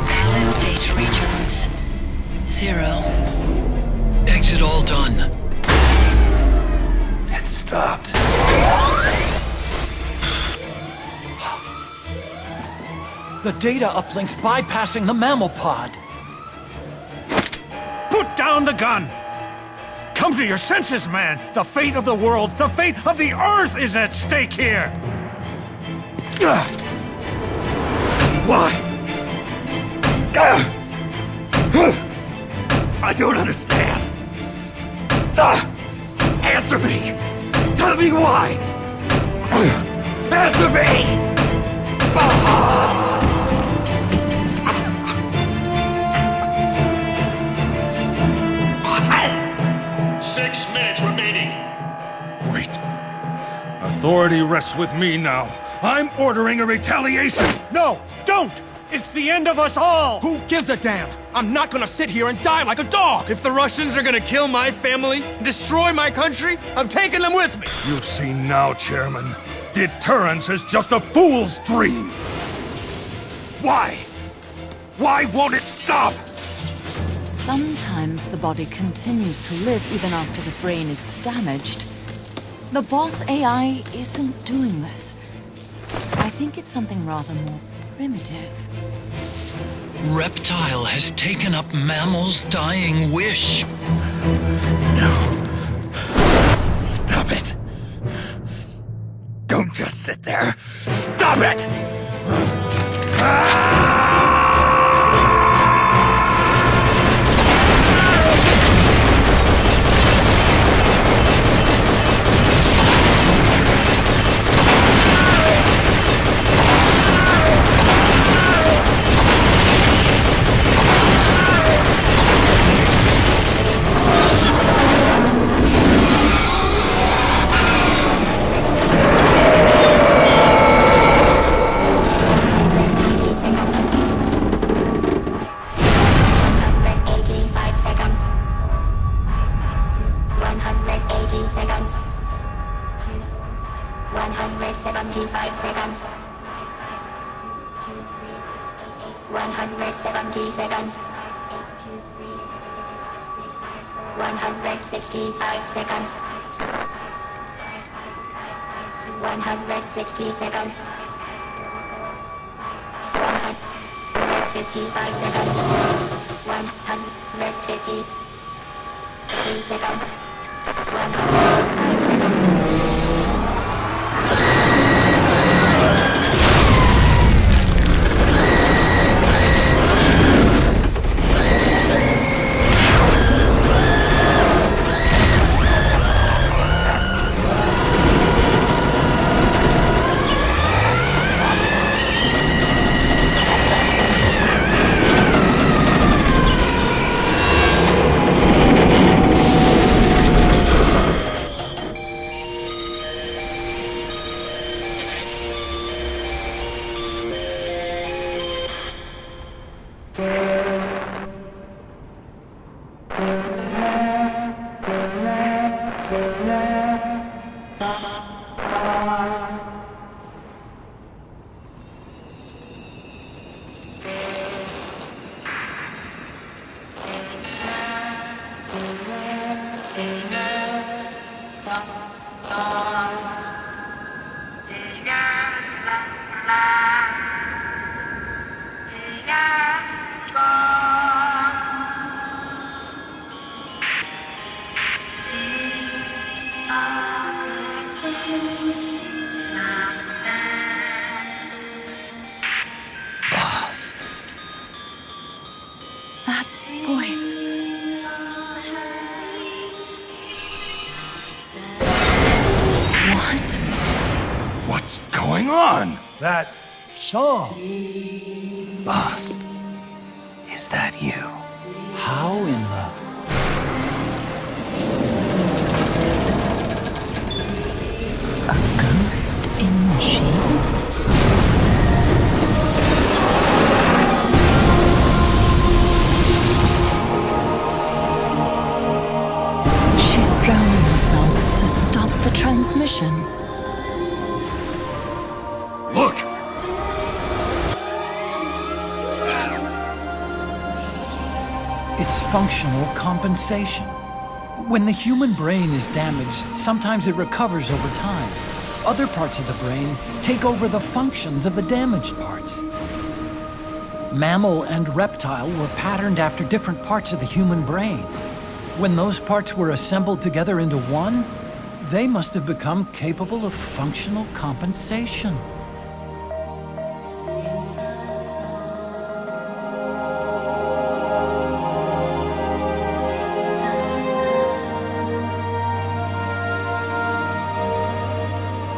Valid date regions 0. Exit all done.
It stopped.
The data uplink's bypassing the mammal pod.
Put down the gun! Come to your senses, man! The fate of the world, the fate of the Earth is at stake here!
Why? I don't understand. Answer me! Tell me why! Answer me!
6 minutes remaining. Wait. Authority rests with me now. I'm ordering a retaliation.
No, don't! It's the end of us all!
Who gives a damn? I'm not gonna sit here and die like a dog! If the Russians are gonna kill my family, destroy my country, I'm taking them with me!
You see now, Chairman. Deterrence is just a fool's dream. Why? Why won't it stop?
Sometimes the body continues to live even after the brain is damaged. The boss AI isn't doing this. I think it's something rather more primitive.
Reptile has taken up Mammal's dying wish.
No. Stop it. Don't just sit there. Stop it!
175 seconds. 170 seconds. 165 seconds. 160 seconds. 155 seconds. 150 seconds. 105 seconds.
That song.
Boss, is that you?
How in the...
A ghost in machine? She's drowning herself to stop the transmission.
Look!
It's functional compensation. When the human brain is damaged, sometimes it recovers over time. Other parts of the brain take over the functions of the damaged parts. Mammal and reptile were patterned after different parts of the human brain. When those parts were assembled together into one, they must have become capable of functional compensation.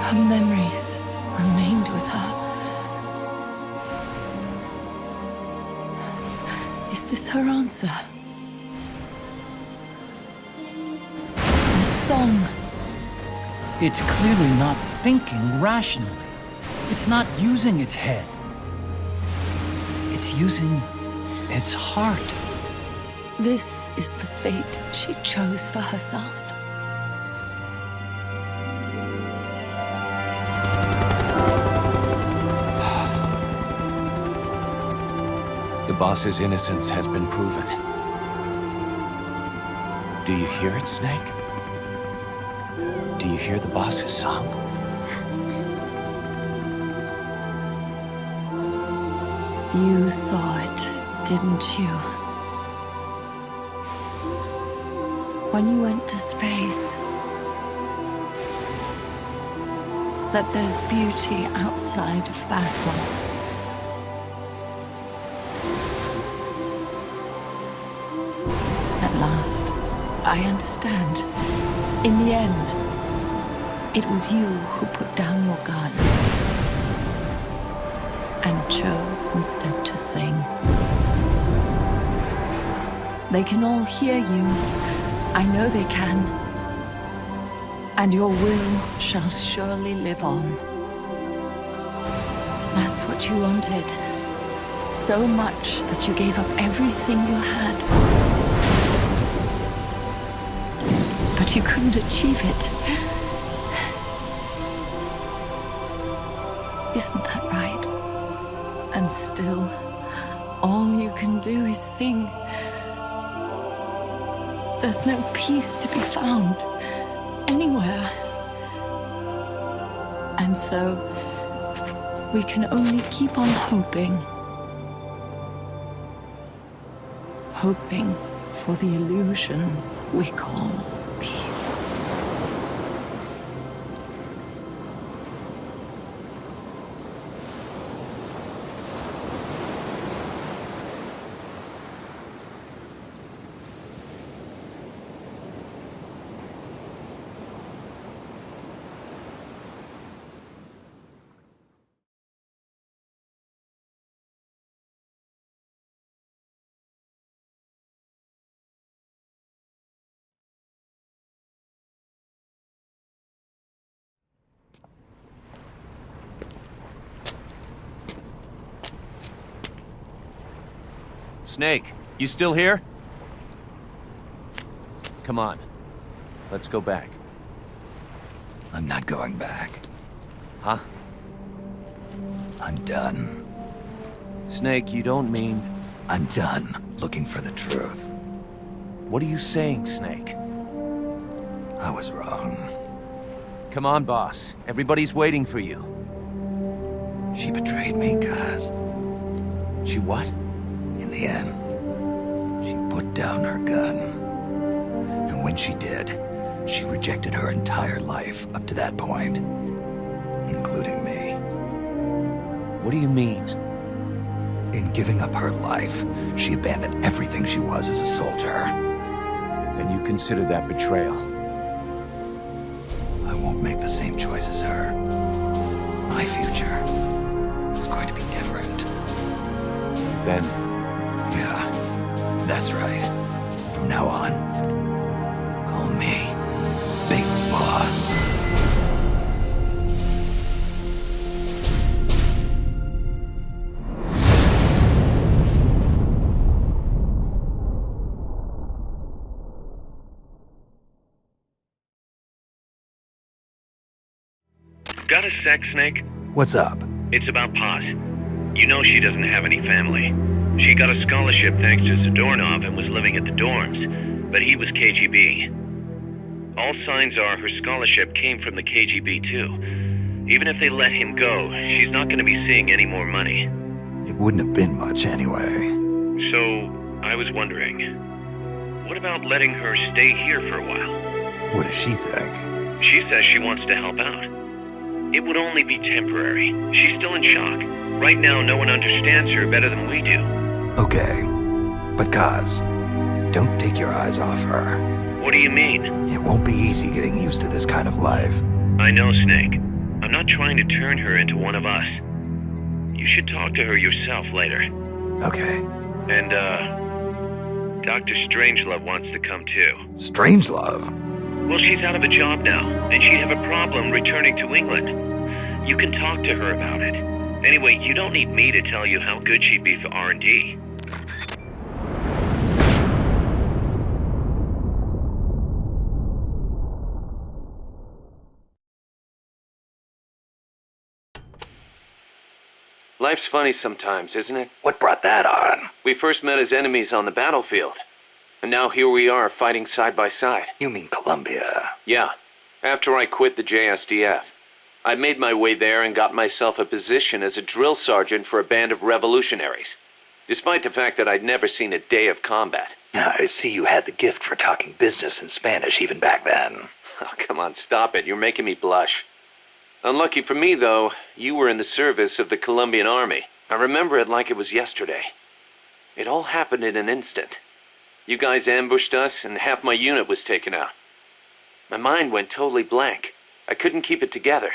Her memories remained with her. Is this her answer? The song.
It's clearly not thinking rationally. It's not using its head. It's using its heart.
This is the fate she chose for herself.
The boss's innocence has been proven. Do you hear it, Snake? Do you hear the boss's song?
You saw it, didn't you? When you went to space, that there's beauty outside of battle. At last, I understand. In the end, it was you who put down your gun and chose instead to sing. They can all hear you. I know they can. And your will shall surely live on. That's what you wanted. So much that you gave up everything you had. But you couldn't achieve it. Isn't that right? And still, all you can do is sing. There's no peace to be found anywhere. And so, we can only keep on hoping. Hoping for the illusion we call peace.
Snake, you still here? Come on. Let's go back.
I'm not going back.
Huh?
I'm done.
Snake, you don't mean...
I'm done looking for the truth.
What are you saying, Snake?
I was wrong.
Come on, boss. Everybody's waiting for you.
She betrayed me, Kaz.
She what?
In the end, she put down her gun. And when she did, she rejected her entire life up to that point, including me.
What do you mean?
In giving up her life, she abandoned everything she was as a soldier.
And you consider that betrayal?
I won't make the same choice as her. My future is going to be different.
Then...
Yeah, that's right. From now on, call me Big Boss.
Got a sec, Snake?
What's up?
It's about Paz. You know she doesn't have any family. She got a scholarship thanks to Zadornov and was living at the dorms, but he was KGB. All signs are her scholarship came from the KGB too. Even if they let him go, she's not going to be seeing any more money.
It wouldn't have been much anyway.
So, I was wondering, what about letting her stay here for a while?
What does she think?
She says she wants to help out. It would only be temporary. She's still in shock. Right now, no one understands her better than we do.
Okay, but Kaz, don't take your eyes off her.
What do you mean?
It won't be easy getting used to this kind of life.
I know, Snake. I'm not trying to turn her into one of us. You should talk to her yourself later.
Okay.
And, Dr. Strangelove wants to come too.
Strangelove?
Well, she's out of a job now, and she'd have a problem returning to England. You can talk to her about it. Anyway, you don't need me to tell you how good she'd be for R&D. Life's funny sometimes, isn't it?
What brought that on?
We first met as enemies on the battlefield. And now here we are, fighting side by side.
You mean Colombia?
Yeah. After I quit the JSDF. I made my way there and got myself a position as a drill sergeant for a band of revolutionaries. Despite the fact that I'd never seen a day of combat.
I see you had the gift for talking business in Spanish even back then.
Oh, come on, stop it. You're making me blush. Unlucky for me, though, you were in the service of the Colombian army. I remember it like it was yesterday. It all happened in an instant. You guys ambushed us, and half my unit was taken out. My mind went totally blank. I couldn't keep it together.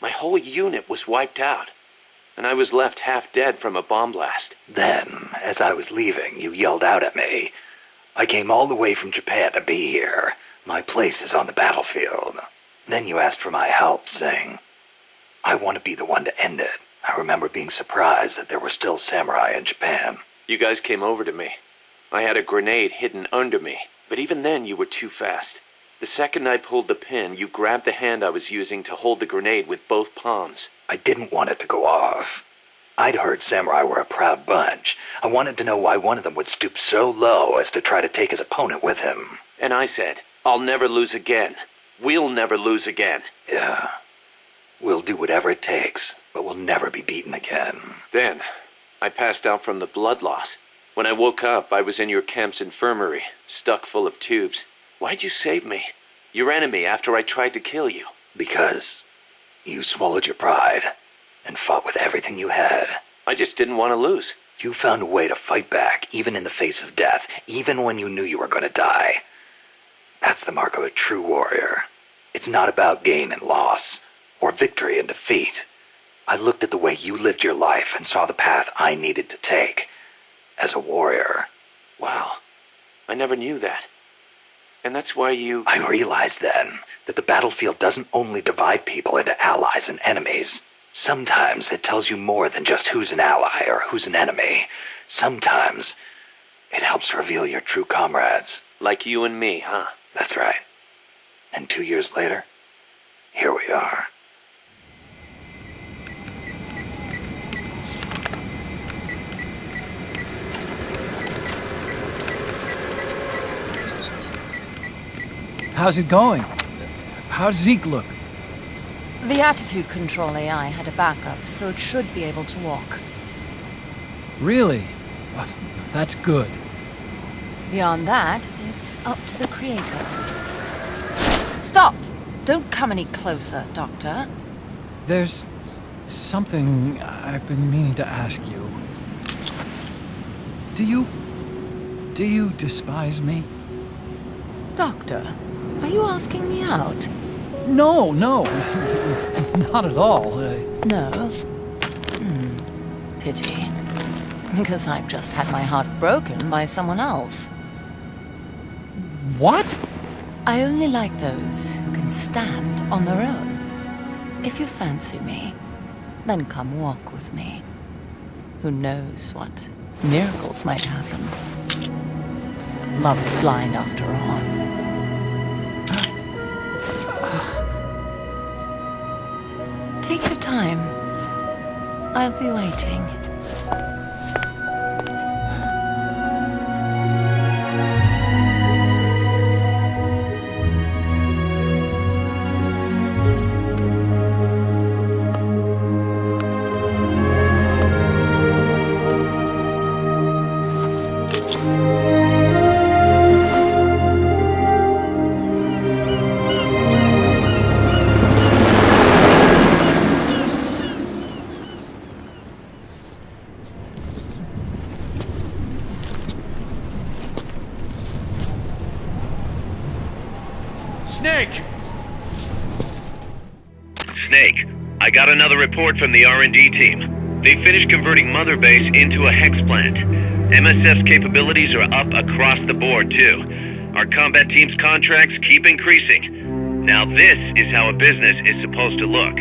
My whole unit was wiped out. And I was left half dead from a bomb blast.
Then, as I was leaving, you yelled out at me. I came all the way from Japan to be here. My place is on the battlefield. Then you asked for my help, saying, I want to be the one to end it. I remember being surprised that there were still samurai in Japan.
You guys came over to me. I had a grenade hidden under me, but even then you were too fast.
The second I pulled the pin, you grabbed the hand I was using to hold the grenade with both palms.
I didn't want it to go off. I'd heard samurai were a proud bunch. I wanted to know why one of them would stoop so low as to try to take his opponent with him.
And I said, I'll never lose again. We'll never lose again.
Yeah. We'll do whatever it takes, but we'll never be beaten again.
Then, I passed out from the blood loss. When I woke up, I was in your camp's infirmary, stuck full of tubes. Why'd you save me? Your enemy after I tried to kill you.
Because you swallowed your pride and fought with everything you had.
I just didn't want to lose.
You found a way to fight back, even in the face of death, even when you knew you were going to die. That's the mark of a true warrior. It's not about gain and loss, or victory and defeat. I looked at the way you lived your life and saw the path I needed to take as a warrior.
Wow, I never knew that. And that's why you...
I realized then that the battlefield doesn't only divide people into allies and enemies. Sometimes it tells you more than just who's an ally or who's an enemy. Sometimes it helps reveal your true comrades.
Like you and me, huh?
That's right. And 2 years later, here we are.
How's it going? How's Zeke look?
The attitude control AI had a backup, so it should be able to walk.
Really? Oh, that's good.
Beyond that, it's up to the creator. Stop! Don't come any closer, Doctor.
There's something I've been meaning to ask you. Do you despise me?
Doctor, are you asking me out?
No, not at all.
No? Pity. Because I've just had my heart broken by someone else.
What?
I only like those who can stand on their own. If you fancy me, then come walk with me. Who knows what miracles might happen. Love is blind after all. Take your time. I'll be waiting.
Snake!
Snake, I got another report from the R&D team. They finished converting Mother Base into a hex plant. MSF's capabilities are up across the board, too. Our combat team's contracts keep increasing. Now this is how a business is supposed to look.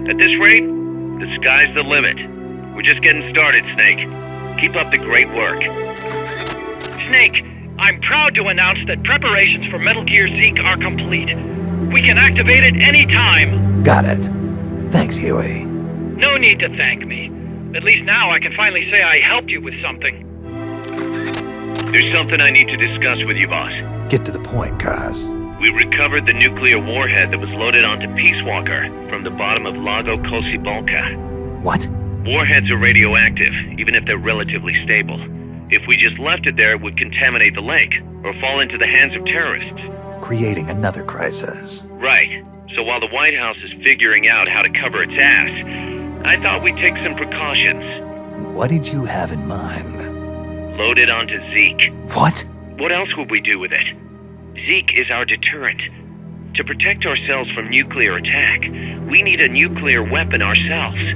At this rate, the sky's the limit. We're just getting started, Snake. Keep up the great work.
Snake, I'm proud to announce that preparations for Metal Gear Zeke are complete. We can activate it any time.
Got it. Thanks, Huey.
No need to thank me. At least now I can finally say I helped you with something.
There's something I need to discuss with you, boss.
Get to the point, Kaz.
We recovered the nuclear warhead that was loaded onto Peace Walker from the bottom of Lago Kosibolka.
What?
Warheads are radioactive, even if they're relatively stable. If we just left it there, it would contaminate the lake, or fall into the hands of terrorists.
Creating another crisis.
Right. So while the White House is figuring out how to cover its ass, I thought we'd take some precautions.
What did you have in mind?
Load it onto Zeke.
What?
What else would we do with it? Zeke is our deterrent. To protect ourselves from nuclear attack, we need a nuclear weapon ourselves.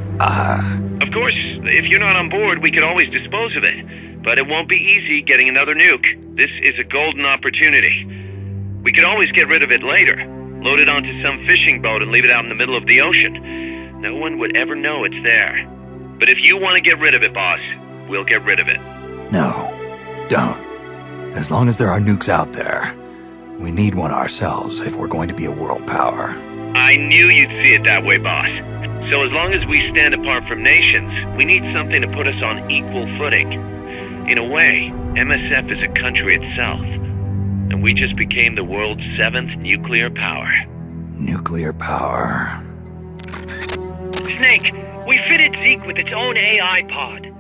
Of course, if you're not on board, we could always dispose of it. But it won't be easy getting another nuke. This is a golden opportunity. We could always get rid of it later. Load it onto some fishing boat and leave it out in the middle of the ocean. No one would ever know it's there. But if you want to get rid of it, boss, we'll get rid of it.
No, don't. As long as there are nukes out there, We need one ourselves if we're going to be a world power.
I knew you'd see it that way, boss. So as long as we stand apart from nations, we need something to put us on equal footing. In a way, MSF is a country itself. And we just became the world's 7th nuclear power.
Nuclear power.
Snake, we fitted Zeke with its own AI pod.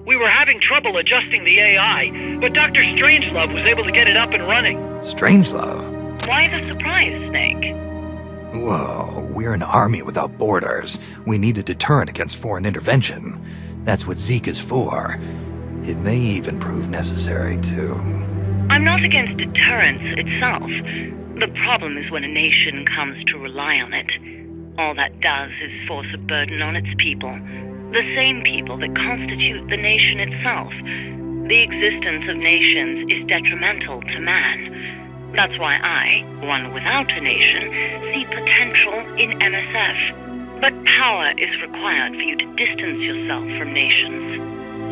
We were having trouble adjusting the AI, but Dr. Strangelove was able to get it up and running.
Strangelove?
Why the surprise, Snake?
Whoa, we're an army without borders. We need a deterrent against foreign intervention. That's what Zeke is for. It may even prove necessary to...
I'm not against deterrence itself. The problem is when a nation comes to rely on it. All that does is force a burden on its people. The same people that constitute the nation itself. The existence of nations is detrimental to man. That's why I, one without a nation, see potential in MSF. But power is required for you to distance yourself from nations.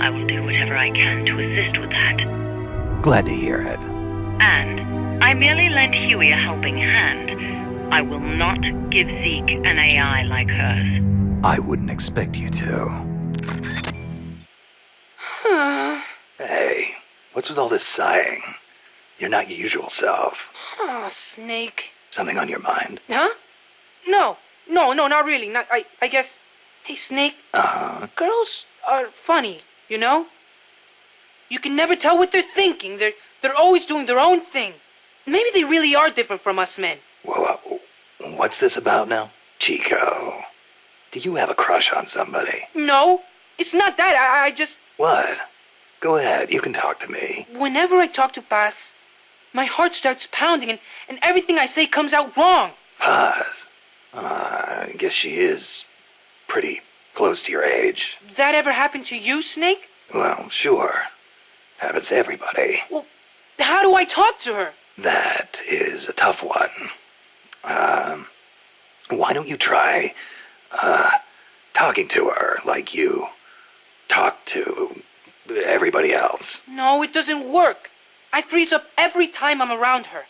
I will do whatever I can to assist with that.
Glad to hear it.
And I merely lent Huey a helping hand. I will not give Zeke an AI like hers.
I wouldn't expect you to. Hey, what's with all this sighing? You're not your usual self.
Oh, Snake.
Something on your mind?
Huh? No, not really. I guess... Hey, Snake. Girls are funny, you know? You can never tell what they're thinking. They're always doing their own thing. Maybe they really are different from us men.
Whoa, what's this about now? Chico, do you have a crush on somebody?
No, it's not that. I just...
What? Go ahead, you can talk to me.
Whenever I talk to Paz, my heart starts pounding and everything I say comes out wrong.
Paz? I guess she is pretty close to your age.
That ever happened to you, Snake?
Well, sure. Happens to everybody.
Well, how do I talk to her?
That is a tough one. Why don't you try, talking to her like you talk to everybody else?
No, it doesn't work. I freeze up every time I'm around her.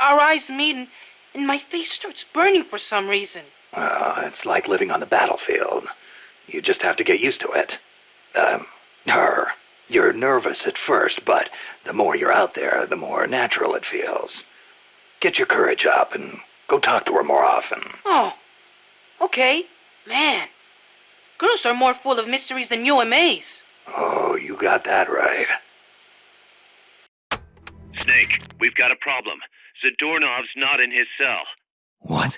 Our eyes meet and my face starts burning for some reason.
It's like living on the battlefield. You just have to get used to it. You're nervous at first, but the more you're out there, the more natural it feels. Get your courage up and go talk to her more often.
Oh, okay. Man, girls are more full of mysteries than UMAs.
Oh, you got that right.
Snake, we've got a problem. Zadornov's not in his cell.
What?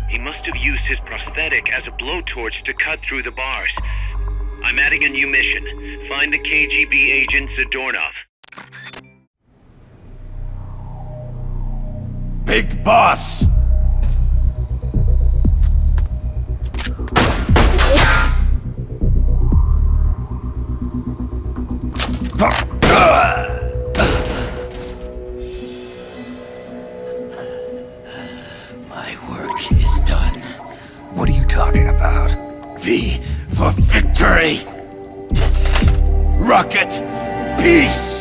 He must have used his prosthetic as a blowtorch to cut through the bars. I'm adding a new mission. Find the KGB agent Zadornov.
Big boss!
My work is done.
What are you talking about?
V for victory! Rocket! Peace!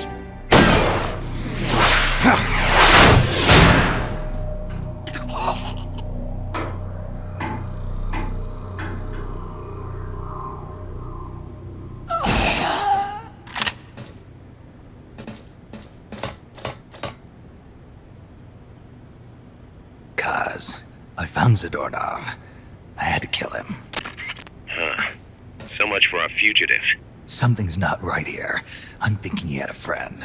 Kaz, I found Zadornov. I had to kill him.
Huh. So much for a fugitive.
Something's not right here. I'm thinking he had a friend.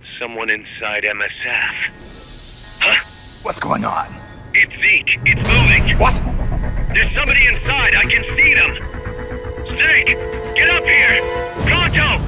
Someone inside MSF. Huh?
What's going on?
It's Zeke. It's moving.
What?
There's somebody inside. I can see them. Snake, get up here. Pronto!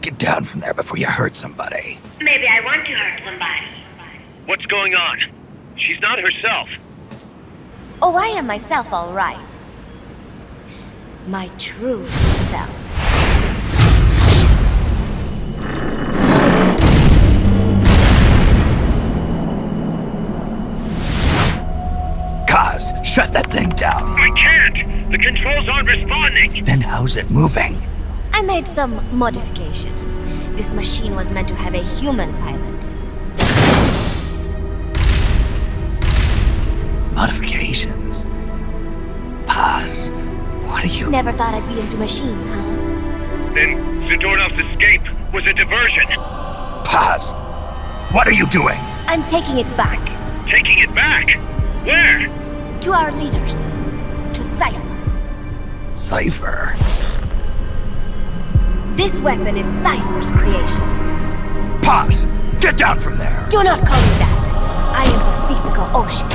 Get down from there before you hurt somebody.
Maybe I want to hurt somebody.
What's going on? She's not herself.
Oh, I am myself, all right. My true self.
Kaz, shut that thing down.
I can't! The controls aren't responding!
Then how's it moving?
I made some modifications. This machine was meant to have a human pilot.
Modifications? Paz, what are you...
Never thought I'd be into machines, huh?
Then Zadornov's escape was a diversion.
Paz, what are you doing?
I'm taking it back.
Taking it back? Where?
To our leaders. To Cypher.
Cypher?
This weapon is Cypher's creation.
Paz, get down from there!
Do not call me that. I am Pacifica Ocean.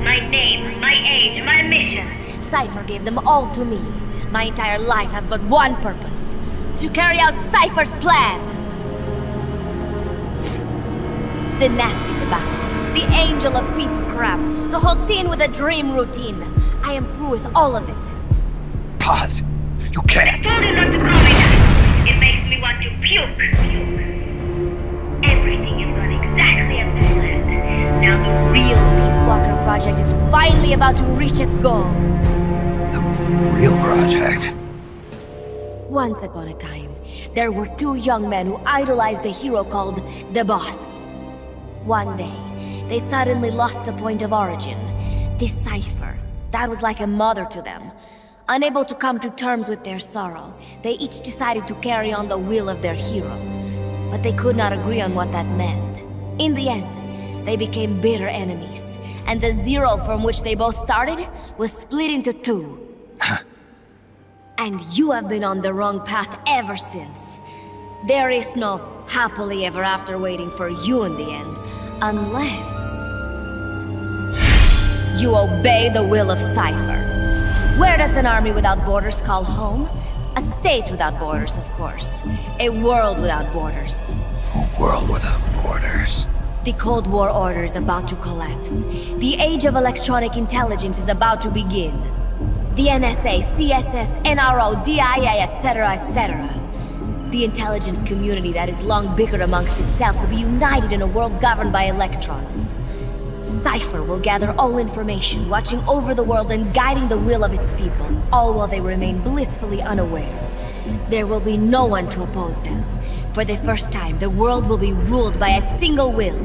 My name, my age, my mission. Cypher gave them all to me. My entire life has but one purpose. To carry out Cypher's plan. The nasty tobacco. The angel of peace crap. The whole teen with a dream routine. I am through with all of it.
Paz, you can't.
I told you not to call me that. It makes me want to puke. Everything is going exactly as we planned. Now the real Peace Walker project is finally about to reach its goal.
The real project?
Once upon a time, there were two young men who idolized a hero called the Boss. One day, they suddenly lost the point of origin. This Cypher, that was like a mother to them. Unable to come to terms with their sorrow, they each decided to carry on the will of their hero. But they could not agree on what that meant. In the end, they became bitter enemies, and the zero from which they both started was split into two. And you have been on the wrong path ever since. There is no happily ever after waiting for you in the end, unless you obey the will of Cypher. Where does an army without borders call home? A state without borders, of course. A world without borders.
A world without borders.
The Cold War order is about to collapse. The age of electronic intelligence is about to begin. The NSA, CSS, NRO, DIA, etc., etc. The intelligence community that is long bickered amongst itself will be united in a world governed by electrons. Cypher will gather all information, watching over the world and guiding the will of its people, all while they remain blissfully unaware. There will be no one to oppose them. For the first time, the world will be ruled by a single will.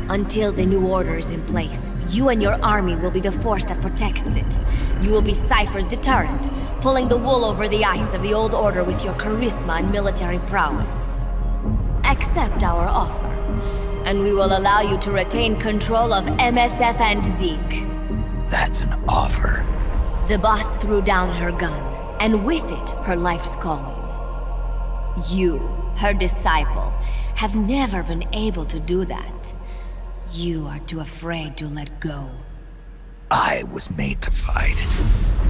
Until the new order is in place, you and your army will be the force that protects it. You will be Cypher's deterrent, pulling the wool over the eyes of the old order with your charisma and military prowess. Accept our offer, and we will allow you to retain control of MSF and Zeke.
That's an offer.
The boss threw down her gun, and with it, her life's calling. You, her disciple, have never been able to do that. You are too afraid to let go.
I was made to fight.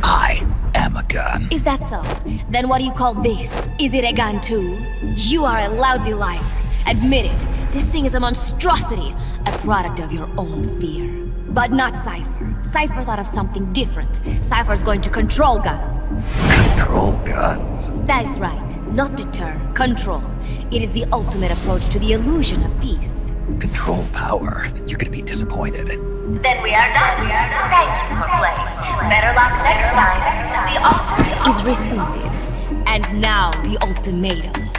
I am a gun.
Is that so? Then what do you call this? Is it a gun too? You are a lousy liar. Admit it. This thing is a monstrosity, a product of your own fear. But not Cypher. Cypher thought of something different. Cypher's going to control guns.
Control guns?
That is right. Not deter, control. It is the ultimate approach to the illusion of peace.
Control power. You're gonna be disappointed.
Then we are done. Thank you for playing. Better luck next time. The offer is rescinded. And now the ultimatum.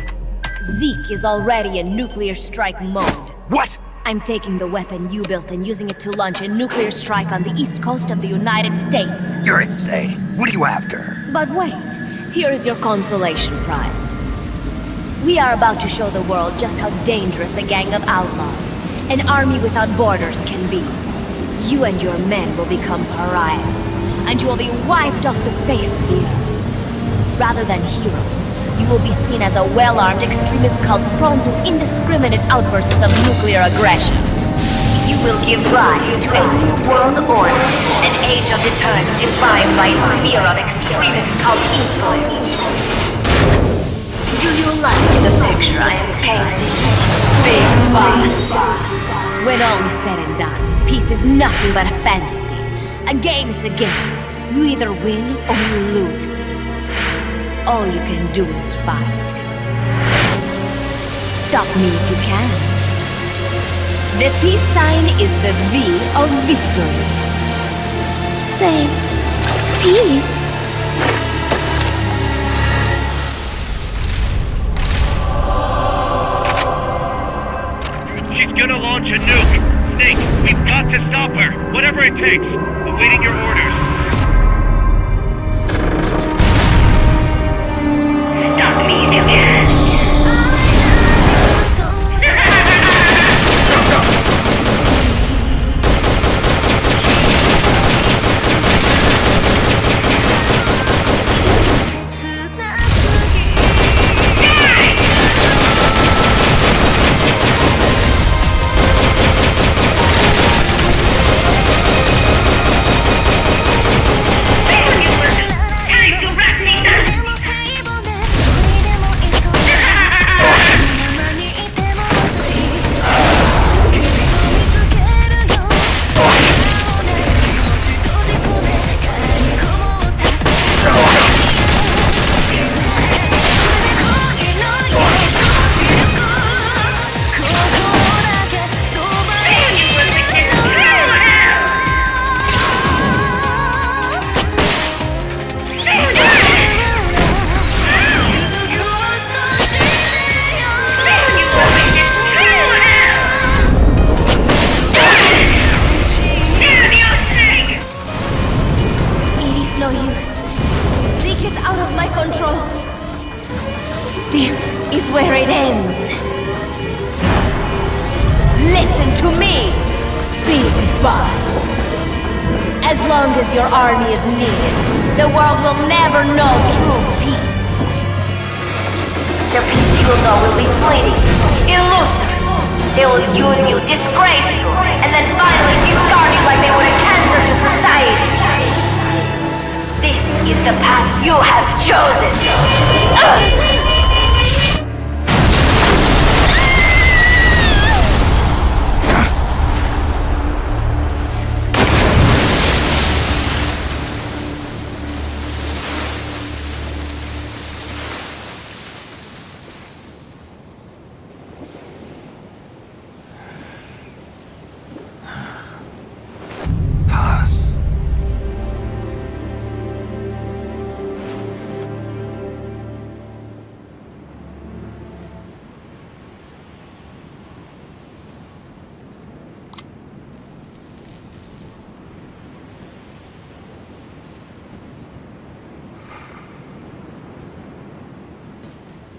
Zeke is already in nuclear strike mode.
What?
I'm taking the weapon you built and using it to launch a nuclear strike on the east coast of the United States.
You're insane. What are you after?
But wait, here is your consolation prize. We are about to show the world just how dangerous a gang of outlaws, an army without borders, can be. You and your men will become pariahs, and you will be wiped off the face of the earth. Rather than heroes, you will be seen as a well-armed extremist cult prone to indiscriminate outbursts of nuclear aggression. will give rise to a new world order, an age of deterrence defined by its fear of extremist cult influence. Do you like the picture I am painting, Big Boss? When all is said and done, peace is nothing but a fantasy. A game is a game. You either win or you lose. All you can do is fight. Stop me if you can. The peace sign is the V of victory. Say, peace.
She's gonna launch a nuke. Snake, we've got to stop her. Whatever it takes. Awaiting your orders.
Stop me if you can. Where it ends. Listen to me, Big Boss. As long as your army is needed, the world will never know true peace. The peace you will know will be fleeting, elusive. They will use you, disgrace you, and then finally discard you like they would a cancer to society. This is the path you have chosen.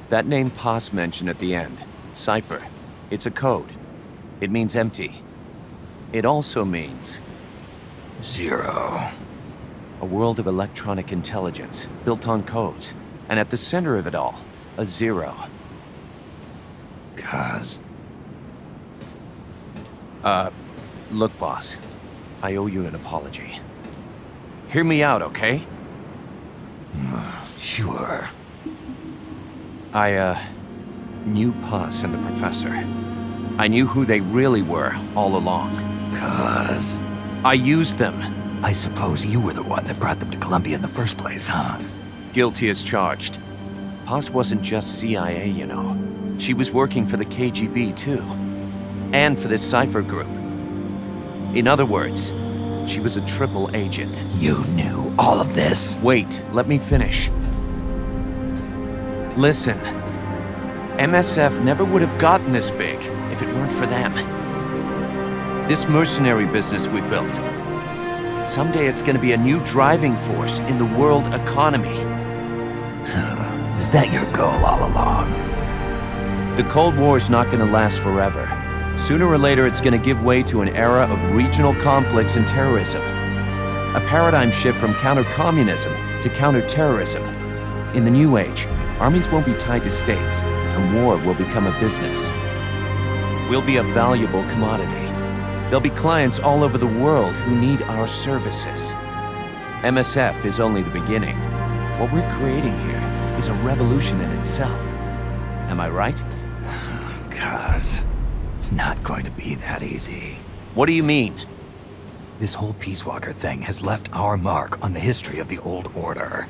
That name Paz mentioned at the end, Cipher, it's a code. It means empty. It also means...
Zero.
A world of electronic intelligence, built on codes. And at the center of it all, a zero.
Cuz...
Look, boss. I owe you an apology. Hear me out, okay?
Sure.
I knew Paz and the Professor. I knew who they really were all along.
Cuz...
I used them.
I suppose you were the one that brought them to Columbia in the first place, huh?
Guilty as charged. Paz wasn't just CIA, you know. She was working for the KGB, too. And for this Cipher group. In other words, she was a triple agent.
You knew all of this?
Wait, let me finish. Listen, MSF never would have gotten this big if it weren't for them. This mercenary business we built. Someday it's gonna be a new driving force in the world economy.
Was that your goal all along?
The Cold War's not gonna last forever. Sooner or later it's gonna give way to an era of regional conflicts and terrorism. A paradigm shift from counter-communism to counter-terrorism. In the new age, armies won't be tied to states, and war will become a business. We'll be a valuable commodity. There'll be clients all over the world who need our services. MSF is only the beginning. What we're creating here is a revolution in itself. Am I right?
Cuz, it's not going to be that easy.
What do you mean?
This whole Peace Walker thing has left our mark on the history of the Old Order.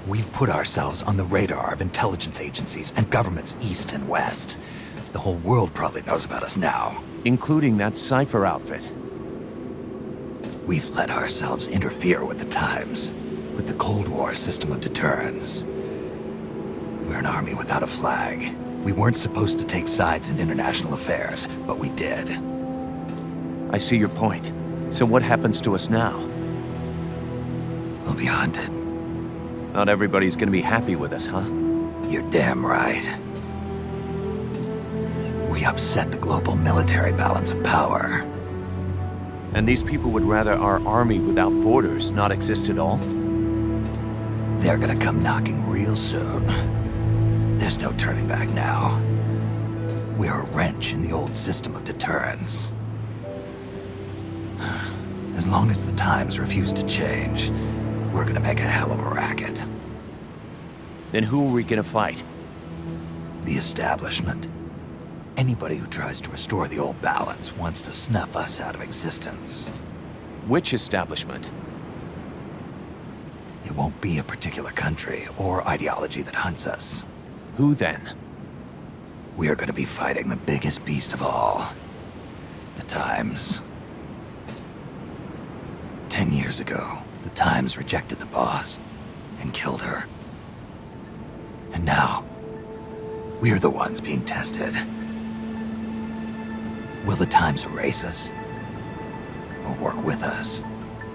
We've put ourselves on the radar of intelligence agencies and governments east and west. The whole world probably knows about us now.
Including that Cypher outfit.
We've let ourselves interfere with the times, with the Cold War system of deterrence. We're an army without a flag. We weren't supposed to take sides in international affairs, but we did.
I see your point. So what happens to us now?
We'll be hunted.
Not everybody's gonna be happy with us, huh?
You're damn right. We upset the global military balance of power.
And these people would rather our army without borders not exist at all?
They're gonna come knocking real soon. There's no turning back now. We're a wrench in the old system of deterrence. As long as the times refuse to change, we're gonna make a hell of a racket.
Then who are we gonna fight?
The establishment. Anybody who tries to restore the old balance wants to snuff us out of existence.
Which establishment?
It won't be a particular country or ideology that hunts us.
Who then?
We're gonna be fighting the biggest beast of all. The Times. 10 years ago, the Times rejected the boss and killed her. And now, we're the ones being tested. Will the Times erase us? Or work with us?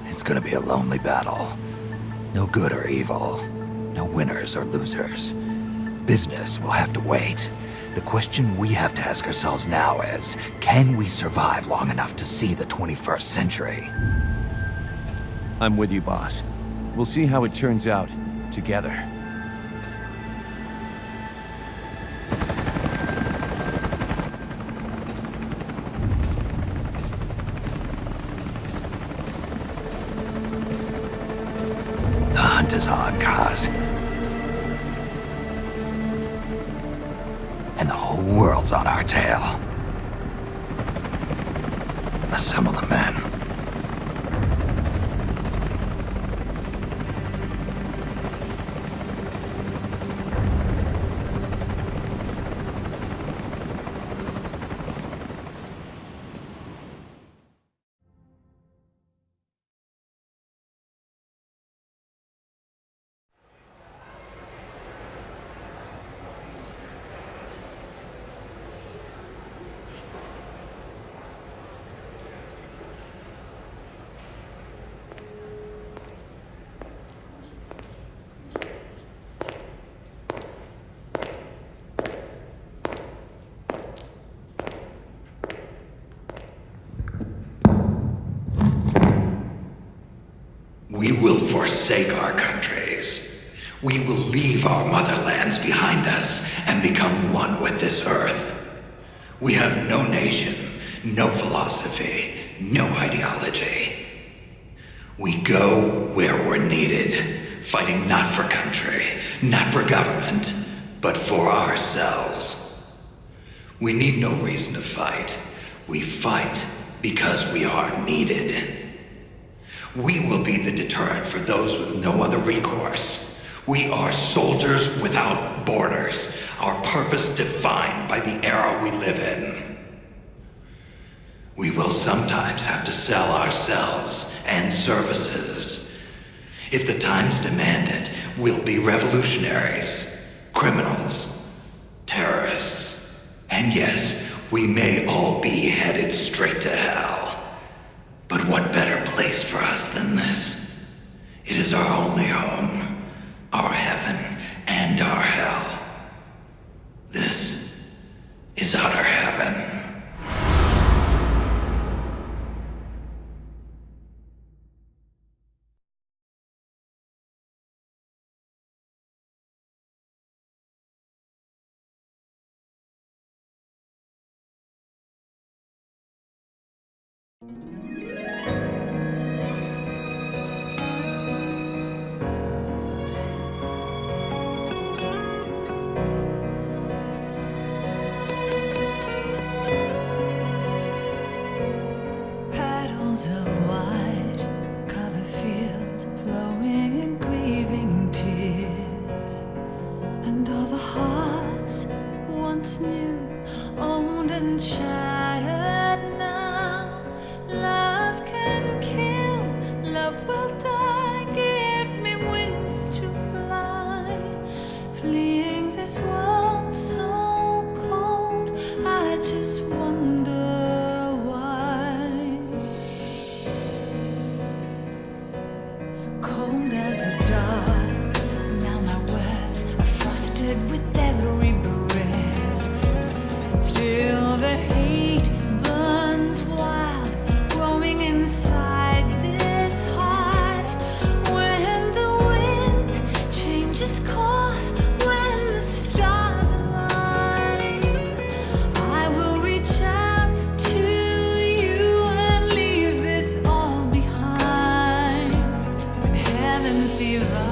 It's gonna be a lonely battle. No good or evil. No winners or losers. Business will have to wait. The question we have to ask ourselves now is, can we survive long enough to see the 21st century?
I'm with you, boss. We'll see how it turns out, together.
The hunt is on, Kaz. And the whole world's on our tail. Assemble the men.
We will forsake our countries. We will leave our motherlands behind us and become one with this earth. We have no nation, no philosophy, no ideology. We go where we're needed, fighting not for country, not for government, but for ourselves. We need no reason to fight. We fight because we are needed. We will be the deterrent for those with no other recourse. We are soldiers without borders, our purpose defined by the era we live in. We will sometimes have to sell ourselves and services. If the times demand it, we'll be revolutionaries, criminals, terrorists, and yes, we may all be headed straight to hell. But what better place for us than this? It is our only home, our heaven and our hell. This is utter heaven.
Petals of white cover fields flowing in grieving tears, and all the hearts once new, owned and shattered now. Love can kill, love will die. Give me wings to fly, fleeing this world so cold. I just wonder why. Cold as a dog, now my words are frosted with every breath. Still the hate burns wild, growing inside this heart. When the wind changes course, when the stars align, I will reach out to you and leave this all behind. When heavens divide.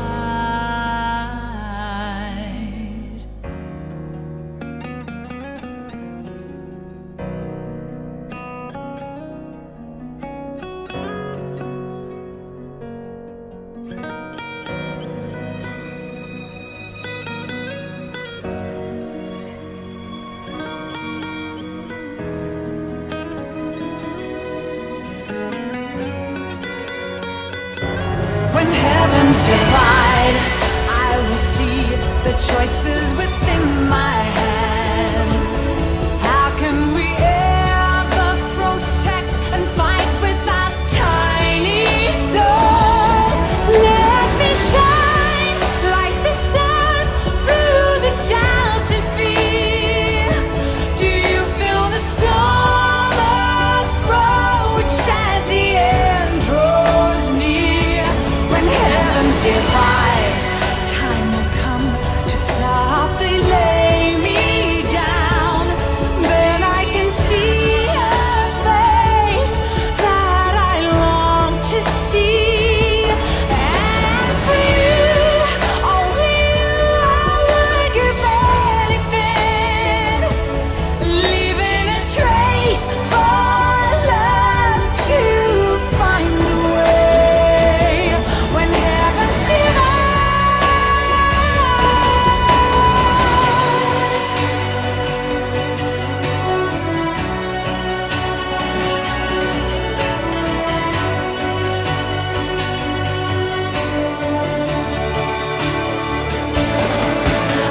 When heavens divide, I will see the choices within my hands. How can we ever protect and fight with our tiny souls? Let me shine like the sun through the doubts and fear. Do you feel the storm approach as the end draws near? When heavens divide, time will come to softly lay me down. Then I can see a face that I long to see. And for you, only you, I would give anything, leaving a trace for love to find a way. When heavens divide.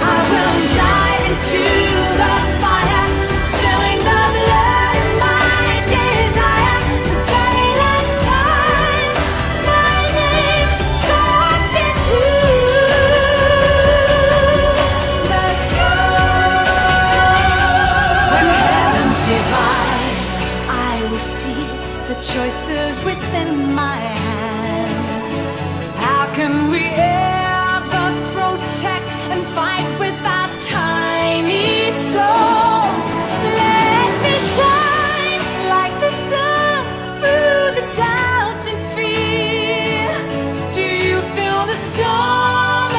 I will dive into the fire, spilling the blood of my desire. The very last time, my name scorched into the sky. When heavens divide, I will see the choices within my hands. How can we ever protect and fight with our tiny souls? Let me shine like the sun through the doubts and fear. Do you feel the storm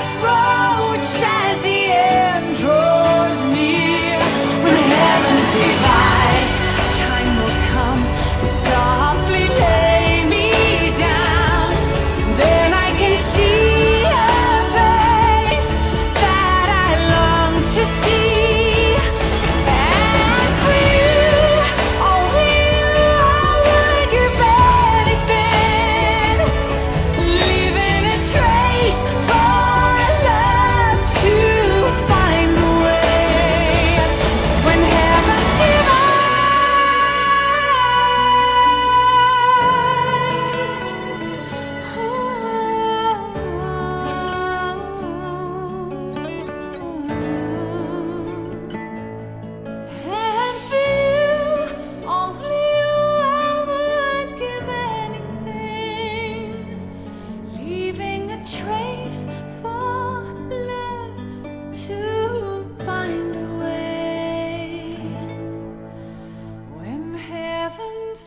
approach as the end draws near? When heavens divide, time will come to softly lay me down. Then I can see a face that I long to see. And for you, only you, I would give anything, leaving a trace for love to find a way. When heavens divide. And for you, only you, I would give anything, leaving a trace for love to find a way. When heavens